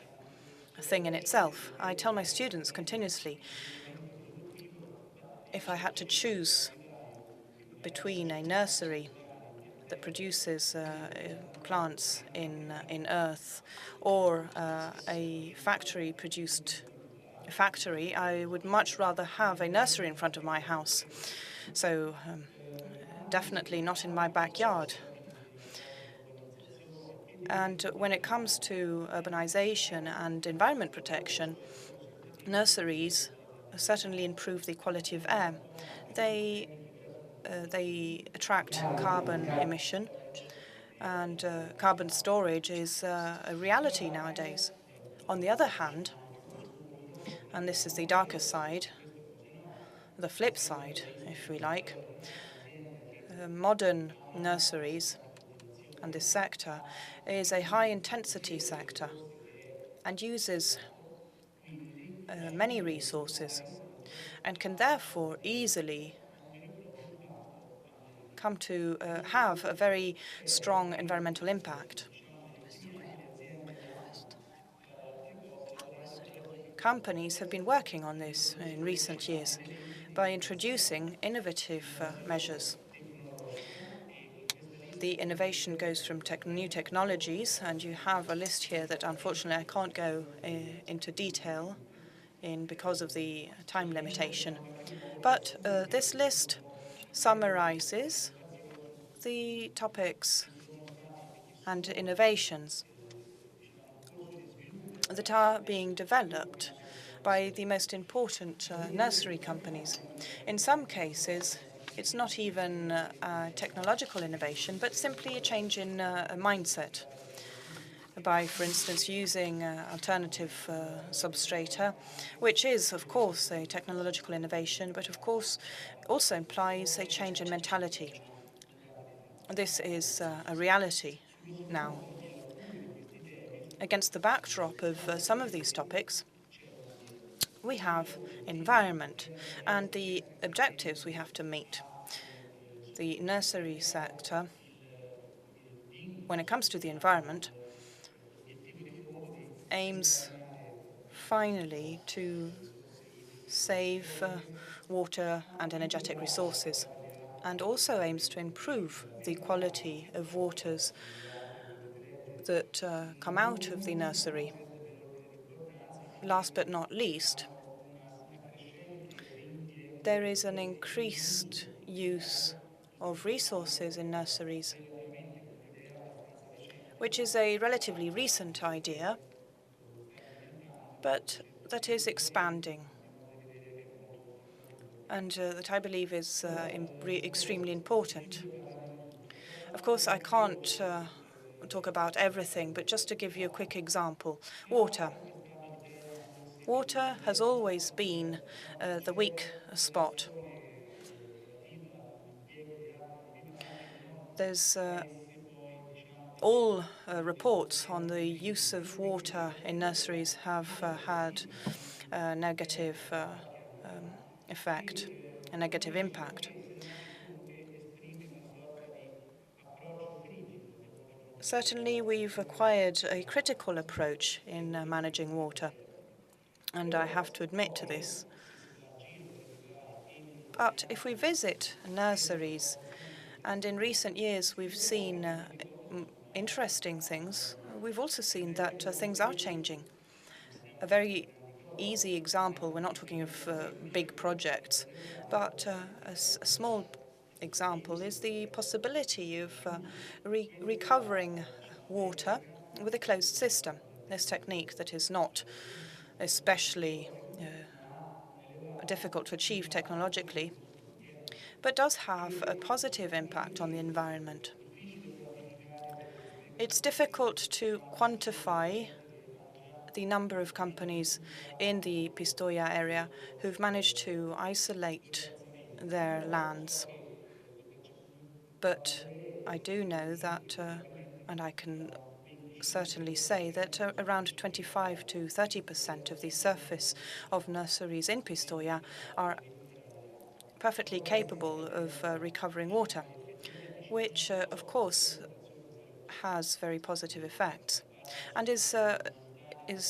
thing in itself. I tell my students continuously, if I had to choose between a nursery that produces plants in earth or a factory, I would much rather have a nursery in front of my house. So definitely not in my backyard. And when it comes to urbanization and environment protection, nurseries certainly improve the quality of air. They attract carbon emission, and carbon storage is a reality nowadays. On the other hand, and this is the darker side, the flip side, if we like, modern nurseries and this sector is a high-intensity sector and uses many resources and can therefore easily come to have a very strong environmental impact. Companies have been working on this in recent years by introducing innovative measures. The innovation goes from new technologies, and you have a list here that unfortunately I can't go into detail in because of the time limitation. But this list summarizes the topics and innovations that are being developed by the most important nursery companies. In some cases, it's not even a technological innovation, but simply a change in a mindset by, for instance, using alternative substrata, which is, of course, a technological innovation, but of course also implies a change in mentality. This is a reality now. Against the backdrop of some of these topics, we have environment and the objectives we have to meet. The nursery sector, when it comes to the environment, aims finally to save water and energetic resources, and also aims to improve the quality of waters that come out of the nursery. Last but not least, there is an increased use of resources in nurseries, which is a relatively recent idea, but that is expanding, and that I believe is extremely important. Of course, I can't talk about everything, but just to give you a quick example, water. Water has always been the weak spot. There's all reports on the use of water in nurseries have had a negative effect, a negative impact. Certainly, we've acquired a critical approach in managing water, and I have to admit to this. But if we visit nurseries, and in recent years we've seen interesting things, we've also seen that things are changing. A very easy example, we're not talking of big projects, but a small example is the possibility of recovering water with a closed system. This technique that is not especially difficult to achieve technologically, but does have a positive impact on the environment. It's difficult to quantify the number of companies in the Pistoia area who've managed to isolate their lands. But I do know that, and I can certainly say that around 25 to 30% of the surface of nurseries in Pistoia are perfectly capable of recovering water, which, of course, has very positive effects and is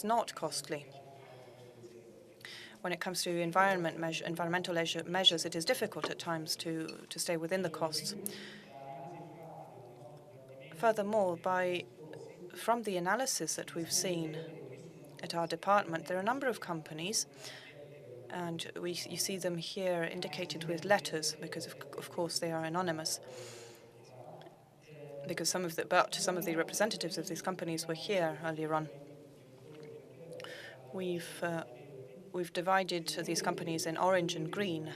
not costly. When it comes to environmental measures, it is difficult at times to stay within the costs. Furthermore, from the analysis that we've seen at our department, there are a number of companies, and you see them here indicated with letters because, of course, they are anonymous. Because some of the representatives of these companies were here earlier on. We've divided these companies in orange and green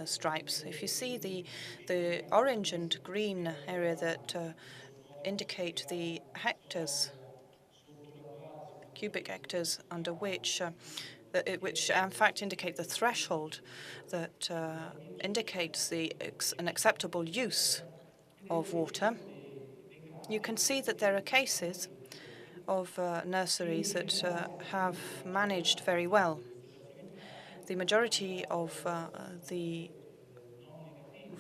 stripes. If you see the orange and green area that indicate the hectares, cubic hectares under which in fact indicate the threshold that indicates an acceptable use of water, you can see that there are cases of nurseries that have managed very well. The majority of the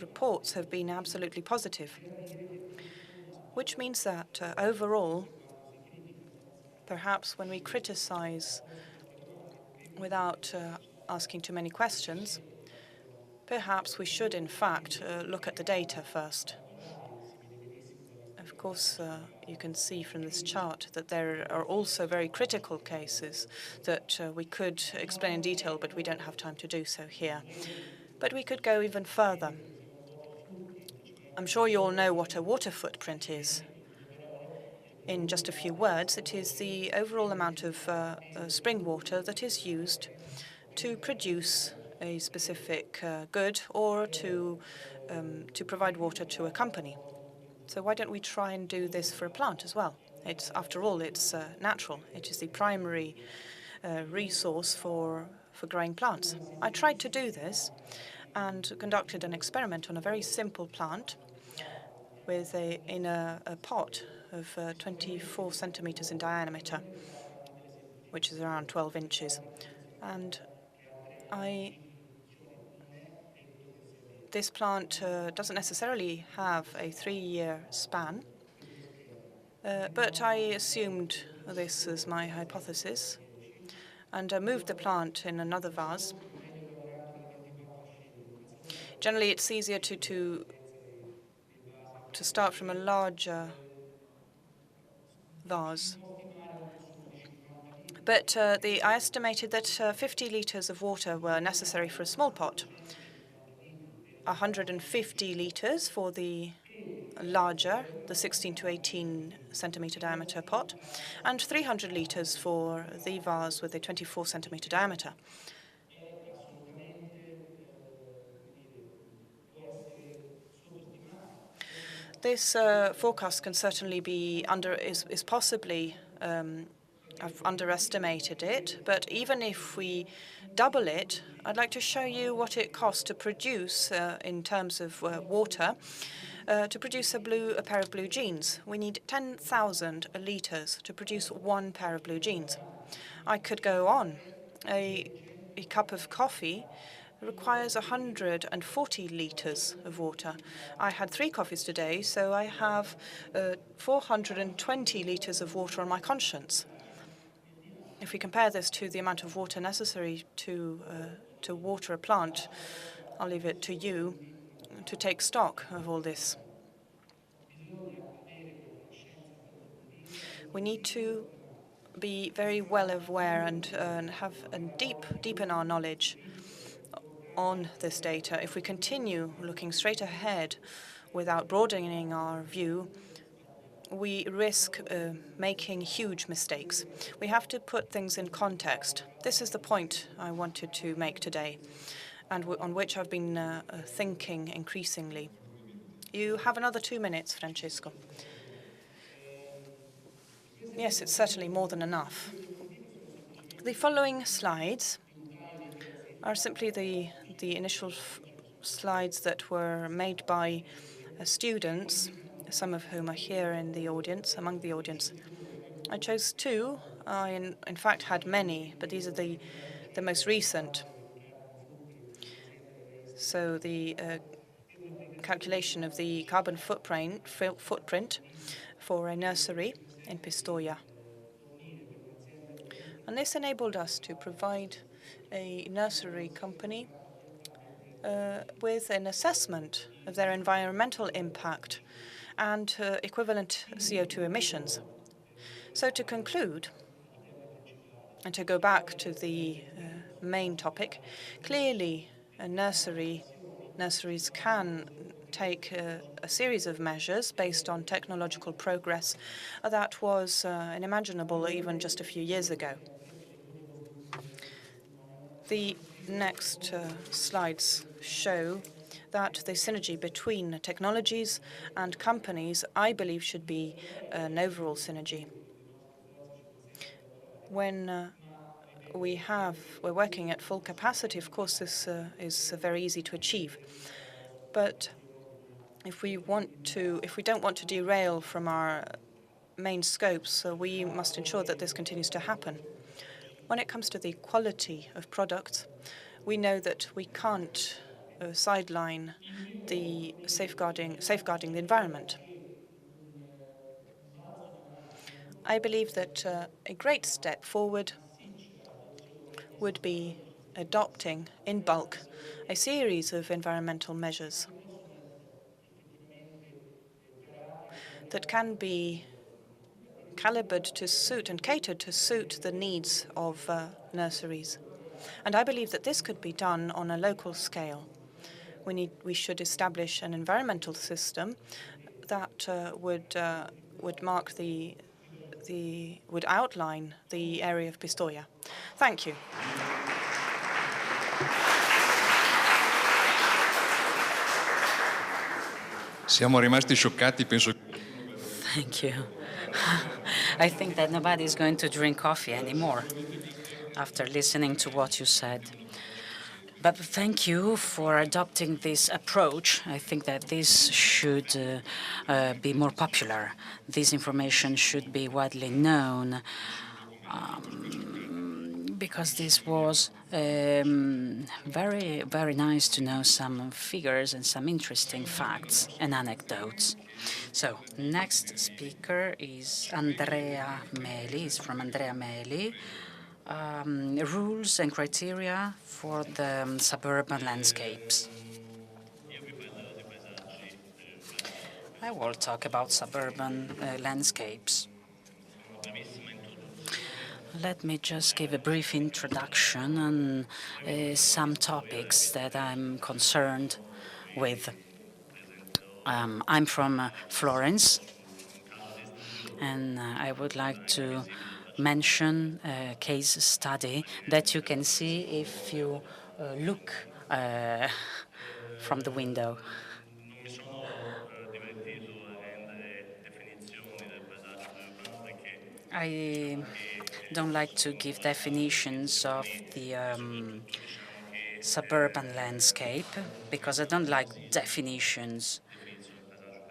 reports have been absolutely positive, which means that overall, perhaps when we criticize without asking too many questions, perhaps we should in fact look at the data first. Of course, you can see from this chart that there are also very critical cases that we could explain in detail, but we don't have time to do so here. But we could go even further. I'm sure you all know what a water footprint is. In just a few words, it is the overall amount of spring water that is used to produce a specific good or to provide water to a company. So why don't we try and do this for a plant as well? After all, it's natural. It is the primary resource for growing plants. I tried to do this and conducted an experiment on a very simple plant in a pot of 24 centimeters in diameter, which is around 12 inches. And this plant doesn't necessarily have a 3-year span, but I assumed this as my hypothesis, and I moved the plant in another vase. Generally, it's easier to start from a larger vase. But I estimated that 50 liters of water were necessary for a small pot, 150 liters for the larger, the 16 to 18 centimeter diameter pot, and 300 liters for the vase with a 24 centimeter diameter. This forecast can certainly be is possibly, I've underestimated it, but even if we double it, I'd like to show you what it costs to produce, in terms of water, to produce a pair of blue jeans. We need 10,000 liters to produce one pair of blue jeans. I could go on. A cup of coffee requires 140 liters of water. I had 3 coffees today, so I have 420 liters of water on my conscience. If we compare this to the amount of water necessary to water a plant, I'll leave it to you to take stock of all this. We need to be very well aware and deepen our knowledge on this data. If we continue looking straight ahead without broadening our view, we risk making huge mistakes. We have to put things in context. This is the point I wanted to make today, and on which I've been thinking increasingly. You have another 2 minutes, Francesco. Yes, it's certainly more than enough. The following slides are simply the initial slides that were made by students, some of whom are here in the audience, among the audience. I chose 2. I, in fact, had many, but these are the most recent. So the calculation of the carbon footprint for a nursery in Pistoia. And this enabled us to provide a nursery company with an assessment of their environmental impact and equivalent CO2 emissions. So to conclude, and to go back to the main topic, clearly nurseries can take a series of measures based on technological progress that was unimaginable even just a few years ago. The next slides show that the synergy between technologies and companies, I believe, should be an overall synergy. When we're working at full capacity, of course, this is very easy to achieve. But if we don't want to derail from our main scopes, we must ensure that this continues to happen. When it comes to the quality of products, we know that we can't sideline the safeguarding the environment. I believe that a great step forward would be adopting in bulk a series of environmental measures that can be calibered to suit and catered to suit the needs of nurseries. And I believe that this could be done on a local scale. We should establish an environmental system that would outline the area of Pistoia. Thank you. Siamo rimasti scioccati, penso. Thank you. I think that nobody is going to drink coffee anymore after listening to what you said. But thank you for adopting this approach. I think that this should be more popular. This information should be widely known because this was very, very nice to know some figures and some interesting facts and anecdotes. So, next speaker is Andrea Meli. He's from Andrea Meli. Rules and criteria for the suburban landscapes. I will talk about suburban landscapes. Let me just give a brief introduction on some topics that I'm concerned with. I'm from Florence, and I would like to mention a case study that you can see if you look from the window. I don't like to give definitions of the suburban landscape because I don't like definitions,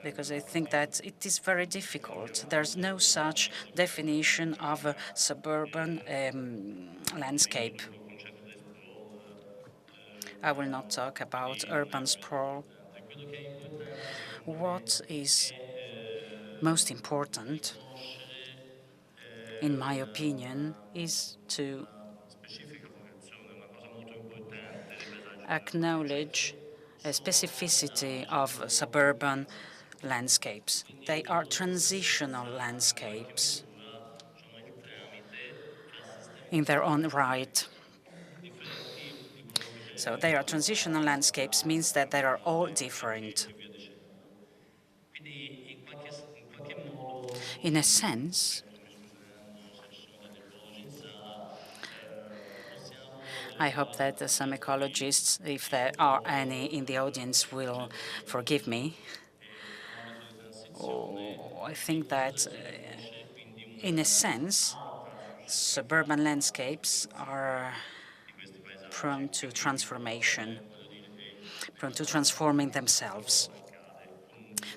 because I think that it is very difficult. There's no such definition of a suburban landscape. I will not talk about urban sprawl. What is most important, in my opinion, is to acknowledge a specificity of suburban landscapes. They are transitional landscapes in their own right. So they are transitional landscapes means that they are all different. In a sense, I hope that some ecologists, if there are any in the audience, will forgive me. I think that, in a sense, suburban landscapes are prone to transformation, prone to transforming themselves.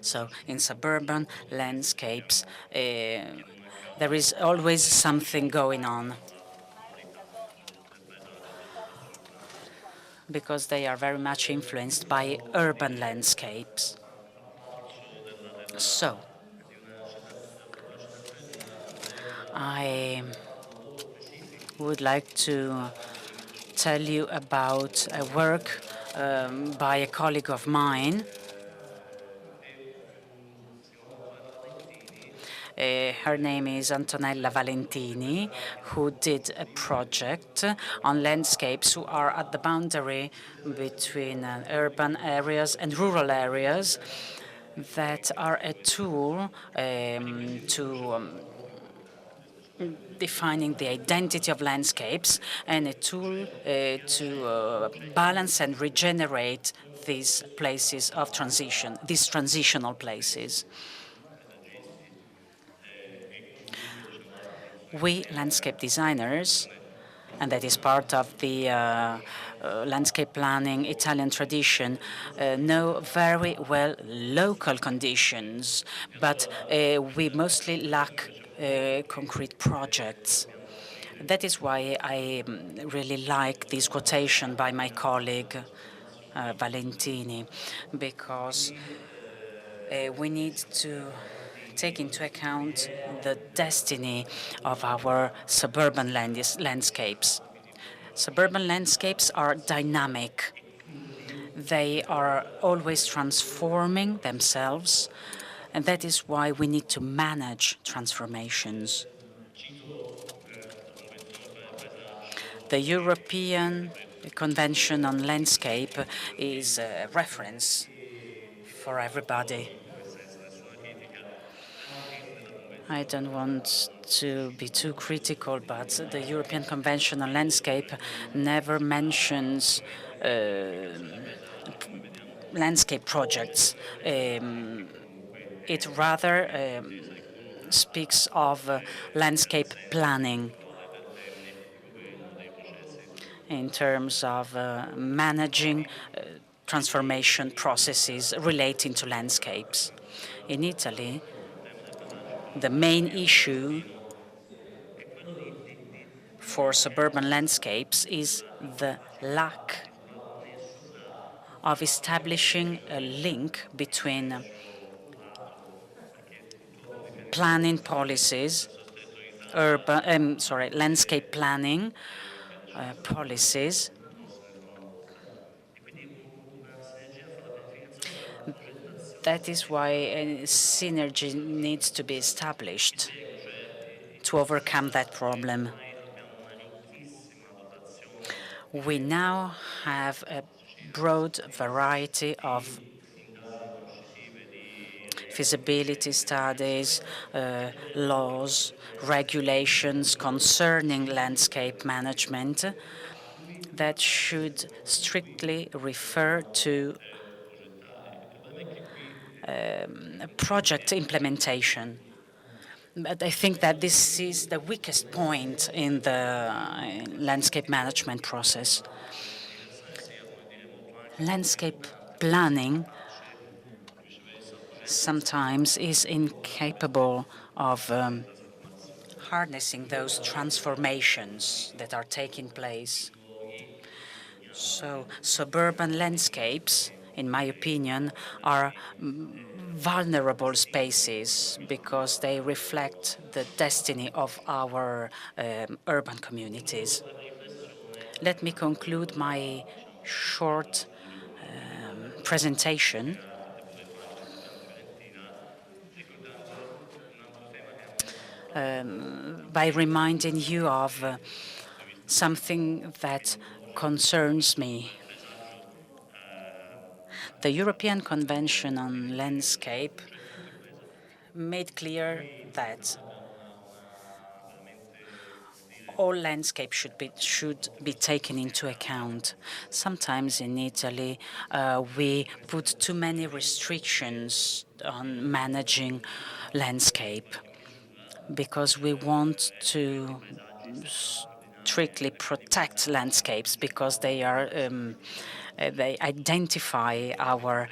So in suburban landscapes, there is always something going on. because they are very much influenced by urban landscapes. So, I would like to tell you about a work by a colleague of mine. Her name is Antonella Valentini, who did a project on landscapes who are at the boundary between urban areas and rural areas that are a tool to defining the identity of landscapes and a tool to balance and regenerate these places of transition, these transitional places. We landscape designers, and that is part of the landscape planning Italian tradition, know very well local conditions, but we mostly lack concrete projects. That is why I really like this quotation by my colleague Valentini, because we need to take into account the destiny of our suburban landscapes. Suburban landscapes are dynamic. They are always transforming themselves, and that is why we need to manage transformations. The European Convention on Landscape is a reference for everybody. I don't want to be too critical, but the European Convention on Landscape never mentions landscape projects. It rather speaks of landscape planning in terms of managing transformation processes relating to landscapes. In Italy, the main issue for suburban landscapes is the lack of establishing a link between planning policies, landscape planning policies, that is why a synergy needs to be established to overcome that problem. We now have a broad variety of feasibility studies, laws, regulations concerning landscape management that should strictly refer to project implementation. But I think that this is the weakest point in the landscape management process. Landscape planning sometimes is incapable of harnessing those transformations that are taking place. So suburban landscapes, in my opinion, are vulnerable spaces because they reflect the destiny of our urban communities. Let me conclude my short presentation by reminding you of something that concerns me. The European Convention on Landscape made clear that all landscape should be taken into account. Sometimes in Italy, we put too many restrictions on managing landscape because we want to strictly protect landscapes because they are they identify our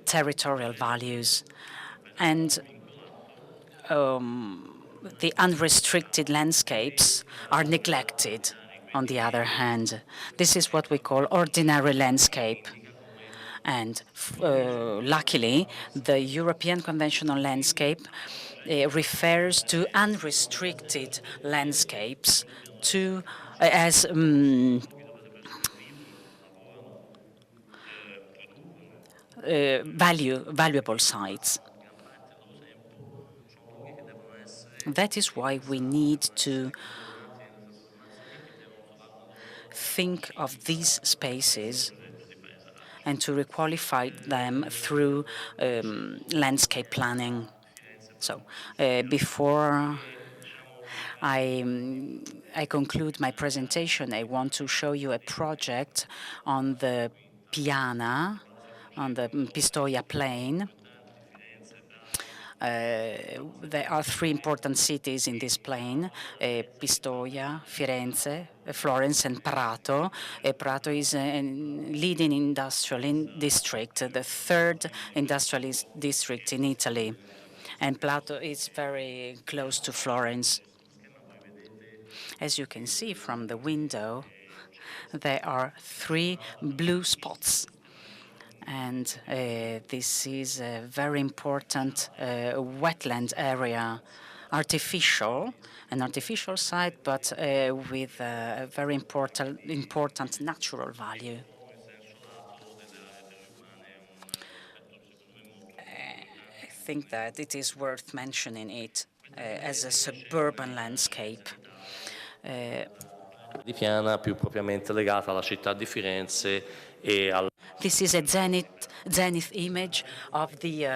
territorial values, and the unrestricted landscapes are neglected. on the other hand. This is what we call ordinary landscape. And luckily, the European conventional landscape refers to unrestricted landscapes as valuable sites. That is why we need to think of these spaces and to requalify them through landscape planning. So before I conclude my presentation, I want to show you a project on the Piana, on the Pistoia plain. There are three important cities in this plain, Pistoia, Firenze, Florence, and Prato. Prato is a leading industrial district, the third industrial district in Italy. And Prato is very close to Florence. As you can see from the window, there are three blue spots. And this is a very important wetland area, an artificial site, but with a very important natural value. I think that it is worth mentioning it as a suburban landscape. Di Piana, più propriamente legata alla città di Firenze e al This is a zenith image of the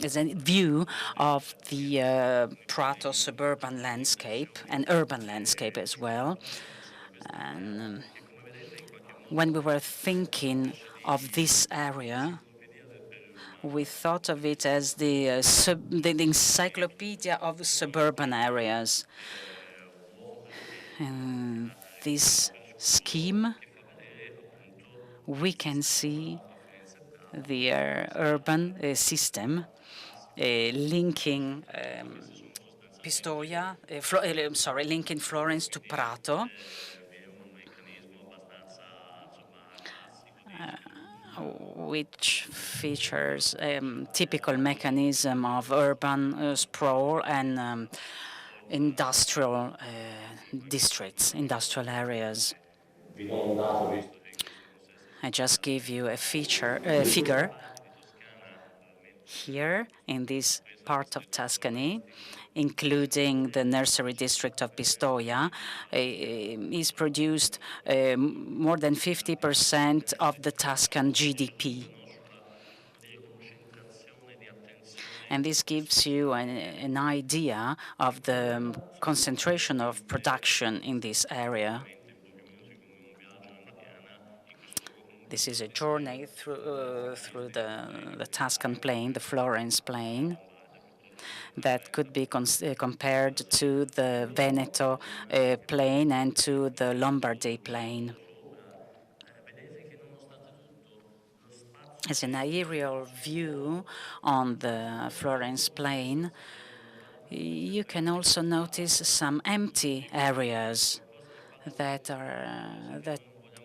zenith view of the Prato suburban landscape and urban landscape as well. And when we were thinking of this area, we thought of it as the encyclopedia of suburban areas. In this scheme, we can see the urban system linking linking Florence to Prato, which features typical mechanism of urban sprawl and industrial districts, industrial areas. I just give you a figure here in this part of Tuscany, including the nursery district of Pistoia, is produced more than 50% of the Tuscan GDP. And this gives you an idea of the concentration of production in this area. This is a journey through the Tuscan plain, the Florence plain, that could be compared to the Veneto plain and to the Lombardy plain. As an aerial view on the Florence plain, you can also notice some empty areas that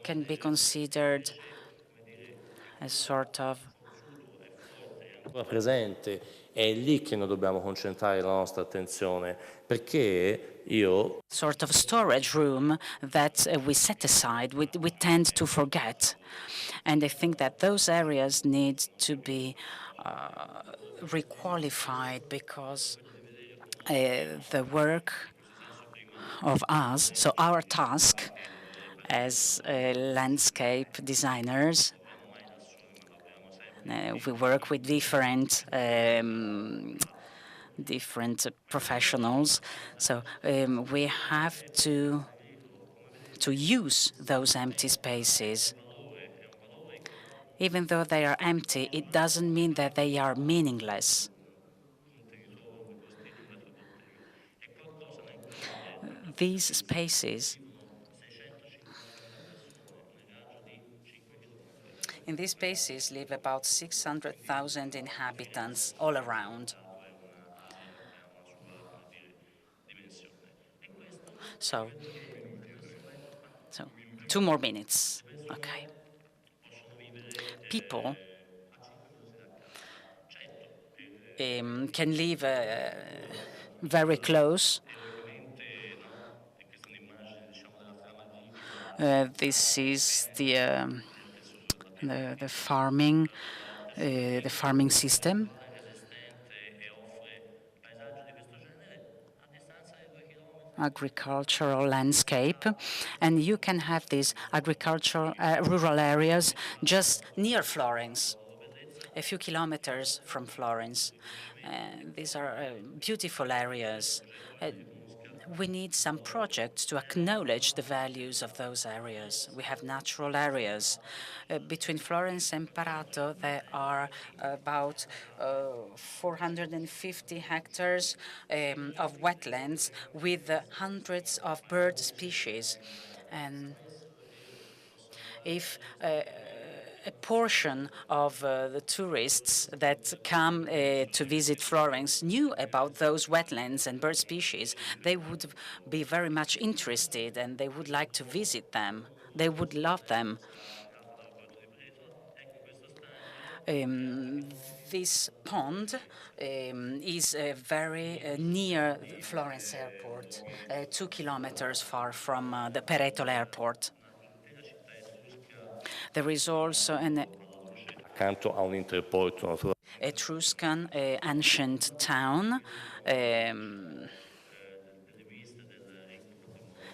can be considered as sort of presente. È lì che noi dobbiamo concentrare la nostra attenzione, perché io sort of storage room that we set aside, we tend to forget. And I think that those areas need to be requalified because the work of us, so our task as landscape designers, we work with different professionals, so we have to use those empty spaces. Even though they are empty, it doesn't mean that they are meaningless. These spaces, in these spaces live about 600,000 inhabitants all around. So So 2 more minutes. Okay. People can live very close. This is the farming system. Agricultural landscape, and you can have these agricultural rural areas just near Florence, a few kilometers from Florence. These are beautiful areas. We need some projects to acknowledge the values of those areas. We have natural areas. Between Florence and Parato, there are about 450 hectares of wetlands with hundreds of bird species. And if a portion of the tourists that come to visit Florence knew about those wetlands and bird species, they would be very much interested and they would like to visit them. They would love them. This pond is very near Florence Airport, 2 kilometers far from the Pareto Airport. There is also an Etruscan ancient town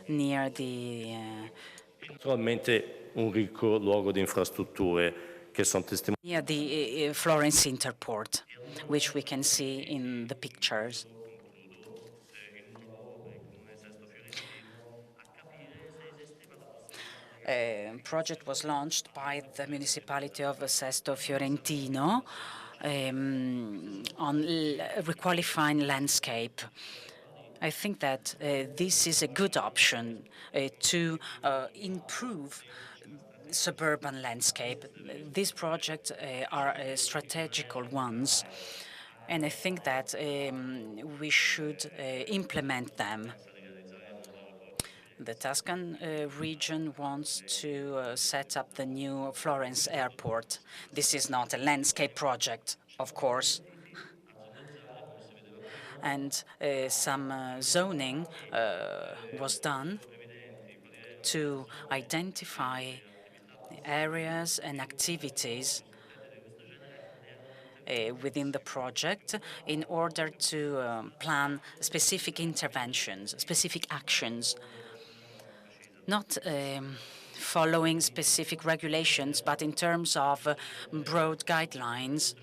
near the near the Florence Interport, which we can see in the pictures. Project was launched by the municipality of Sesto Fiorentino on requalifying landscape. I think that this is a good option to improve suburban landscape. These projects are strategical ones, and I think that we should implement them. The Tuscan region wants to set up the new Florence airport. This is not a landscape project, of course. And some zoning was done to identify areas and activities within the project in order to plan specific interventions, specific actions, not following specific regulations, but in terms of broad guidelines,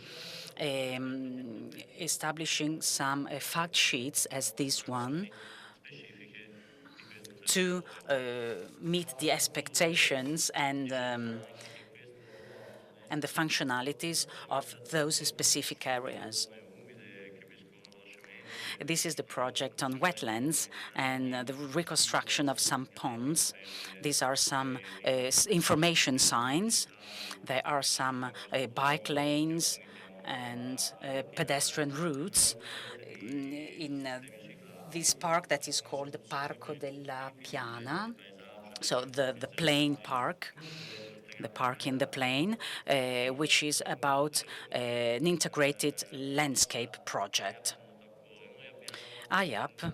establishing some fact sheets as this one to meet the expectations and the functionalities of those specific areas. This is the project on wetlands and the reconstruction of some ponds. These are some information signs. There are some bike lanes and pedestrian routes in this park that is called the Parco della Piana, so the plain park. The park in the plain, which is about an integrated landscape project. IAP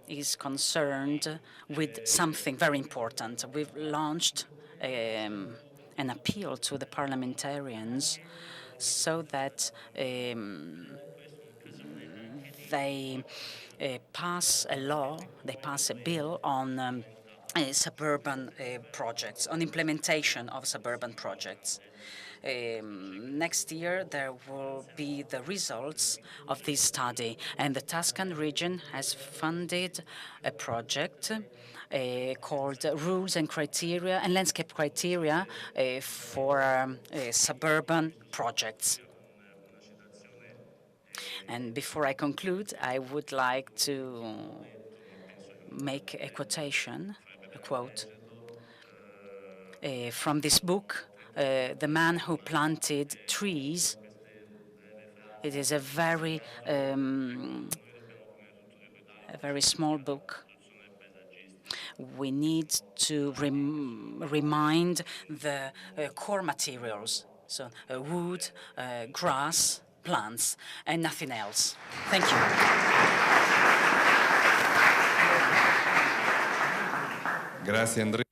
is concerned with something very important. We've launched an appeal to the parliamentarians so that they pass a law, they pass a bill on suburban projects, on implementation of suburban projects. Next year, there will be the results of this study, and the Tuscan region has funded a project called Rules and Criteria and Landscape Criteria for suburban projects. And before I conclude, I would like to make a quotation, a quote, from this book, The Man Who Planted Trees. It is a very small book, We need to remind the core materials, so wood, grass, plants, and nothing else. Thank you. Grazie, Andrea.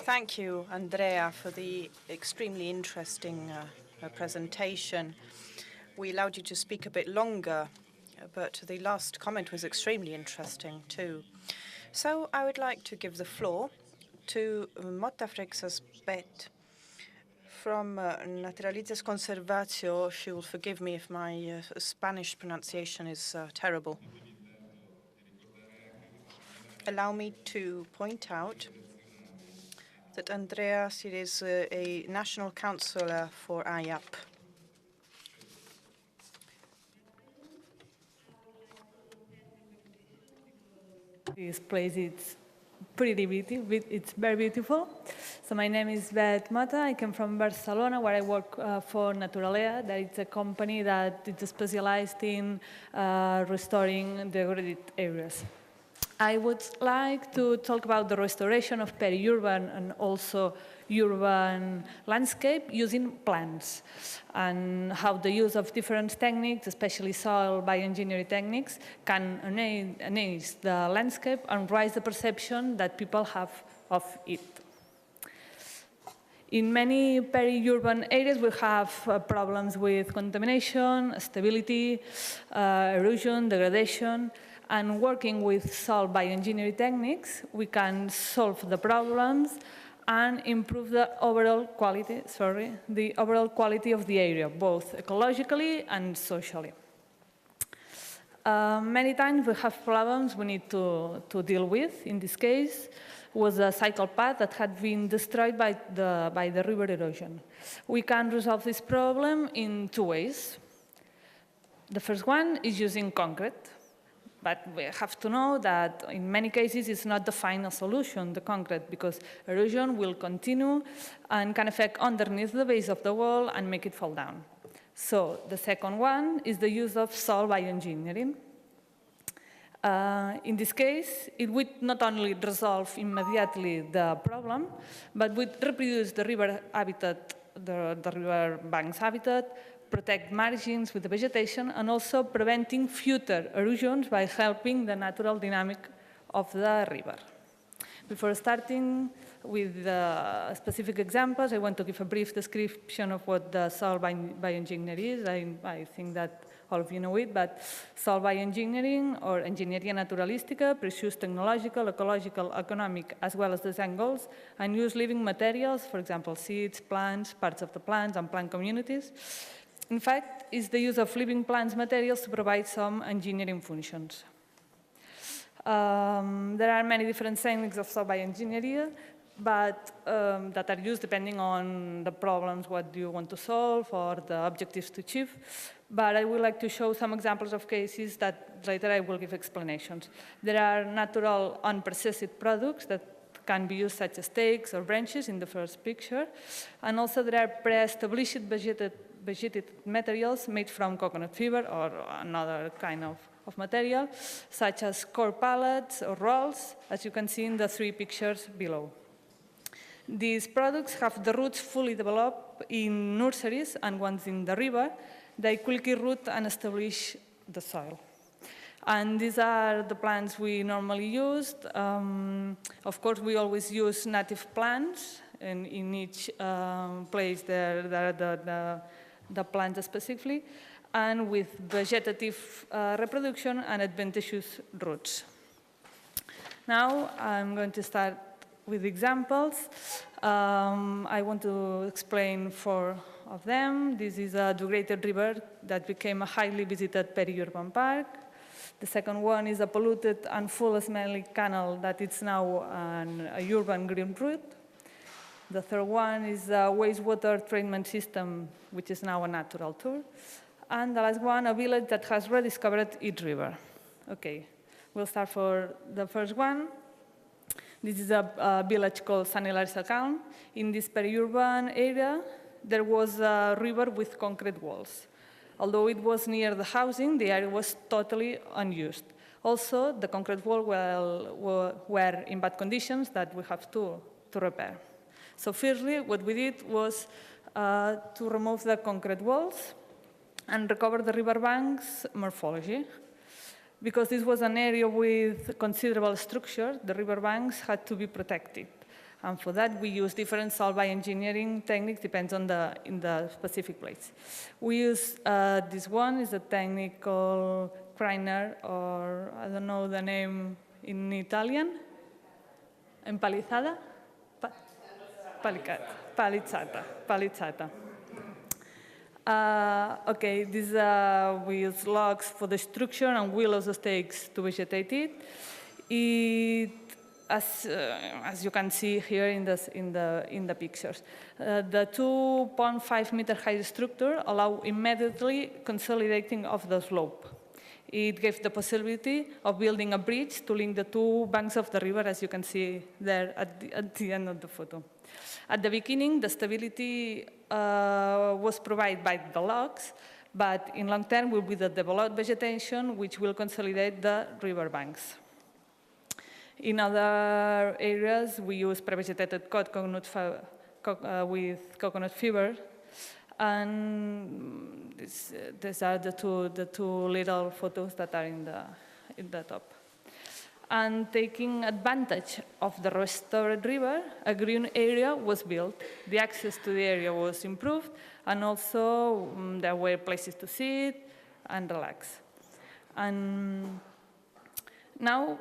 Thank you, Andrea, for the extremely interesting presentation. We allowed you to speak a bit longer, but the last comment was extremely interesting too. So I would like to give the floor to Motta Freixas-Bet from Naturalizes Conservatio. She will forgive me if my Spanish pronunciation is terrible. Allow me to point out that Andreas is a national councillor for IAP. This place is pretty beautiful. It's very beautiful. So my name is Bet Mata. I come from Barcelona, where I work for Naturalea. That is a company that is specialized in restoring degraded areas. I would like to talk about the restoration of peri-urban and also urban landscape using plants, and how the use of different techniques, especially soil bioengineering techniques, can enhance the landscape and raise the perception that people have of it. In many peri-urban areas, we have problems with contamination, stability, erosion, degradation. And working with soil bioengineering techniques, we can solve the problems and improve the overall quality, of the area, both ecologically and socially. Many times we have problems we need to deal with. In this case, was a cycle path that had been destroyed by the river erosion. We can resolve this problem in two ways. The first one is using concrete. But we have to know that in many cases it's not the final solution, the concrete, because erosion will continue and can affect underneath the base of the wall and make it fall down. So the second one is the use of soil bioengineering. In this case, it would not only resolve immediately the problem, but would reproduce the river habitat, the river bank's habitat, protect margins with the vegetation, and also preventing future erosions by helping the natural dynamic of the river. Before starting with the specific examples, I want to give a brief description of what the soil bioengineering is. I think that all of you know it, but soil bioengineering, or engineeria naturalística, pursues technological, ecological, economic, as well as design goals, and use living materials, for example, seeds, plants, parts of the plants, and plant communities. In fact, it's the use of living plants materials to provide some engineering functions. There are many different techniques of soil bioengineering, but that are used depending on the problems, what do you want to solve, or the objectives to achieve. But I would like to show some examples of cases that later I will give explanations. There are natural unprocessed products that can be used, such as stakes or branches in the first picture. And also there are pre-established vegetated materials made from coconut fiber or another kind of material, such as core pallets or rolls, as you can see in the three pictures below. These products have the roots fully developed in nurseries, and once in the river, they quickly root and establish the soil. And these are the plants we normally use. Of course, we always use native plants, and in each place there are the plants specifically, and with vegetative reproduction and adventitious roots. Now I'm going to start with examples. I want to explain 4 of them. This is a degraded river that became a highly visited peri-urban park. The second one is a polluted and full smelly canal that is now a urban green route. The third one is a wastewater treatment system, which is now a natural tour. And the last one, a village that has rediscovered its river. Okay, we'll start for the first one. This is a village called Sant Hilari Sacalm. In this peri-urban area, there was a river with concrete walls. Although it was near the housing, the area was totally unused. Also, the concrete wall were in bad conditions that we have to repair. So firstly, what we did was to remove the concrete walls and recover the riverbank's morphology. Because this was an area with considerable structure, the riverbanks had to be protected. And for that, we use different soil bioengineering techniques, depends on in the specific place. We use this one is a technique called Kreiner, or I don't know the name in Italian. Empalizada? Palizzata. Okay, this we use logs for the structure and willows stakes to vegetate it. As you can see here in the pictures, the 2.5 meter high structure allow immediately consolidating of the slope. It gave the possibility of building a bridge to link the two banks of the river, as you can see there at the end of the photo. At the beginning, the stability was provided by the logs, but in long term will be the developed vegetation which will consolidate the river banks. In other areas, we use pre-vegetated coconut with coconut fiber, and these are the two little photos that are in the top. And taking advantage of the restored river, a green area was built. The access to the area was improved, and also there were places to sit and relax. And now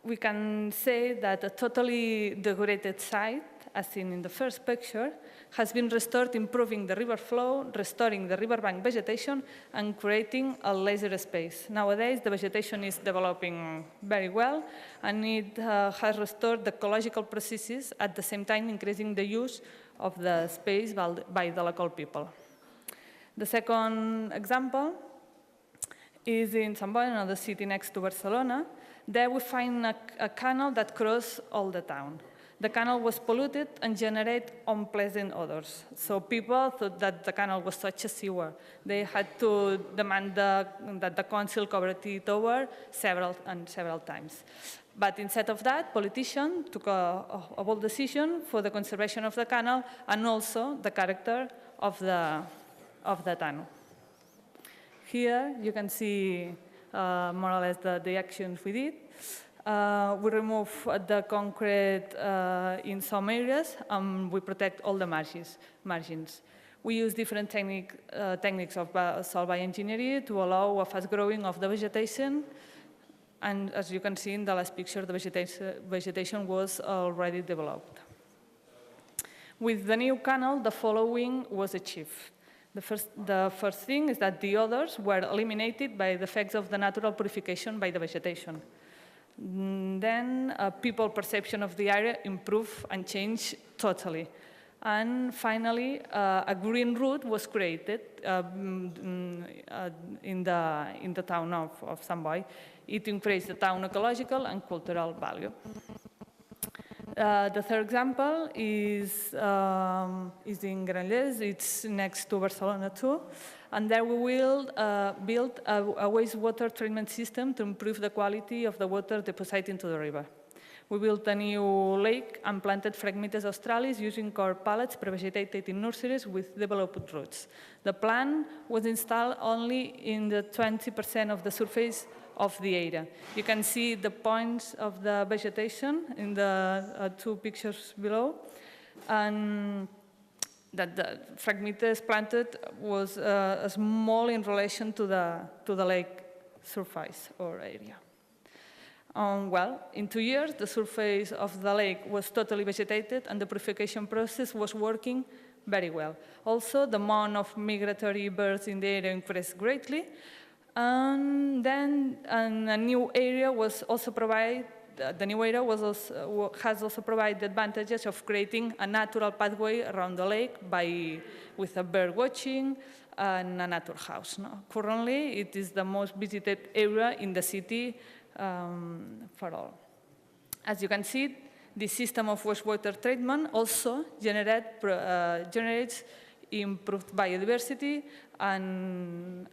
we can say that a totally degraded site, as seen in the first picture, has been restored, improving the river flow, restoring the riverbank vegetation, and creating a leisure space. Nowadays, the vegetation is developing very well, and it has restored the ecological processes, at the same time increasing the use of the space by the local people. The second example is in Sant Boi, another city next to Barcelona. There we find a canal that crosses all the town. The canal was polluted and generated unpleasant odors. So people thought that the canal was such a sewer. They had to demand that the council covered it over several times. But instead of that, politicians took a bold decision for the conservation of the canal and also the character of the tunnel. Here you can see more or less the actions we did. We remove the concrete in some areas, and we protect all the margins. We use different techniques of soil bioengineering to allow a fast growing of the vegetation. And as you can see in the last picture, the vegetation was already developed. With the new canal, the following was achieved. The first thing is that the odors were eliminated by the effects of the natural purification by the vegetation. Then people's perception of the area improved and changed totally. And finally, a green route was created in the town of Sant Boi. It increased the town ecological and cultural value. The third example is in Granollers. It's next to Barcelona too. And there we will build a wastewater treatment system to improve the quality of the water deposited into the river. We built a new lake and planted Phragmites australis using core pallets pre-vegetated in nurseries with developed roots. The plant was installed only in the 20% of the surface of the area. You can see the points of the vegetation in the two pictures below. And that the Phragmites planted was small in relation to the lake surface or area. Well, in 2 years, the surface of the lake was totally vegetated and the purification process was working very well. Also, the amount of migratory birds in the area increased greatly. And then a new area was also provided. The new area has also provided the advantages of creating a natural pathway around the lake with a bird watching and a nature house. No? Currently, it is the most visited area in the city for all. As you can see, the system of wastewater treatment also generates improved biodiversity and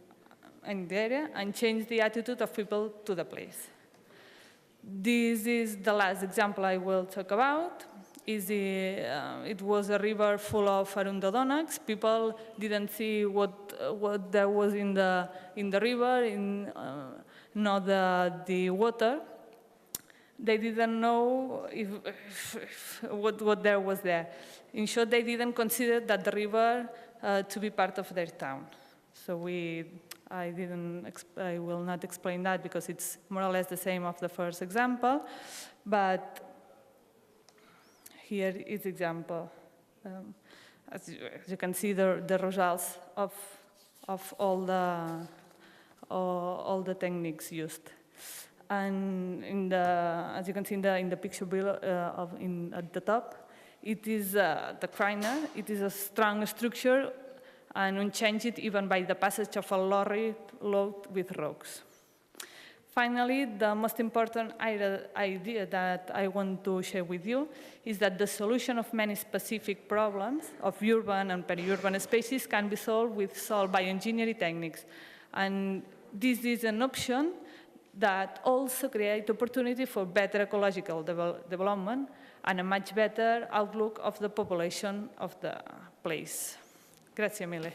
in the area and change the attitude of people to the place. This is the last example I will talk about. It was a river full of arundodonts. People didn't see what there was in the river, not the water. They didn't know what there was there. In short, they didn't consider that the river to be part of their town. So I will not explain that because it's more or less the same of the first example, but here is example. As you can see, the results of all the techniques used. And as you can see in the picture below, at the top, it is the criner. It is a strong structure and unchanged even by the passage of a lorry load with rocks. Finally, the most important idea that I want to share with you is that the solution of many specific problems of urban and peri-urban spaces can be solved with soil bioengineering techniques. And this is an option that also creates opportunity for better ecological development and a much better outlook of the population of the place. Grazie mille.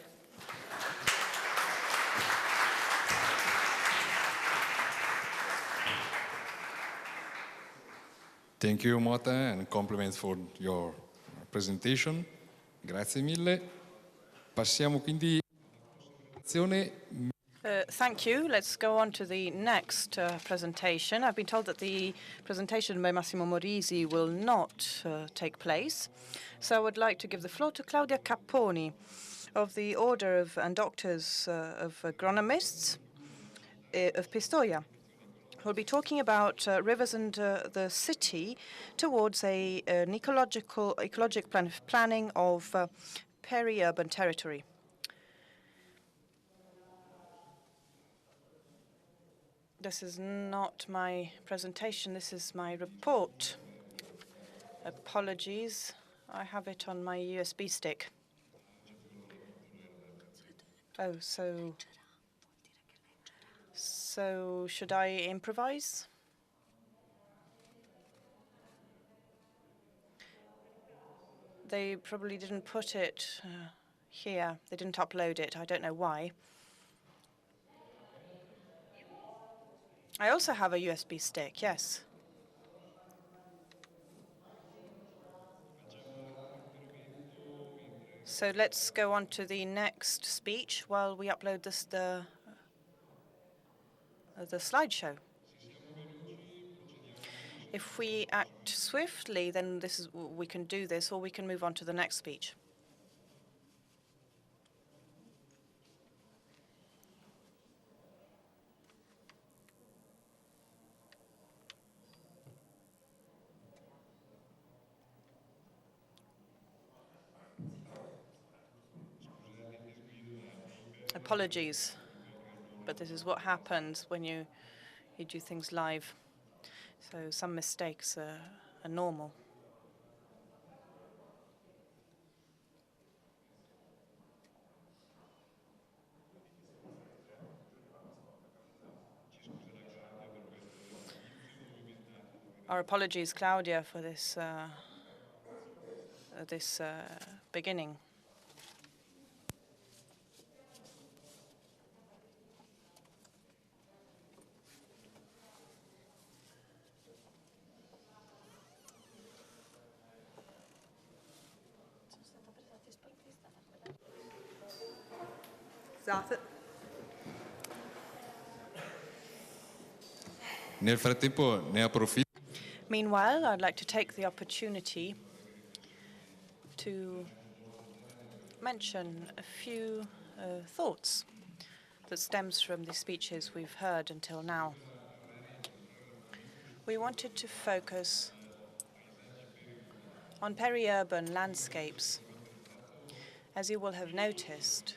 Thank you, Mota, and compliments for your presentation. Grazie mille. Passiamo quindi Thank you. Let's go on to the next presentation. I've been told that the presentation by Massimo Morisi will not take place. So I would like to give the floor to Claudia Capponi of the Order of and Doctors of Agronomists of Pistoia. We'll be talking about rivers and the city towards an ecologic planning of peri-urban territory. This is not my presentation, this is my report. Apologies, I have it on my USB stick. Oh, so should I improvise? They probably didn't put it here. They didn't upload it. I don't know why. I also have a USB stick, yes. So let's go on to the next speech while we upload the slideshow. If we act swiftly, then we can do this, or we can move on to the next speech. Apologies, but this is what happens when you do things live. So some mistakes are normal. Our apologies, Claudia, for this beginning. Nel frattempo ne approfitto. Meanwhile, I'd like to take the opportunity to mention a few thoughts that stems from the speeches we've heard until now. We wanted to focus on peri-urban landscapes. As you will have noticed,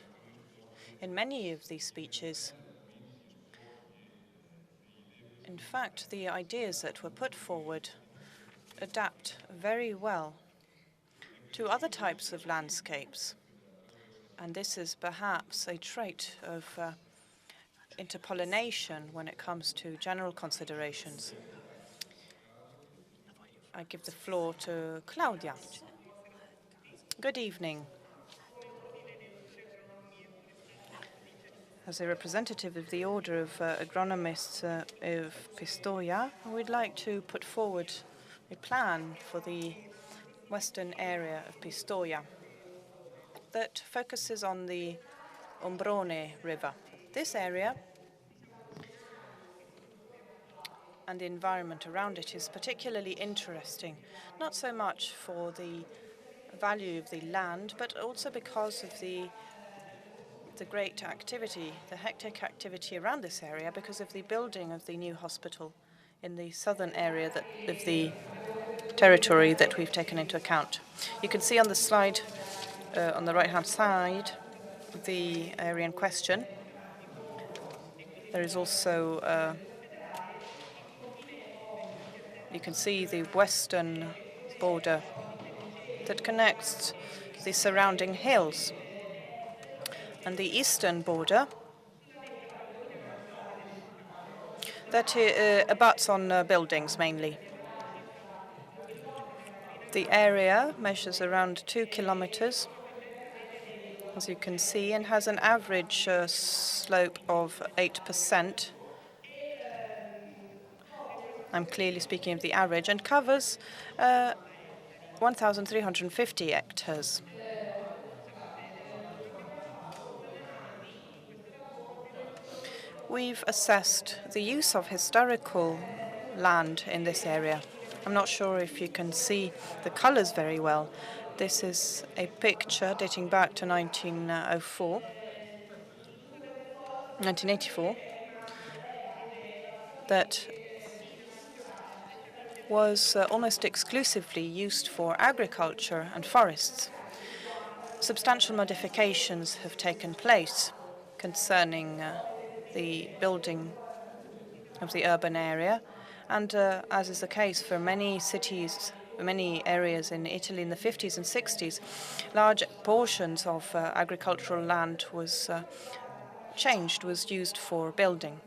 in many of these speeches, in fact, the ideas that were put forward adapt very well to other types of landscapes. And this is perhaps a trait of interpollination when it comes to general considerations. I give the floor to Claudia. Good evening. As a representative of the Order of Agronomists of Pistoia, we'd like to put forward a plan for the western area of Pistoia that focuses on the Ombrone River. This area and the environment around it is particularly interesting, not so much for the value of the land, but also because of the great activity, the hectic activity around this area, because of the building of the new hospital in the southern area of the territory that we've taken into account. You can see on the slide on the right-hand side the area in question. There is also, you can see the western border that connects the surrounding hills, and the eastern border that abuts on buildings mainly. The area measures around 2 kilometers, as you can see, and has an average slope of 8%. I'm clearly speaking of the average, and covers 1,350 hectares. We've assessed the use of historical land in this area. I'm not sure if you can see the colors very well. This is a picture dating back to 1984, that was almost exclusively used for agriculture and forests. Substantial modifications have taken place concerning the building of the urban area, and as is the case for many cities, many areas in Italy in the 50s and 60s, large portions of agricultural land was used for building.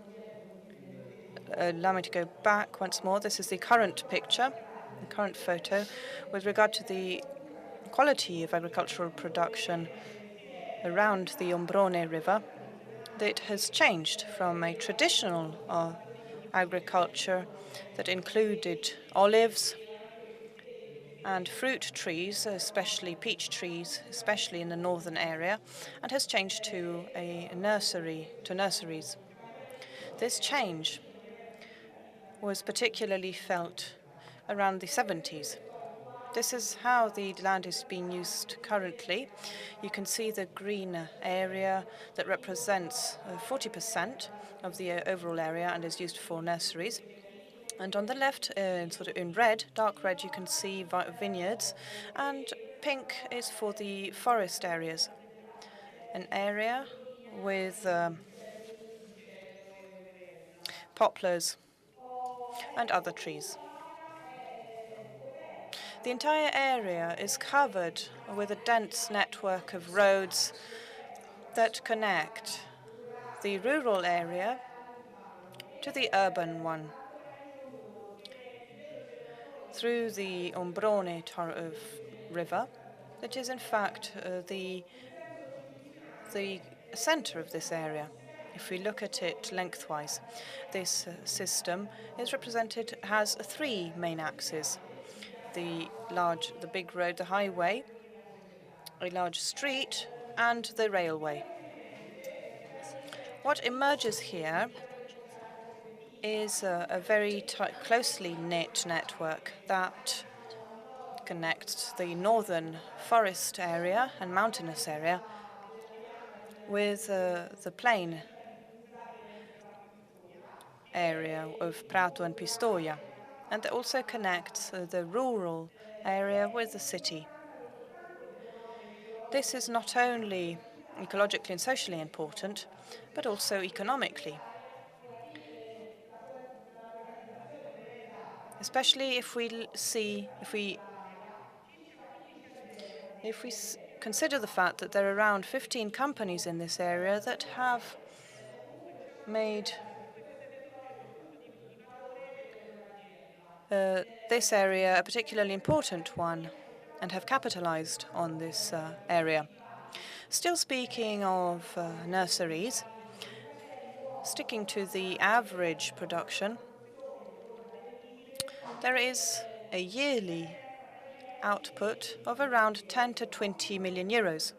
Allow me to go back once more. This is the current picture, the current photo, with regard to the quality of agricultural production around the Ombrone River. It has changed from a traditional agriculture that included olives and fruit trees, especially peach trees, especially in the northern area, and has changed to nurseries. This change was particularly felt around the 70s. This is how the land is being used currently. You can see the green area that represents 40% of the overall area and is used for nurseries. And on the left, in red, dark red, you can see vineyards, and pink is for the forest areas, an area with poplars and other trees. The entire area is covered with a dense network of roads that connect the rural area to the urban one through the Ombrone River, that is in fact the center of this area. If we look at it lengthwise, this system has 3 main axes: the big road, the highway, a large street, and the railway. What emerges here is a very closely knit network that connects the northern forest area and mountainous area with the plain area of Prato and Pistoia, and it also connects the rural area with the city. This is not only ecologically and socially important, but also economically. Especially if we consider the fact that there are around 15 companies in this area that have made this area a particularly important one and have capitalized on this area. Still speaking of nurseries, sticking to the average production, there is a yearly output of around 10 to 20 million euros,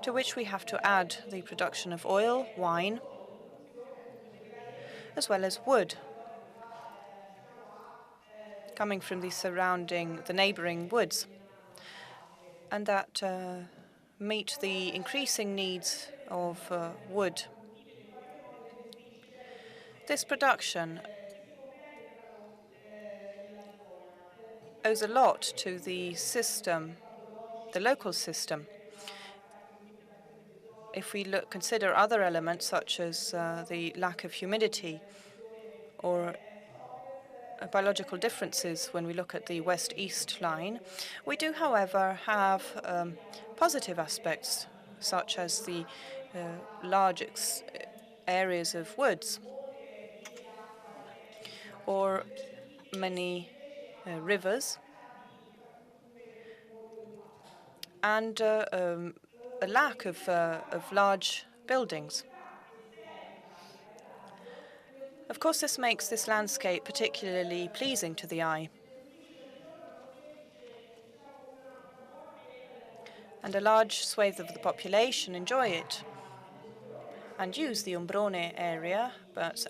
to which we have to add the production of oil, wine, as well as wood, coming from the neighboring woods, and that meet the increasing needs of wood. This production owes a lot to the system, the local system. If we consider other elements such as the lack of humidity or biological differences when we look at the west-east line, we do, however, have positive aspects such as the large areas of woods or many rivers and a lack of large buildings. Of course, this makes this landscape particularly pleasing to the eye. And a large swathe of the population enjoy it and use the Ombrone area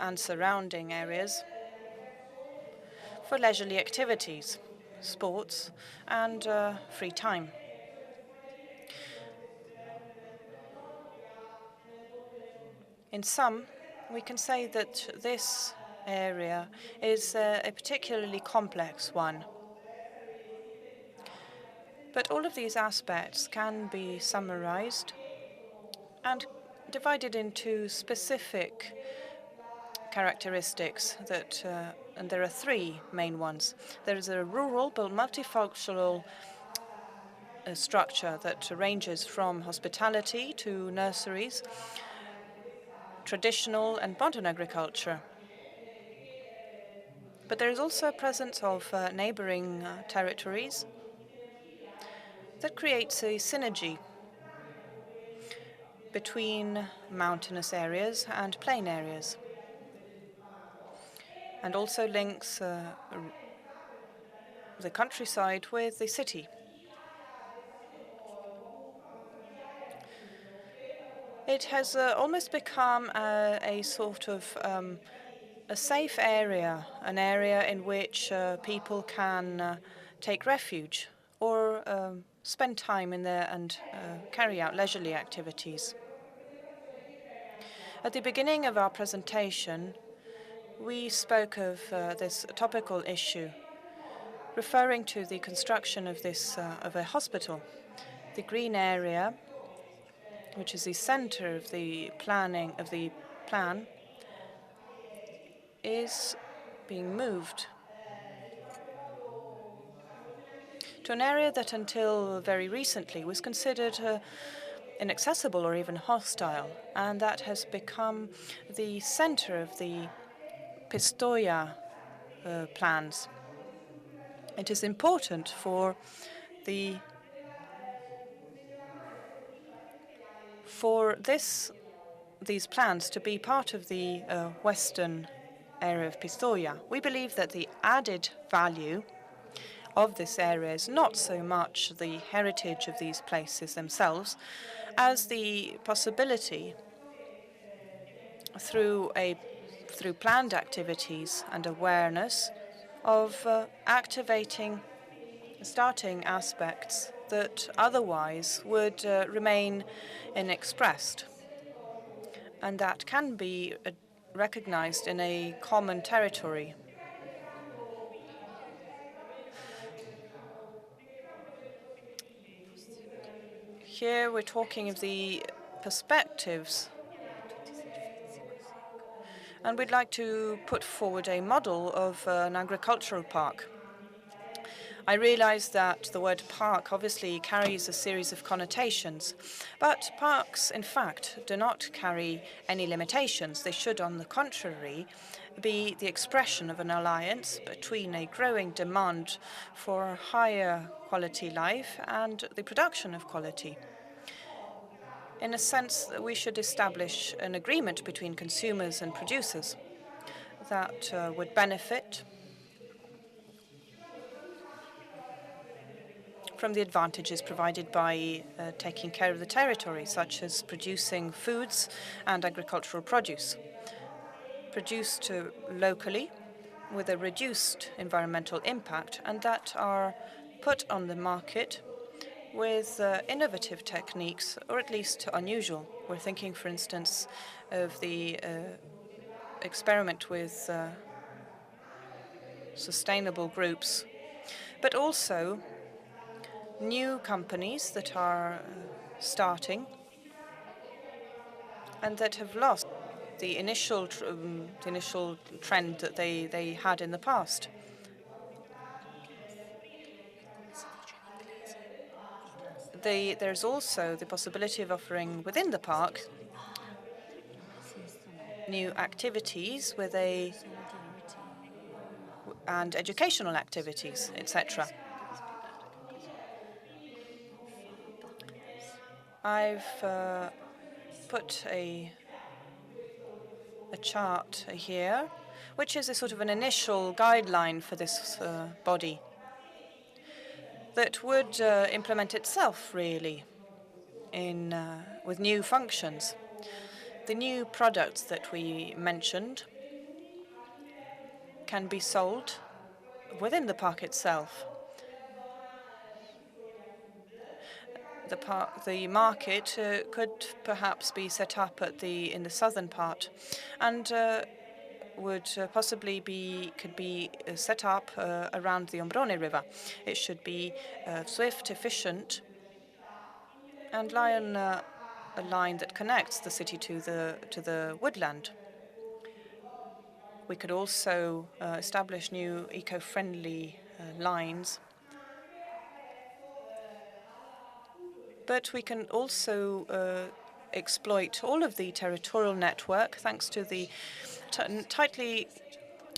and surrounding areas for leisurely activities, sports, and free time. In sum, we can say that this area is a particularly complex one. But all of these aspects can be summarized and divided into specific characteristics and there are three main ones. There is a rural but multifunctional structure that ranges from hospitality to nurseries, traditional and modern agriculture. But there is also a presence of neighboring territories that creates a synergy between mountainous areas and plain areas, and also links the countryside with the city. It has almost become a sort of a safe area, an area in which people can take refuge or spend time in there and carry out leisurely activities. At the beginning of our presentation, we spoke of this topical issue, referring to the construction of of a hospital. The green area, which is the center of the plan, is being moved to an area that until very recently was considered inaccessible or even hostile, and that has become the center of the Pistoia plans. It is important for these plans to be part of the western area of Pistoia. We believe that the added value of this area is not so much the heritage of these places themselves as the possibility through planned activities and awareness of starting aspects that otherwise would remain inexpressed, and that can be recognized in a common territory. Here we're talking of the perspectives, and we'd like to put forward a model of an agricultural park. I realize that the word park obviously carries a series of connotations, but parks, in fact, do not carry any limitations. They should, on the contrary, be the expression of an alliance between a growing demand for higher quality life and the production of quality. In a sense, we should establish an agreement between consumers and producers that would benefit from the advantages provided by taking care of the territory, such as producing foods and agricultural produce, produced locally with a reduced environmental impact, and that are put on the market with innovative techniques, or at least unusual. We're thinking, for instance, of the experiment with sustainable groups, but also new companies that are starting and that have lost the initial trend that they had in the past. There's also the possibility of offering within the park new activities and educational activities, etc. I've put a chart here, which is a sort of an initial guideline for this body that would implement itself, really, with new functions. The new products that we mentioned can be sold within the park itself. The market could perhaps be set up in the southern part, and would possibly could be set up around the Ombrone River. It should be swift, efficient, and lie on a line that connects the city to the woodland. We could also establish new eco-friendly lines. But we can also exploit all of the territorial network thanks to the tightly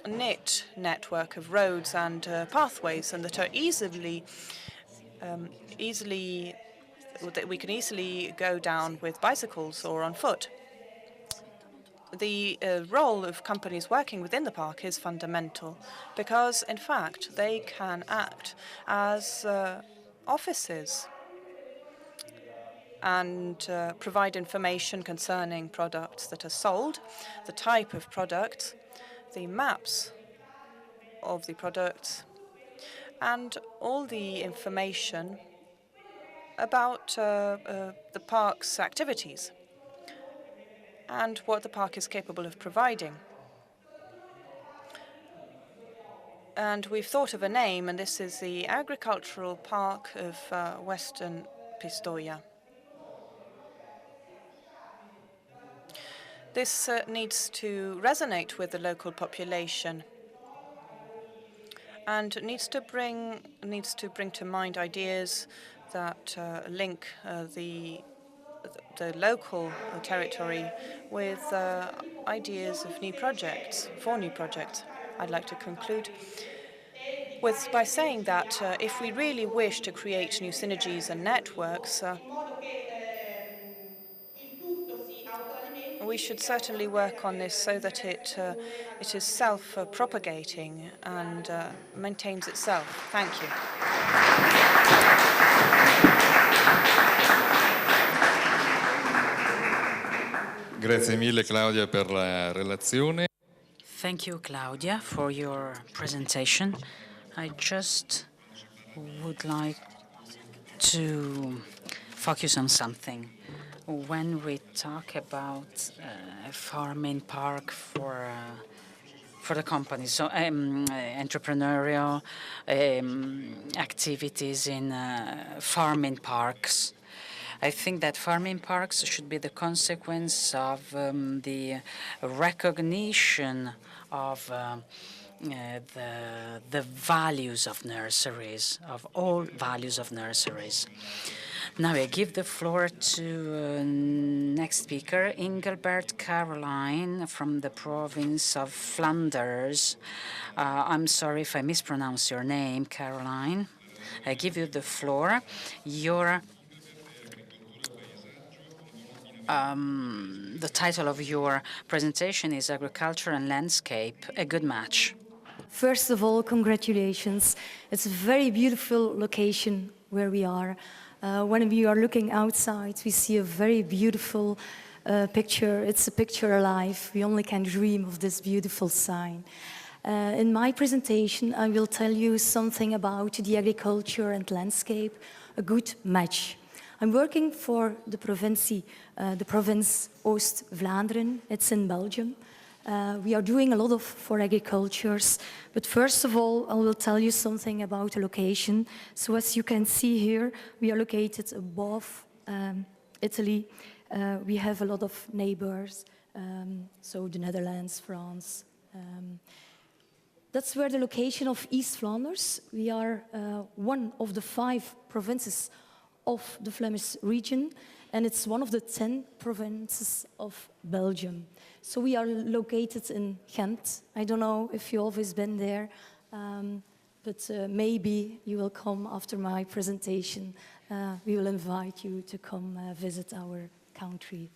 knit network of roads and pathways, and that are that we can easily go down with bicycles or on foot. The role of companies working within the park is fundamental because, in fact, they can act as offices and provide information concerning products that are sold, the type of product, the maps of the products, and all the information about the park's activities and what the park is capable of providing. And we've thought of a name, and this is the Agricultural Park of Western Pistoia. This needs to resonate with the local population and needs to bring to mind ideas that link the local territory with ideas of new projects, for new projects. I'd like to conclude by saying that if we really wish to create new synergies and networks, we should certainly work on this so that it is self-propagating and maintains itself. Thank you. Grazie mille Claudia per la relazione. Thank you, Claudia, for your presentation. I just would like to focus on something. When we talk about a farming park for the companies, so entrepreneurial activities in farming parks, I think that farming parks should be the consequence of the recognition of the values of nurseries, of all values of nurseries. Now I give the floor to next speaker, Engelbert Caroline from the province of Flanders. I'm sorry if I mispronounce your name, Caroline. I give you the floor. The title of your presentation is Agriculture and Landscape, a Good Match. First of all, congratulations. It's a very beautiful location where we are. When we are looking outside, we see a very beautiful picture. It's a picture alive. We only can dream of this beautiful sign. In my presentation, I will tell you something about the agriculture and landscape, a good match. I'm working for the province Oost-Vlaanderen. It's in Belgium. We are doing a lot for agricultures, but first of all, I will tell you something about the location. So as you can see here, we are located above Italy. We have a lot of neighbors, so the Netherlands, France. That's where the location of East Flanders. We are one of the 5 provinces of the Flemish region, and it's one of the 10 provinces of Belgium. So we are located in Ghent. I don't know if you've always been there, but maybe you will come after my presentation. We will invite you to come visit our country.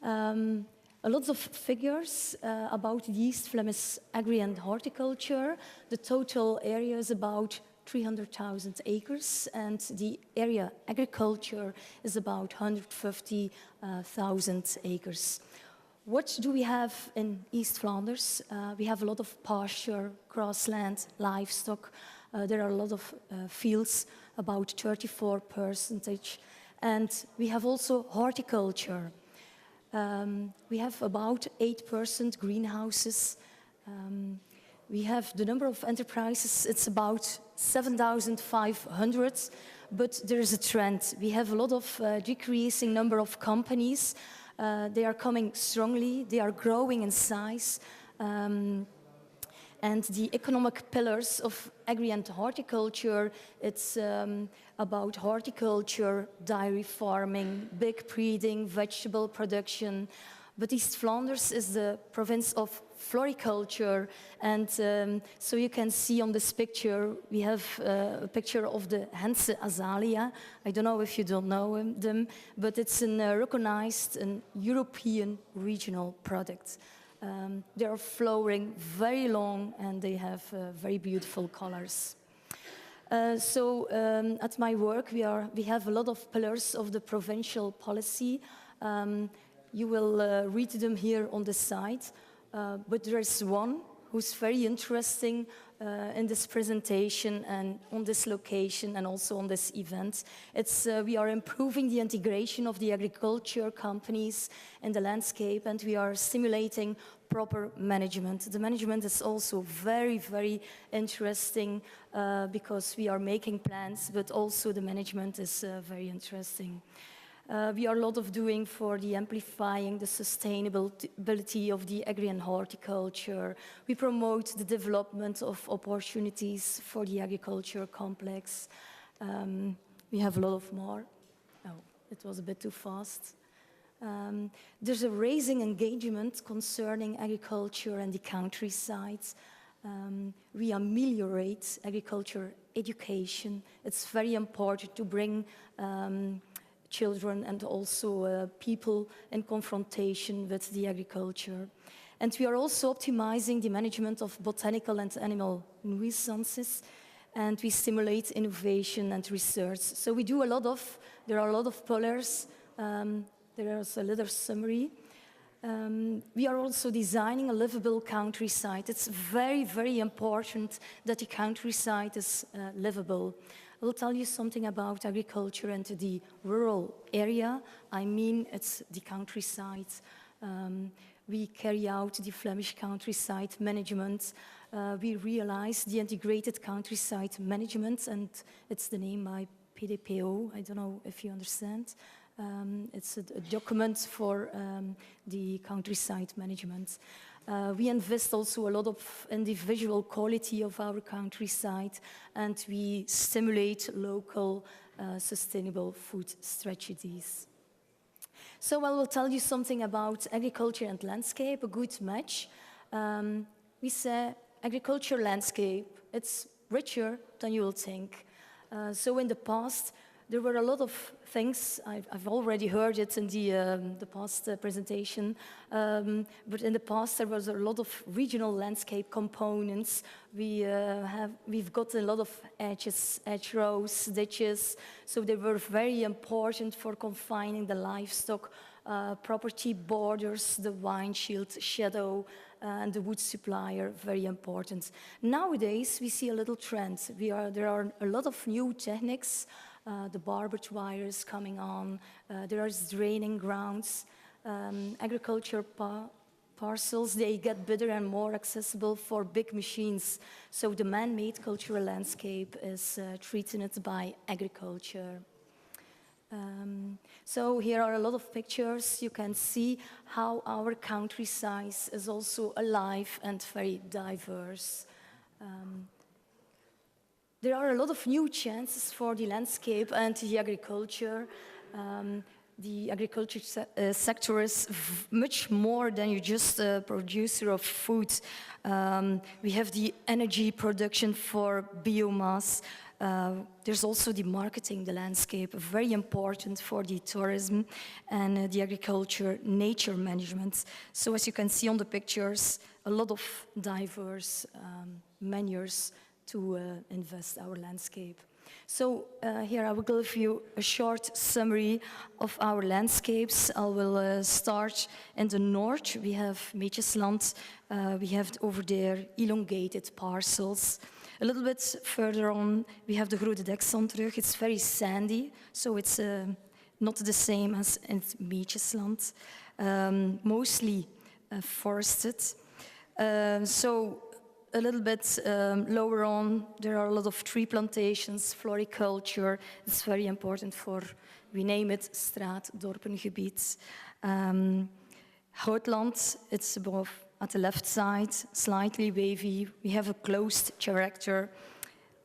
A lot of figures about the East Flemish agri and horticulture. The total area is about 300,000 acres, and the area agriculture is about 150,000 acres. What do we have in East Flanders? We have a lot of pasture, grassland, livestock. There are a lot of fields, about 34%, and we have also horticulture. We have about 8% greenhouses. We have the number of enterprises, it's about 7,500, but there is a trend. We have a lot of decreasing number of companies. They are coming strongly, they are growing in size. And the economic pillars of agri and horticulture, it's about horticulture, dairy farming, big breeding, vegetable production. But East Flanders is the province of floriculture, and so you can see on this picture, we have a picture of the Hense azalea. I don't know if you don't know them, but it's a recognized European regional product. They are flowering very long, and they have very beautiful colors. At my work, we have a lot of pillars of the provincial policy. You will read them here on the side, but there is one who's very interesting in this presentation and on this location and also on this event. We are improving the integration of the agriculture companies in the landscape, and we are stimulating proper management. The management is also very, very interesting because we are making plans, but also the management is very interesting. We are a lot of doing for the amplifying the sustainability of the agri and horticulture. We promote the development of opportunities for the agriculture complex. We have a lot of more. Oh, it was a bit too fast. There's a raising engagement concerning agriculture and the countryside. We ameliorate agriculture education. It's very important to bring children and also people in confrontation with the agriculture. And we are also optimizing the management of botanical and animal nuisances, and we stimulate innovation and research. So we do there are a lot of pillars. There is a little summary. We are also designing a livable countryside. It's very, very important that the countryside is livable. I will tell you something about agriculture and the rural area. I mean, it's the countryside. We carry out the Flemish countryside management. We realize the integrated countryside management, and it's the name by PDPO. I don't know if you understand. It's a document for the countryside management. We invest also a lot in the visual quality of our countryside, and we stimulate local sustainable food strategies. So I will tell you something about agriculture and landscape, a good match. We say agriculture landscape, it's richer than you will think. So in the past, there were a lot of things. I've already heard it in the past presentation, but in the past there was a lot of regional landscape components. We've got a lot of edges, hedgerows, ditches, so they were very important for confining the livestock, property borders, the vine shield, shadow, and the wood supplier, very important. Nowadays, we see a little trend. There are a lot of new techniques. The barbed wire is coming on. There are draining grounds. Agriculture parcels, they get better and more accessible for big machines. So the man-made cultural landscape is threatened by agriculture. So here are a lot of pictures. You can see how our countryside is also alive and very diverse. There are a lot of new chances for the landscape and the agriculture. The agriculture sector is much more than you just a producer of food. We have the energy production for biomass. There's also the marketing, the landscape, very important for the tourism and the agriculture, nature management. So as you can see on the pictures, a lot of diverse manners to invest our landscape. So here I will give you a short summary of our landscapes. I will start in the north. We have Meetjesland. We have over there elongated parcels. A little bit further on, we have the Grote Dekzandrug. It's very sandy, so it's not the same as in Meetjesland. Mostly forested. So a little bit lower on, there are a lot of tree plantations, floriculture. It's very important for, we name it, straatdorpengebied. Houtland, it's above at the left side, slightly wavy. We have a closed character.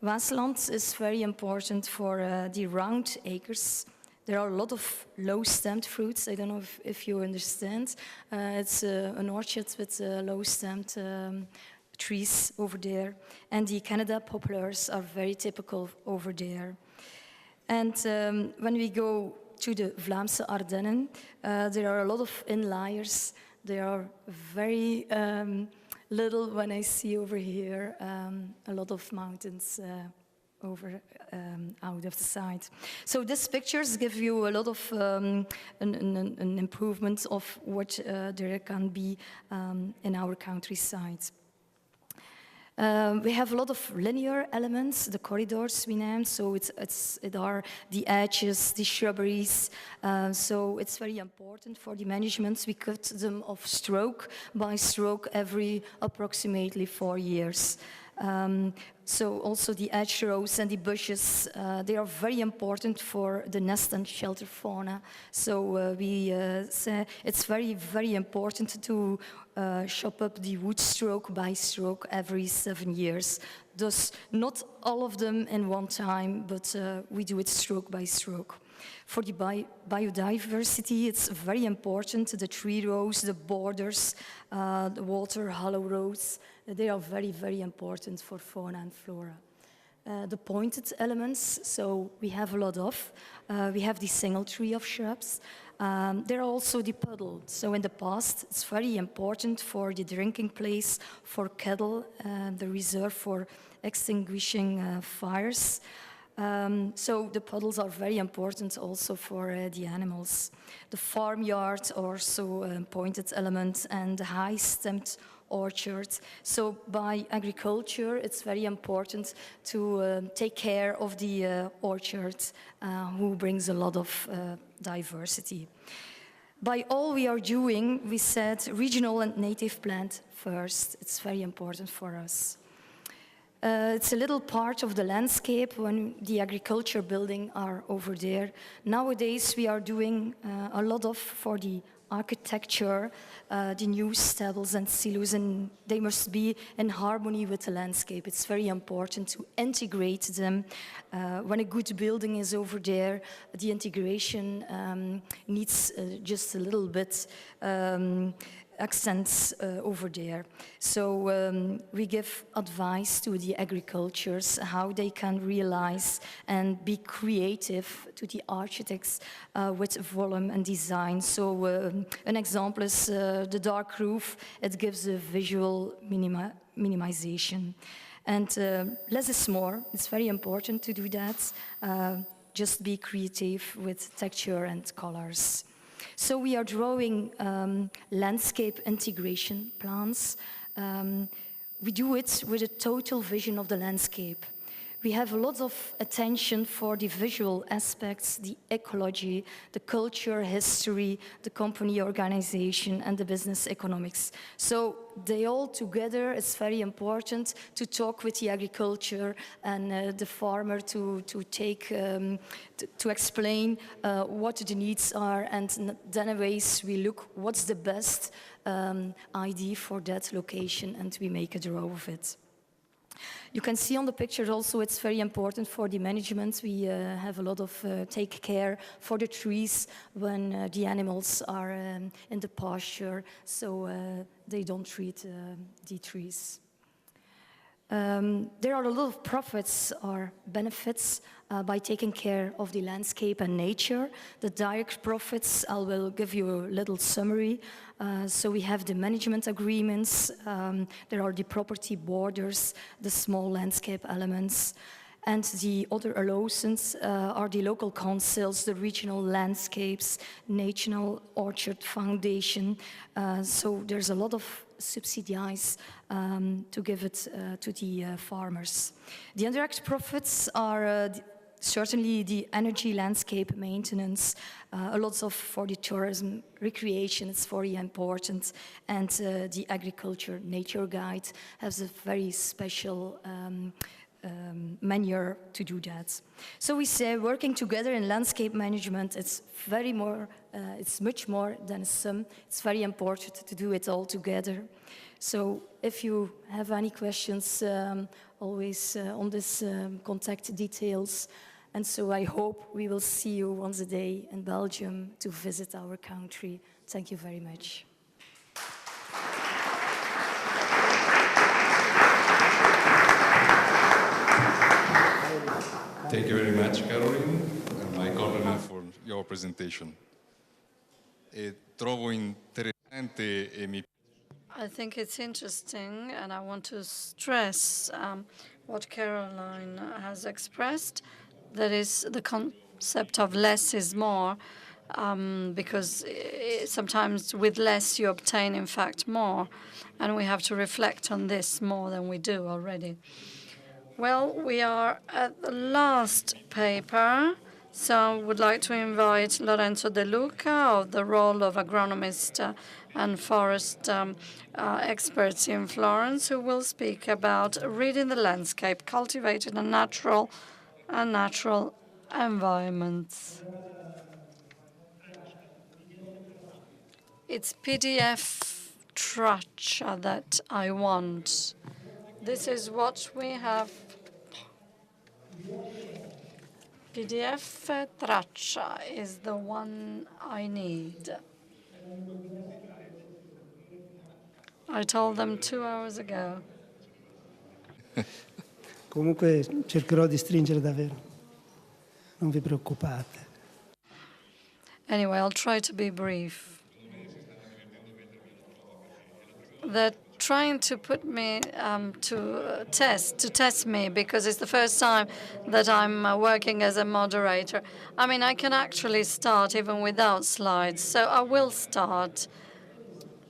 Waasland is very important for the round acres. There are a lot of low-stemmed fruits. I don't know if you understand. It's an orchard with low-stemmed trees over there. And the Canada poplars are very typical over there. And when we go to the Vlaamse Ardennen, there are a lot of inliers. They are very little when I see over here a lot of mountains over out of the side. So these pictures give you a lot of an improvement of what there can be in our countryside. We have a lot of linear elements, the corridors we named, so it are the edges, the shrubberies, so it's very important for the management. We cut them off stroke by stroke every approximately 4 years. So also the hedgerows and the bushes, they are very important for the nest and shelter fauna. So we say it's very, very important to chop up the wood stroke by stroke every 7 years. Thus, not all of them in one time, but we do it stroke by stroke. For the biodiversity, it's very important, the tree rows, the borders, the water hollow rows, they are very, very important for fauna and flora. The pointed elements, so we have a lot of. We have the single tree of shrubs. There are also the puddle. So in the past, it's very important for the drinking place, for cattle, the reserve for extinguishing fires. So the puddles are very important also for the animals. The farmyard also pointed elements and the high-stemmed orchards. So by agriculture, it's very important to take care of the orchards, who brings a lot of diversity. By all we are doing, we said regional and native plant first. It's very important for us. It's a little part of the landscape when the agriculture buildings are over there. Nowadays, we are doing a lot for the architecture, the new stebbles and silos, and they must be in harmony with the landscape. It's very important to integrate them. When a good building is over there, the integration needs just a little bit accents over there. So we give advice to the agricultures how they can realize and be creative to the architects with volume and design. So an example is the dark roof. It gives a visual minimization. And less is more. It's very important to do that. Just be creative with texture and colors. So we are drawing landscape integration plans. We do it with a total vision of the landscape. We have a lot of attention for the visual aspects, the ecology, the culture, history, the company organization, and the business economics. So they all together, it's very important to talk with the agriculture and the farmer to explain what the needs are, and then anyways we look what's the best idea for that location, and we make a draw of it. You can see on the picture also it's very important for the management. We have a lot of take care for the trees when the animals are in the pasture, so they don't treat the trees. There are a lot of profits or benefits by taking care of the landscape and nature. The direct profits, I will give you a little summary. So we have the management agreements, there are the property borders, the small landscape elements, and the other allowances are the local councils, the regional landscapes, National Orchard Foundation. So there's a lot of subsidies to give it to the farmers. The indirect profits are certainly the energy landscape maintenance, a lot of for the tourism, recreation, it's very important, and the agriculture nature guide has a very special manner to do that. So we say working together in landscape management, it's much more than a sum. It's very important to do it all together. So if you have any questions, always on this contact details. And so I hope we will see you once a day in Belgium to visit our country. Thank you very much. Thank you very much, Caroline, and my compliment for your presentation. Trovo interessante e mi I think it's interesting, and I want to stress what Caroline has expressed. That is the concept of less is more, because sometimes with less you obtain, in fact, more. And we have to reflect on this more than we do already. Well, we are at the last paper, so I would like to invite Lorenzo De Luca of the role of agronomist and forest experts in Florence, who will speak about reading the landscape, cultivating a natural environments. It's PDF Traccia that I want. This is what we have. PDF Traccia is the one I need. I told them 2 hours ago. Comunque cercherò di stringere davvero. Non vi preoccupate. Anyway, I'll try to be brief. They're trying to put me to test me, because it's the first time that I'm working as a moderator. I mean, I can actually start even without slides, so I will start.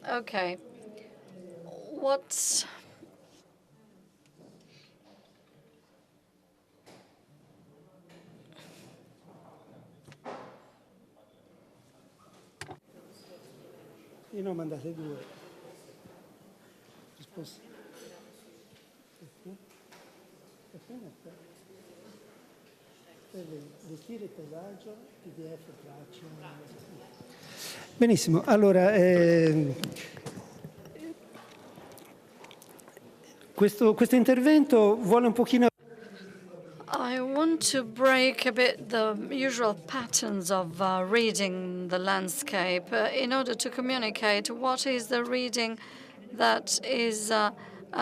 Okay. What's... Io ne ho mandate 2. Risposta. Vestire paesaggio, PDF Traccia. Benissimo, allora questo intervento vuole un pochino... I want to break a bit the usual patterns of reading the landscape in order to communicate what is the reading that is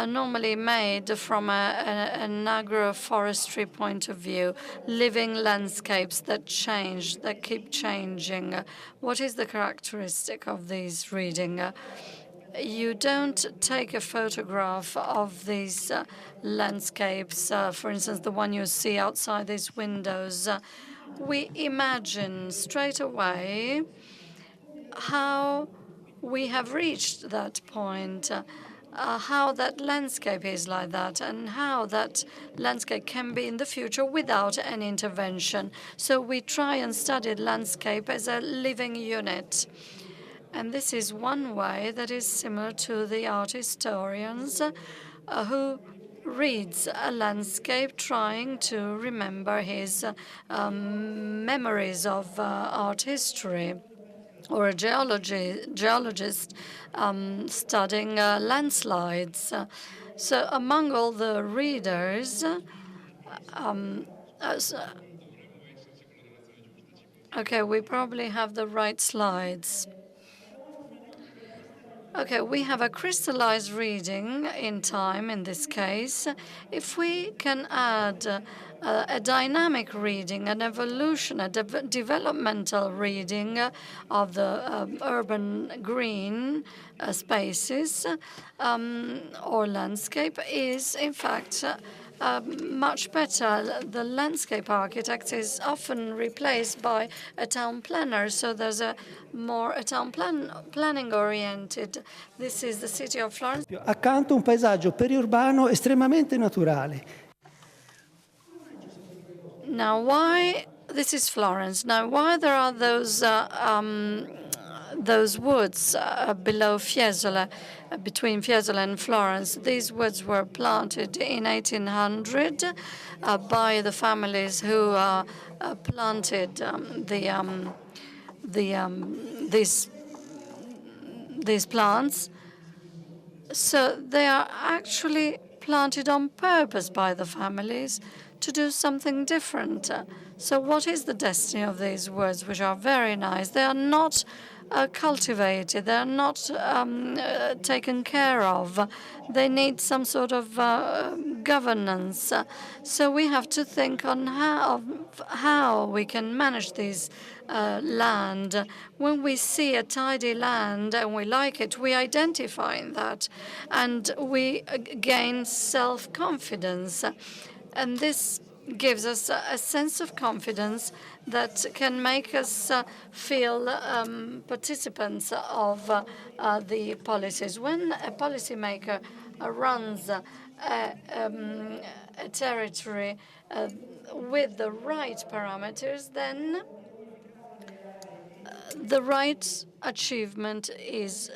normally made from an agroforestry point of view, living landscapes that change, that keep changing. What is the characteristic of these reading? You don't take a photograph of these landscapes, for instance, the one you see outside these windows. We imagine straight away how we have reached that point, how that landscape is like that, and how that landscape can be in the future without any intervention. So we try and study landscape as a living unit. And this is one way that is similar to the art historians who reads a landscape trying to remember his memories of art history, or a geologist studying landslides. So among all the readers, okay, we probably have the right slides. Okay, we have a crystallized reading in time in this case. If we can add a dynamic reading, an evolution, a developmental reading of the urban green spaces or landscape is, in fact, much better. The landscape architect is often replaced by a town planner, so there's a town planning oriented. This is the city of Florence. Accanto un paesaggio periurbano estremamente naturale. Now, why this is Florence? Now, why there are those woods below Fiesole, between Fiesole and Florence? These woods were planted in 1800 by the families who planted these plants. So they are actually planted on purpose by the families to do something different. So what is the destiny of these woods, which are very nice? They are not cultivated. They are not taken care of. They need some sort of governance. So we have to think on how we can manage this land. When we see a tidy land and we like it, we identify that, and we gain self-confidence. And this gives us a sense of confidence that can make us feel participants of the policies. When a policymaker runs a territory with the right parameters, then the right achievement is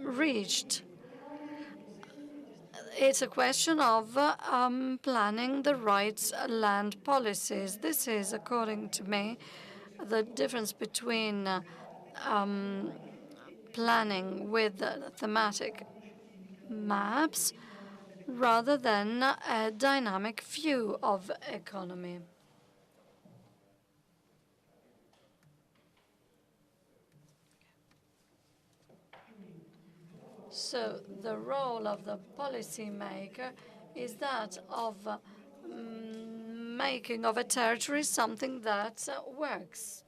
reached. It's a question of planning the right land policies. This is, according to me, the difference between planning with thematic maps rather than a dynamic view of economy. So the role of the policymaker is that of making of a territory something that works.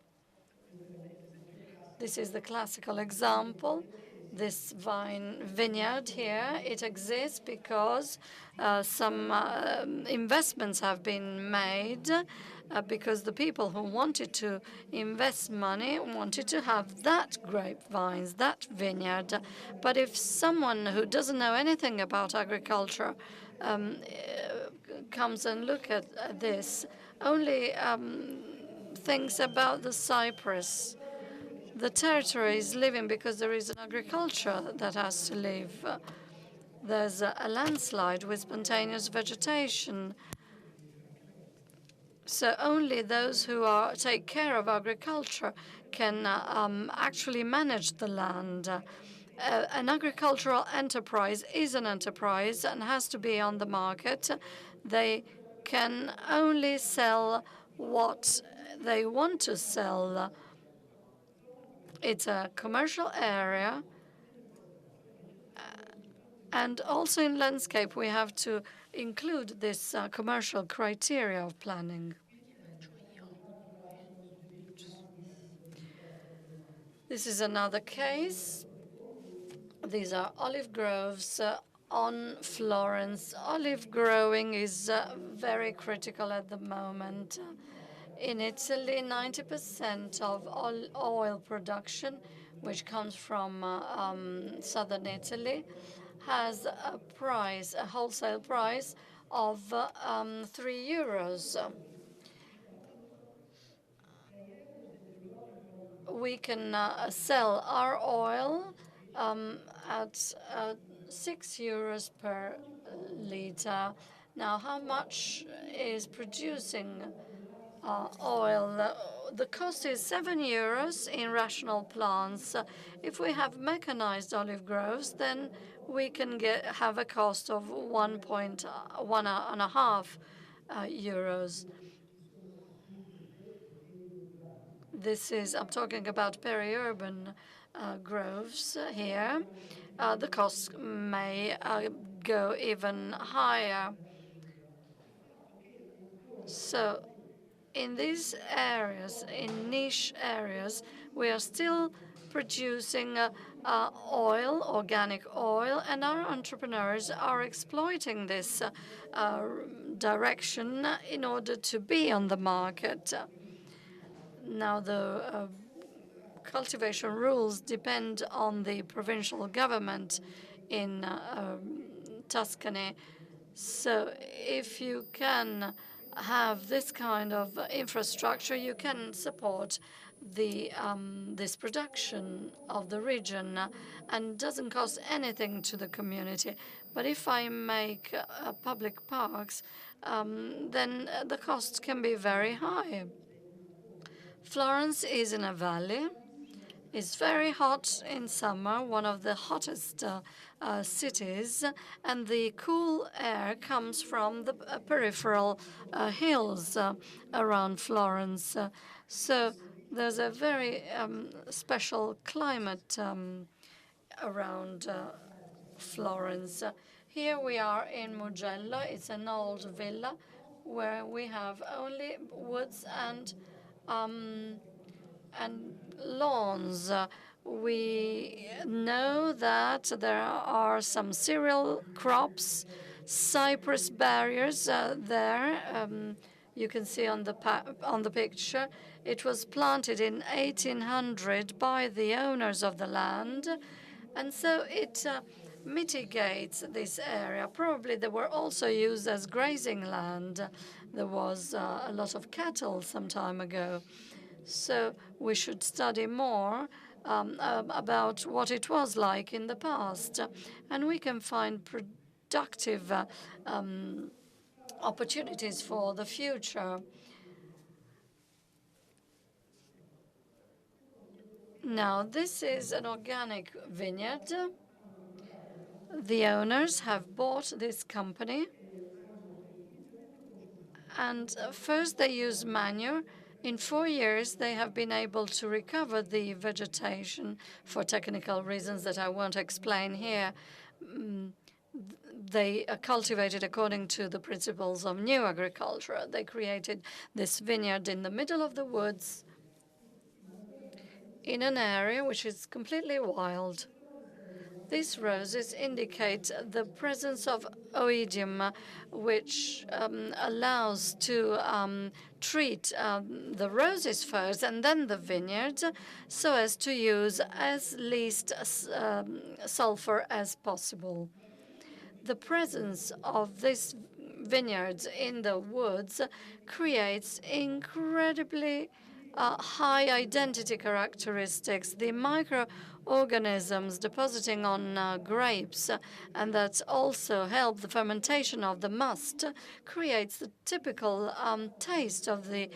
This is the classical example. This vineyard here, it exists because some investments have been made because the people who wanted to invest money wanted to have that grapevines, that vineyard. But if someone who doesn't know anything about agriculture comes and look at this, only thinks about the cypress, the territory is living because there is an agriculture that has to live. There's a landslide with spontaneous vegetation. So only those who take care of agriculture can actually manage the land. An agricultural enterprise is an enterprise and has to be on the market. They can only sell what they want to sell. It's a commercial area. And also in landscape, we have to include this commercial criteria of planning. This is another case. These are olive groves on Florence. Olive growing is very critical at the moment. In Italy, 90% of all oil production, which comes from southern Italy, has a price, a wholesale price of 3 euros. We can sell our oil at 6 euros per liter. Now, how much is producing oil? The cost is 7 euros in rational plants. If we have mechanized olive groves, then we can have a cost of 1.5 euros. This is, I'm talking about peri-urban groves here. The costs may go even higher. So in these areas, in niche areas, we are still producing oil, organic oil, and our entrepreneurs are exploiting this direction in order to be on the market. Now, the cultivation rules depend on the provincial government in Tuscany. So if you can have this kind of infrastructure, you can support this production of the region, and doesn't cost anything to the community. But if I make public parks, then the costs can be very high. Florence is in a valley. It's very hot in summer, one of the hottest cities, and the cool air comes from the peripheral hills around Florence. So there's a very special climate around Florence. Here we are in Mugello. It's an old villa where we have only woods and lawns. We know that there are some cereal crops, cypress barriers there. You can see on the picture. It was planted in 1800 by the owners of the land, and so it mitigates this area. Probably they were also used as grazing land. There was a lot of cattle some time ago. So we should study more about what it was like in the past, and we can find productive opportunities for the future. Now, this is an organic vineyard. The owners have bought this company, and first they use manure. In 4 years, they have been able to recover the vegetation for technical reasons that I won't explain here. They cultivated according to the principles of new agriculture. They created this vineyard in the middle of the woods in an area which is completely wild. These roses indicate the presence of oidium, which allows to treat the roses first and then the vineyards, so as to use as least sulfur as possible. The presence of these vineyards in the woods creates incredibly high identity characteristics, the microorganisms depositing on grapes, and that also help the fermentation of the must, creates the typical taste of the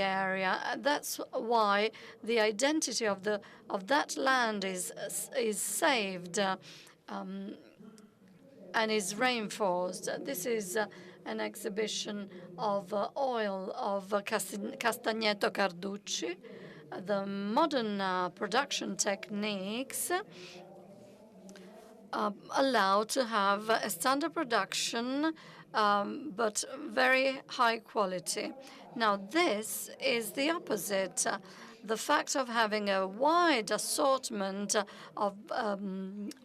area. That's why the identity of that land is saved and is reinforced. This is an exhibition of oil of Castagneto Carducci. The modern production techniques allow to have a standard production, but very high quality. Now, this is the opposite. The fact of having a wide assortment of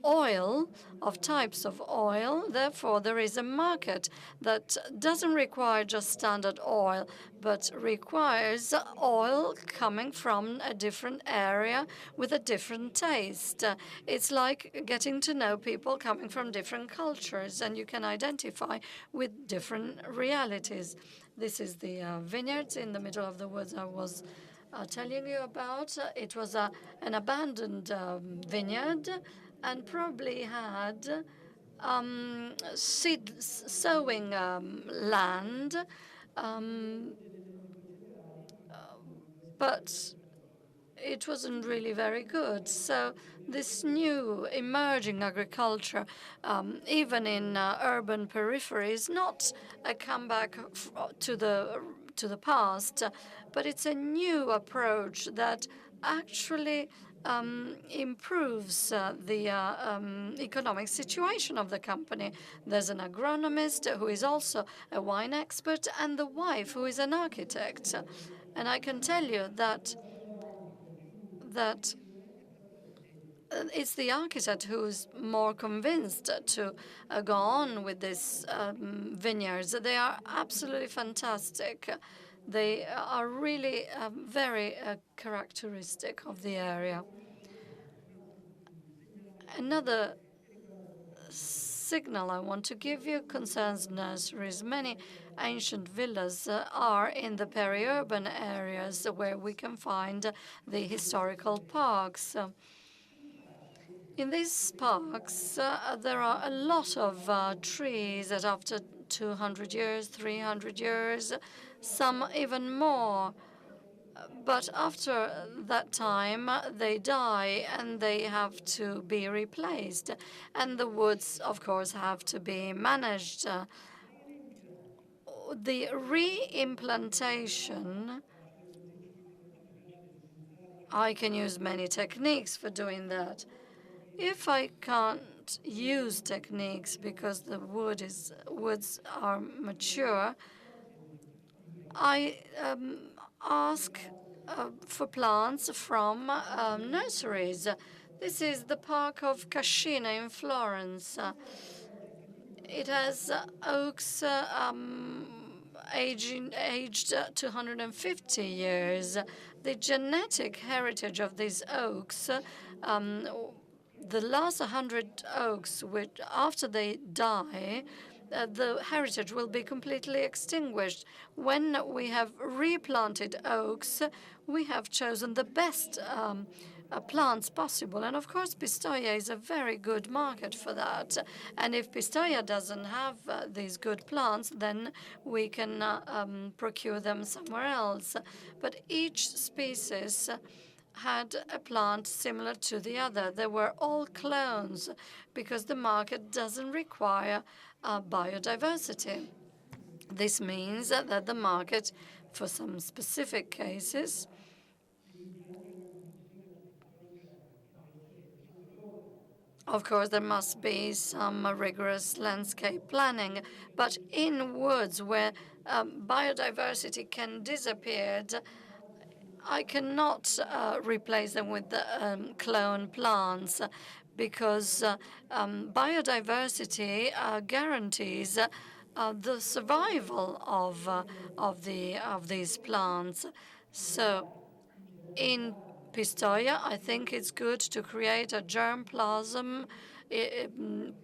oil, of types of oil, therefore there is a market that doesn't require just standard oil, but requires oil coming from a different area with a different taste. It's like getting to know people coming from different cultures, and you can identify with different realities. This is the vineyards in the middle of the woods I was telling you about. It was an abandoned vineyard and probably had seed sowing land, but it wasn't really very good. So this new emerging agriculture, even in urban peripheries, not a comeback to the past, but it's a new approach that actually improves the economic situation of the company. There's an agronomist who is also a wine expert, and the wife who is an architect. And I can tell you that it's the architect who's more convinced to go on with these vineyards. They are absolutely fantastic. They are really very characteristic of the area. Another signal I want to give you concerns nurseries. Many ancient villas are in the peri-urban areas where we can find the historical parks. In these parks, there are a lot of trees that after 200 years, 300 years, some even more. But after that time, they die and they have to be replaced. And the woods, of course, have to be managed. The re-implantation, I can use many techniques for doing that. If I can't use techniques because the woods are mature, I ask for plants from nurseries. This is the park of Cascina in Florence. It has oaks aged 250 years. The genetic heritage of these oaks, the last 100 oaks, which after they die, the heritage will be completely extinguished. When we have replanted oaks, we have chosen the best plants possible. And of course, Pistoia is a very good market for that. And if Pistoia doesn't have these good plants, then we can procure them somewhere else. But each species had a plant similar to the other. They were all clones because the market doesn't require biodiversity. This means that the market, for some specific cases, of course, there must be some rigorous landscape planning, but in woods where biodiversity can disappear, I cannot replace them with clone plants because biodiversity guarantees the survival of these plants. So in Pistoia, I think it's good to create a germplasm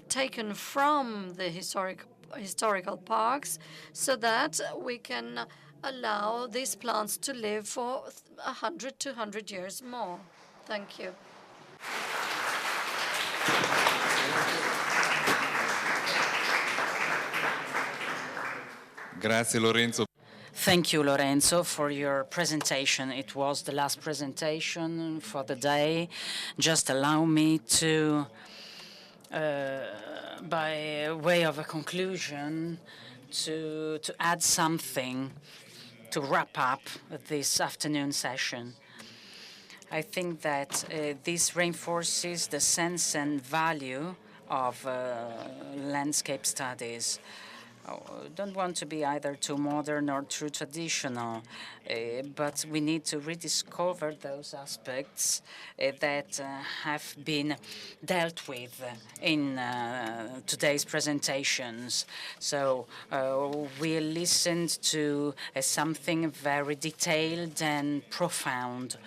taken from the historical parks so that we can allow these plants to live for 100, 200 years more. Thank you. Grazie Lorenzo. Thank you, Lorenzo, for your presentation. It was the last presentation for the day. Just allow me to, by way of a conclusion, to add something to wrap up this afternoon session. I think that this reinforces the sense and value of landscape studies. Don't want to be either too modern or too traditional, but we need to rediscover those aspects that have been dealt with in today's presentations. So we listened to something very detailed and profound.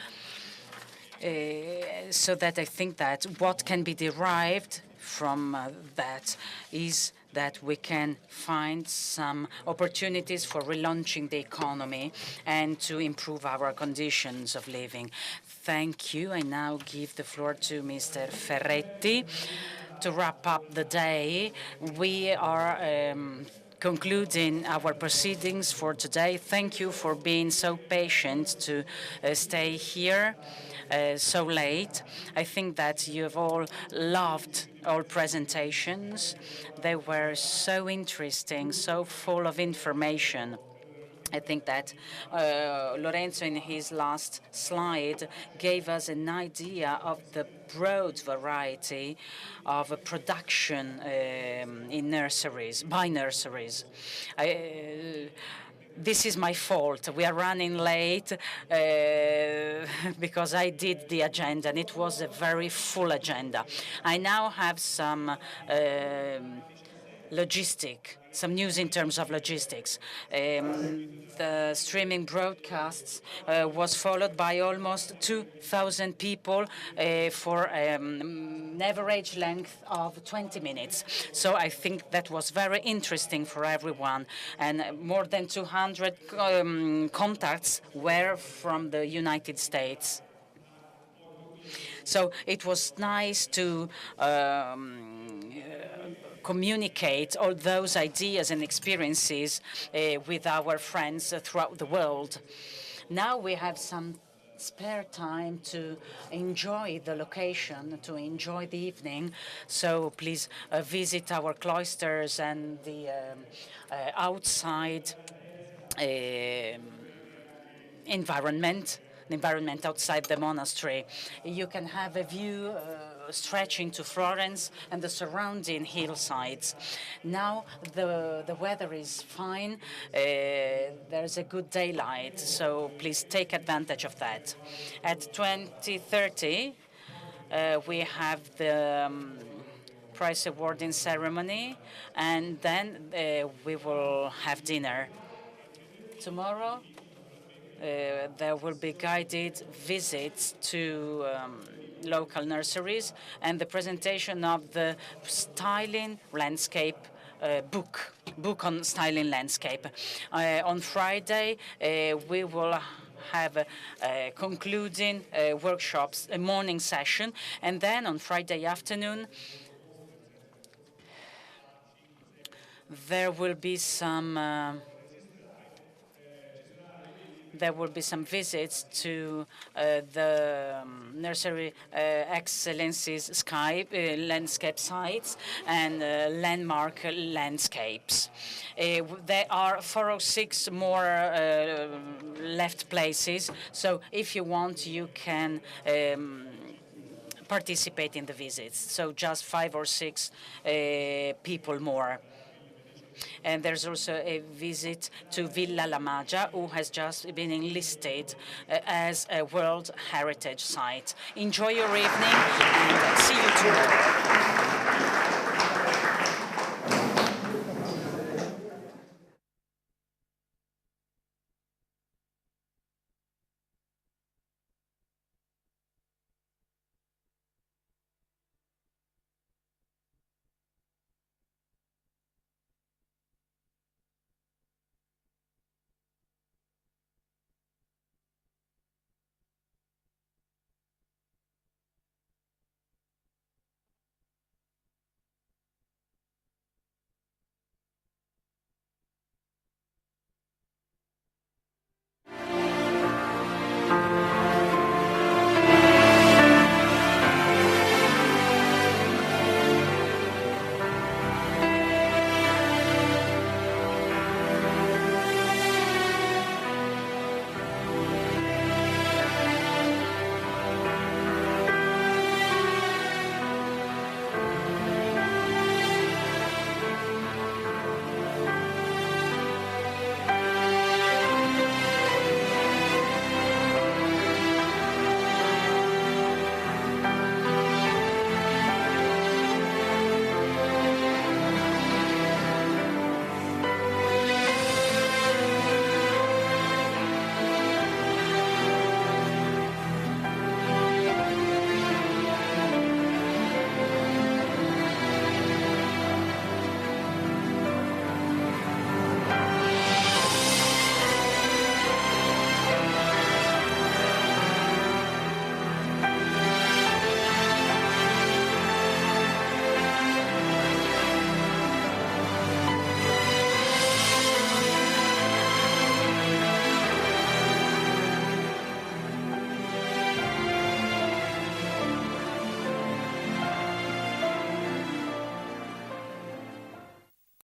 So that I think that what can be derived from that is that we can find some opportunities for relaunching the economy and to improve our conditions of living. Thank you. I now give the floor to Mr. Ferretti to wrap up the day. We are concluding our proceedings for today. Thank you for being so patient to stay here so late. I think that you have all loved all presentations. They were so interesting, so full of information. I think that Lorenzo, in his last slide, gave us an idea of the broad variety of production in nurseries, by nurseries. This is my fault. We are running late because I did the agenda, and it was a very full agenda. I now have some some news in terms of logistics. The streaming broadcasts was followed by almost 2,000 people for an average length of 20 minutes. So I think that was very interesting for everyone. And more than 200 contacts were from the United States. So it was nice to communicate all those ideas and experiences with our friends throughout the world. Now we have some spare time to enjoy the location, to enjoy the evening. So please visit our cloisters and the outside environment outside the monastery. You can have a view stretching to Florence and the surrounding hillsides. Now the weather is fine. There's a good daylight, so please take advantage of that. At 20:30, we have the prize awarding ceremony, and then we will have dinner. Tomorrow, there will be guided visits to local nurseries and the presentation of the styling landscape book on styling landscape. On Friday, we will have concluding workshops, a morning session, and then on Friday afternoon, there will be some visits to the nursery excellencies landscape sites and landmark landscapes. There are 4 or 6 more left places, so if you want, you can participate in the visits. So just 5 or 6 people more. And there's also a visit to Villa La Magia, who has just been enlisted as a World Heritage Site. Enjoy your evening and see you tomorrow.